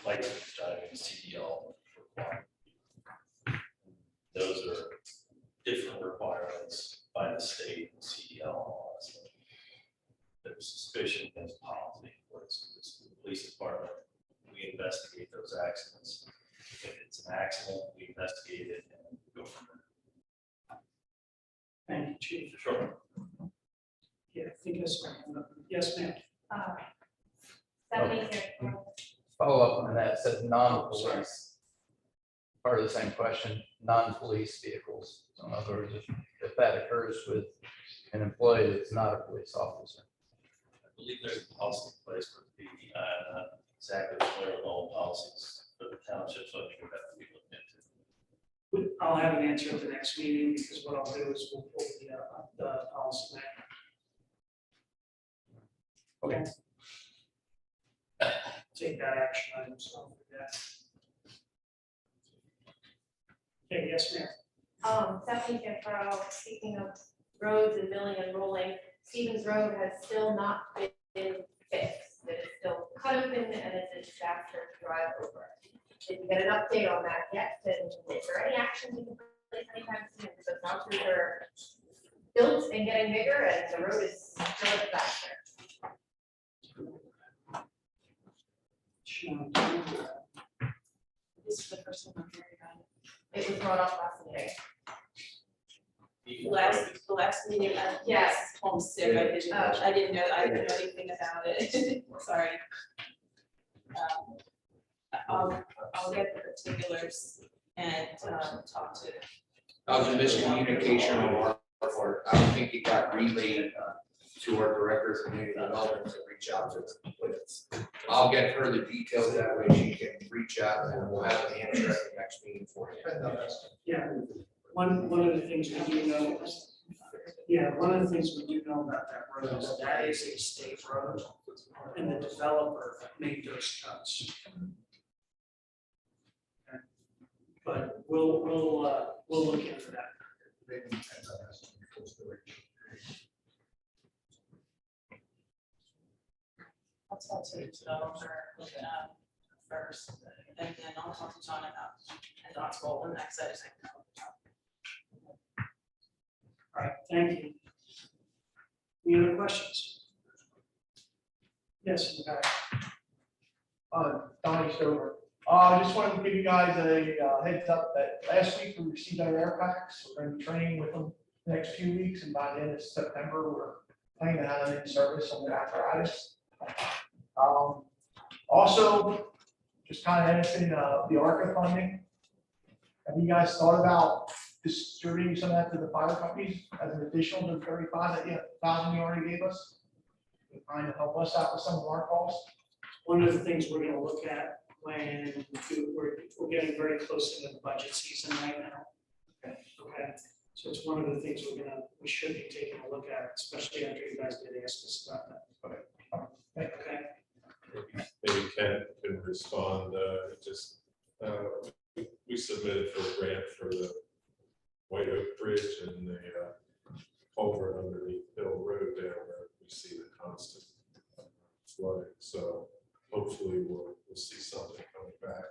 like driving CDL requirement. Those are different requirements by the state and CDL. So there's suspicion, there's policy, for instance, the police department, we investigate those accidents. If it's an accident, we investigate it and go from there. Thank you, chief. Sure. Yeah, I think I saw. Yes, ma'am. Stephanie here. Follow up on that, said non-police. Part of the same question, non-police vehicles. So in other words, if that occurs with an employee that's not a police officer. I believe there's a policy in place for the, not exactly clear with all policies for the township, so I think we have to be looked into. I'll have an answer at the next meeting because what I'll do is we'll pull the policy back. Okay. Take that action item, so for that. Okay, yes, ma'am. Stephanie Cantrell, speaking of roads and milling and rolling, Stevens Road has still not been fixed. It is still cut open and it's a disaster to drive over. Did you get an update on that yet? And is there any action you can place anytime soon? So now they're built and getting bigger and the road is still a disaster. This is the first one I'm hearing about it. It was brought up last meeting. The last meeting, Yes. home sick, I didn't know anything about it, sorry. I'll get the particulars and, talk to. That was a miscommunication on our part. I don't think it got relayed to our director of community development to reach out to them. But I'll get her the details, that way she can reach out and we'll have an answer at the next meeting for you. Yeah, one of the things we do know is, one of the things we do know about that road is that is a state road and the developer made those cuts. Okay. But we'll look into that. I'll talk to the developer first, and then I'll talk to John about and Don's role in that side. All right, thank you. Any other questions? Yes, in the back. Donnie Stover. I just wanted to give you guys a heads up that last week we received our air packs. We're going to be training with them the next few weeks, and by the end of September, we're planning to have them in service on the apparatus. Also, just kind of mentioning the ARCA funding. Have you guys thought about distributing some of that to the fire companies as an additional to the 35,000 you already gave us? To kind of help us out with some of our costs. One of the things we're gonna look at when we're getting very close to the budget season right now. Okay, so it's one of the things we should be taking a look at, especially after you guys did ask us about that. Okay. Okay, Maybe Ken can respond, we submitted for a grant for the White Oak Bridge and the culvert underneath Hill Road there where we see the constant flooding, so hopefully we'll see something coming back.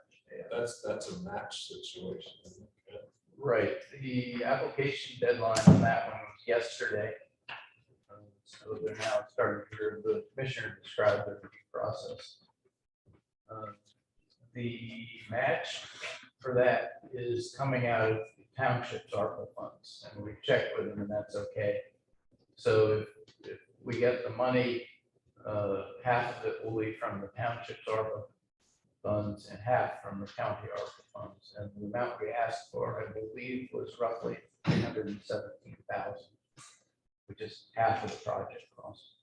That's a match situation, isn't it, Ken? Right, the application deadline on that one was yesterday. So they're now starting to hear the commissioner describe the review process. The match for that is coming out of the township's ARPA funds, and we checked with them, and that's okay. So if we get the money, half of it will be from the township's ARPA funds and half from the county ARPA funds. And the amount we asked for, I believe, was roughly 317,000, which is half of the project cost.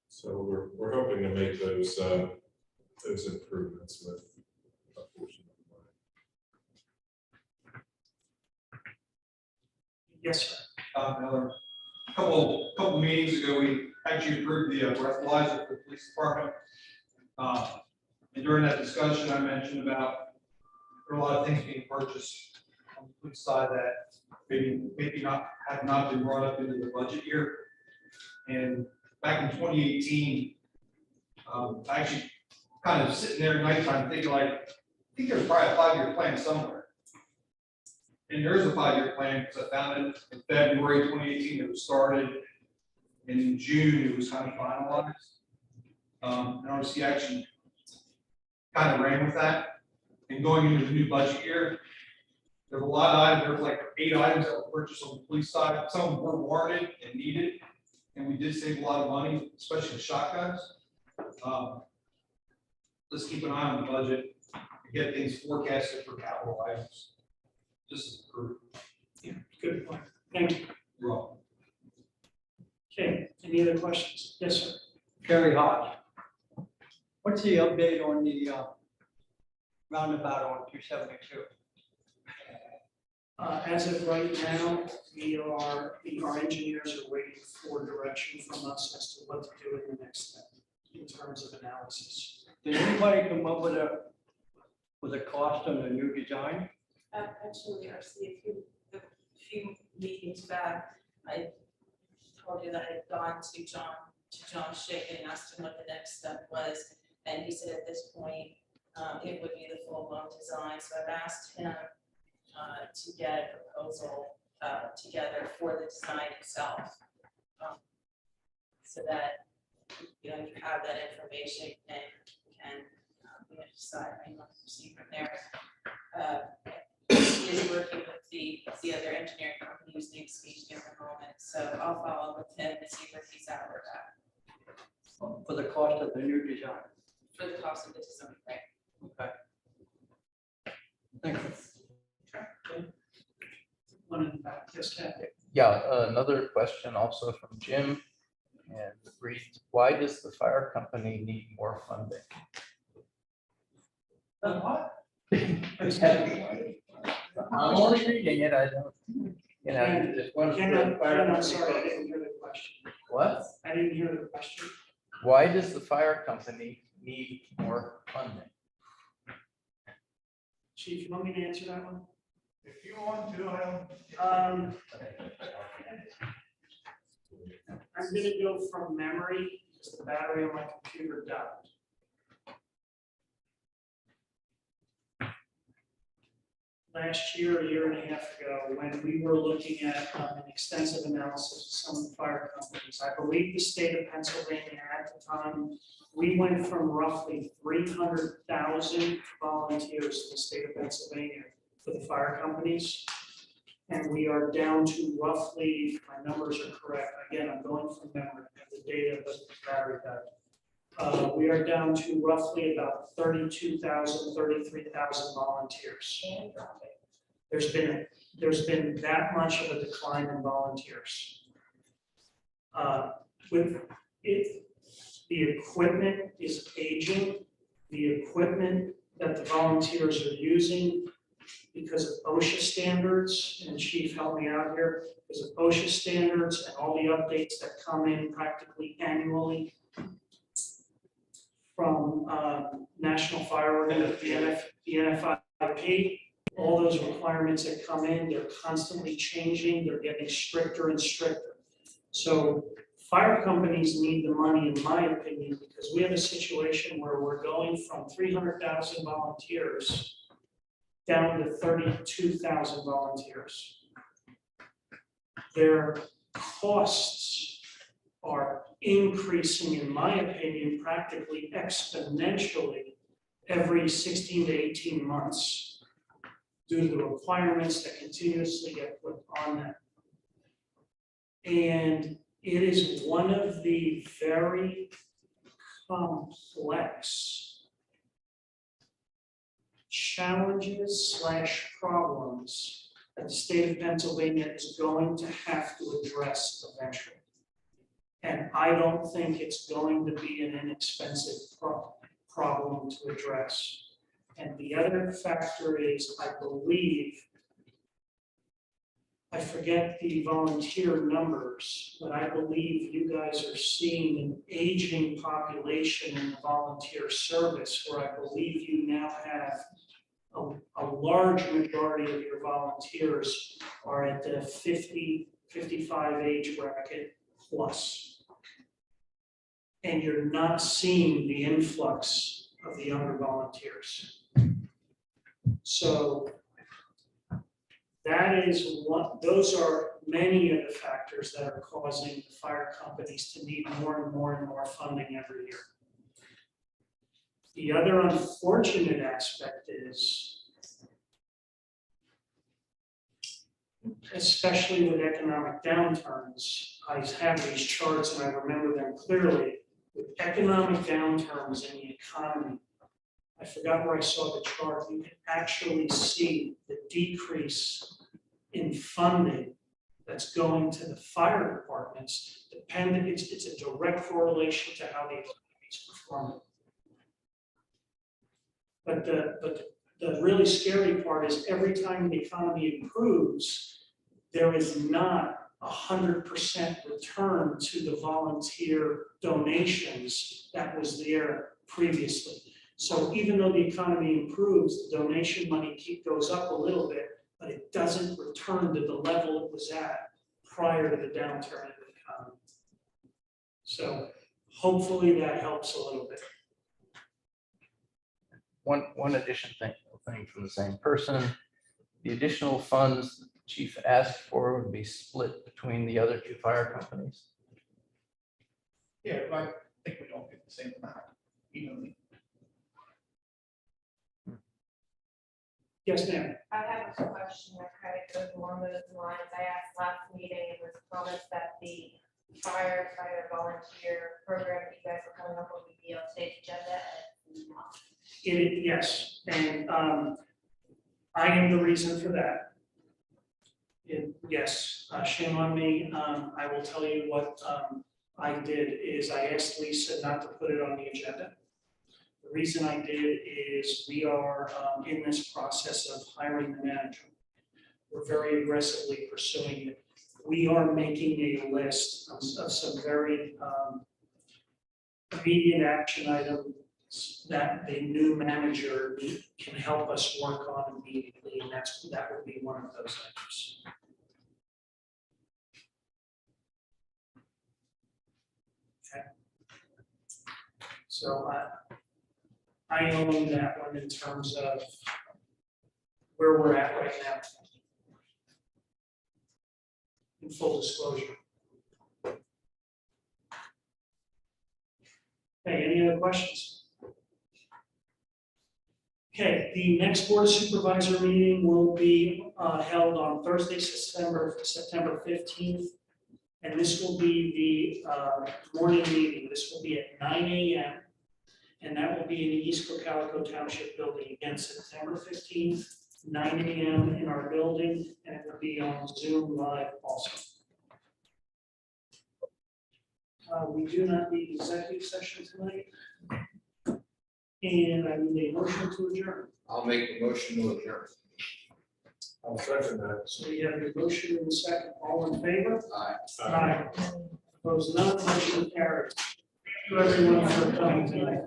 So we're hoping to make those improvements with a portion of the money. yes, sir. Miller. A couple meetings ago, we actually approved the breathalyzer for the police department. And during that discussion, I mentioned about there are a lot of things being purchased on the police side that maybe not have not been brought up into the budget year. And back in 2018, I actually kind of sitting there at nighttime thinking like, I think there's probably a 5-year plan somewhere. And there is a 5-year plan because I found it in February 2018. It was started, and in June it was kind of finalized. And obviously actually kind of ran with that. And going into the new budget year, there's a lot of items. There's like 8 items that were purchased on the police side. Some of them were warranted and needed, and we did save a lot of money, especially with shotguns. Let's keep an eye on the budget and get things forecasted for capital items. Just for, Yeah, good point. Thank you. you're welcome. Okay, any other questions? Yes, sir. Gary Hodge. What's the update on the roundabout on 272? As of right now, our engineers are waiting for direction from us as to what to do in the next step in terms of analysis. Did anybody come up with a cost on the new design? Actually, RC, a few meetings back, I told you that I had gone to John Schick and asked him what the next step was. And he said at this point, it would be the full-blown design. So I've asked him to get a proposal together for the design itself. So that, you know, you have that information and can decide how you want to proceed from there. He is working with the other engineering company who's the exchange at the moment. So I'll follow up with him and see where he's at with that. For the cost of the new design? For the cost of the design, right? Okay. Thank you. One in the back, yes, Kathy. Yeah, another question also from Jim, and it reads, why does the fire company need more funding? What? I'm only reading it, I don't, you know. if one- Ken, I'm sorry, I didn't hear the question. What? I didn't hear the question. Why does the fire company need more funding? Chief, you want me to answer that one? If you want to, I don't. I'm gonna go from memory because the battery on my computer died. Last year, a year and a half ago, when we were looking at an extensive analysis of some of the fire companies, I believe the state of Pennsylvania at the time, we went from roughly 300,000 volunteers in the state of Pennsylvania for the fire companies. And we are down to roughly, if my numbers are correct, again, I'm going from memory, I have the data, but the battery died. We are down to roughly about 32,000, 33,000 volunteers. There's been that much of a decline in volunteers. With it, the equipment is aging. The equipment that the volunteers are using because of OSHA standards, and Chief, help me out here, because of OSHA standards and all the updates that come in practically annually from National Fire Organization, the NFIP, all those requirements that come in, they're constantly changing, they're getting stricter and stricter. So fire companies need the money, in my opinion, because we have a situation where we're going from 300,000 volunteers down to 32,000 volunteers. Their costs are increasing, in my opinion, practically exponentially every 16 to 18 months due to the requirements that continuously get put on them. And it is one of the very complex challenges / problems that the state of Pennsylvania is going to have to address eventually. And I don't think it's going to be an inexpensive problem to address. And the other factor is, I believe, I forget the volunteer numbers, but I believe you guys are seeing an aging population in the volunteer service, where I believe you now have a large majority of your volunteers are at the 50, 55 age bracket plus. And you're not seeing the influx of the younger volunteers. So that is what, those are many of the factors that are causing the fire companies to need more and more and more funding every year. The other unfortunate aspect is, especially with economic downturns, I have these charts and I remember them clearly. With economic downturns in the economy, I forgot where I saw the chart, you can actually see the decrease in funding that's going to the fire departments. It's a direct correlation to how the economy is performing. But the really scary part is every time the economy improves, there is not 100% return to the volunteer donations that was there previously. So even though the economy improves, the donation money goes up a little bit, but it doesn't return to the level it was at prior to the downturn in the economy. So hopefully that helps a little bit. One addition thing from the same person, the additional funds the chief asked for would be split between the other two fire companies. Yeah, but I think we don't get the same amount, evenly. Yes, ma'am. I have a question that kind of goes along those lines. I asked last meeting, it was promised that the firefighter volunteer program that you guys were coming up with would be on today's agenda. Yes, and I am the reason for that. Yes, shame on me. I will tell you what I did is I asked Lisa not to put it on the agenda. The reason I did is we are in this process of hiring the manager. We're very aggressively pursuing it. We are making a list of some very immediate action items that the new manager can help us work on immediately, and that would be one of those items. Okay. So I own that one in terms of where we're at right now. In full disclosure. Okay, any other questions? Okay, the next Board of Supervisor meeting will be held on Thursday, September 15th. And this will be the morning meeting. This will be at 9 a.m. And that will be in the East Cocalico Township building, again, September 15th, 9 a.m. in our building, and it will be on Zoom live also. We do not need executive session tonight. And I need a motion to adjourn. I'll make the motion to adjourn. I'll second that. So we have your motion in a second. All in favor? Aye. Aye. Opposed, none, motion carries. Thank you everyone for coming tonight.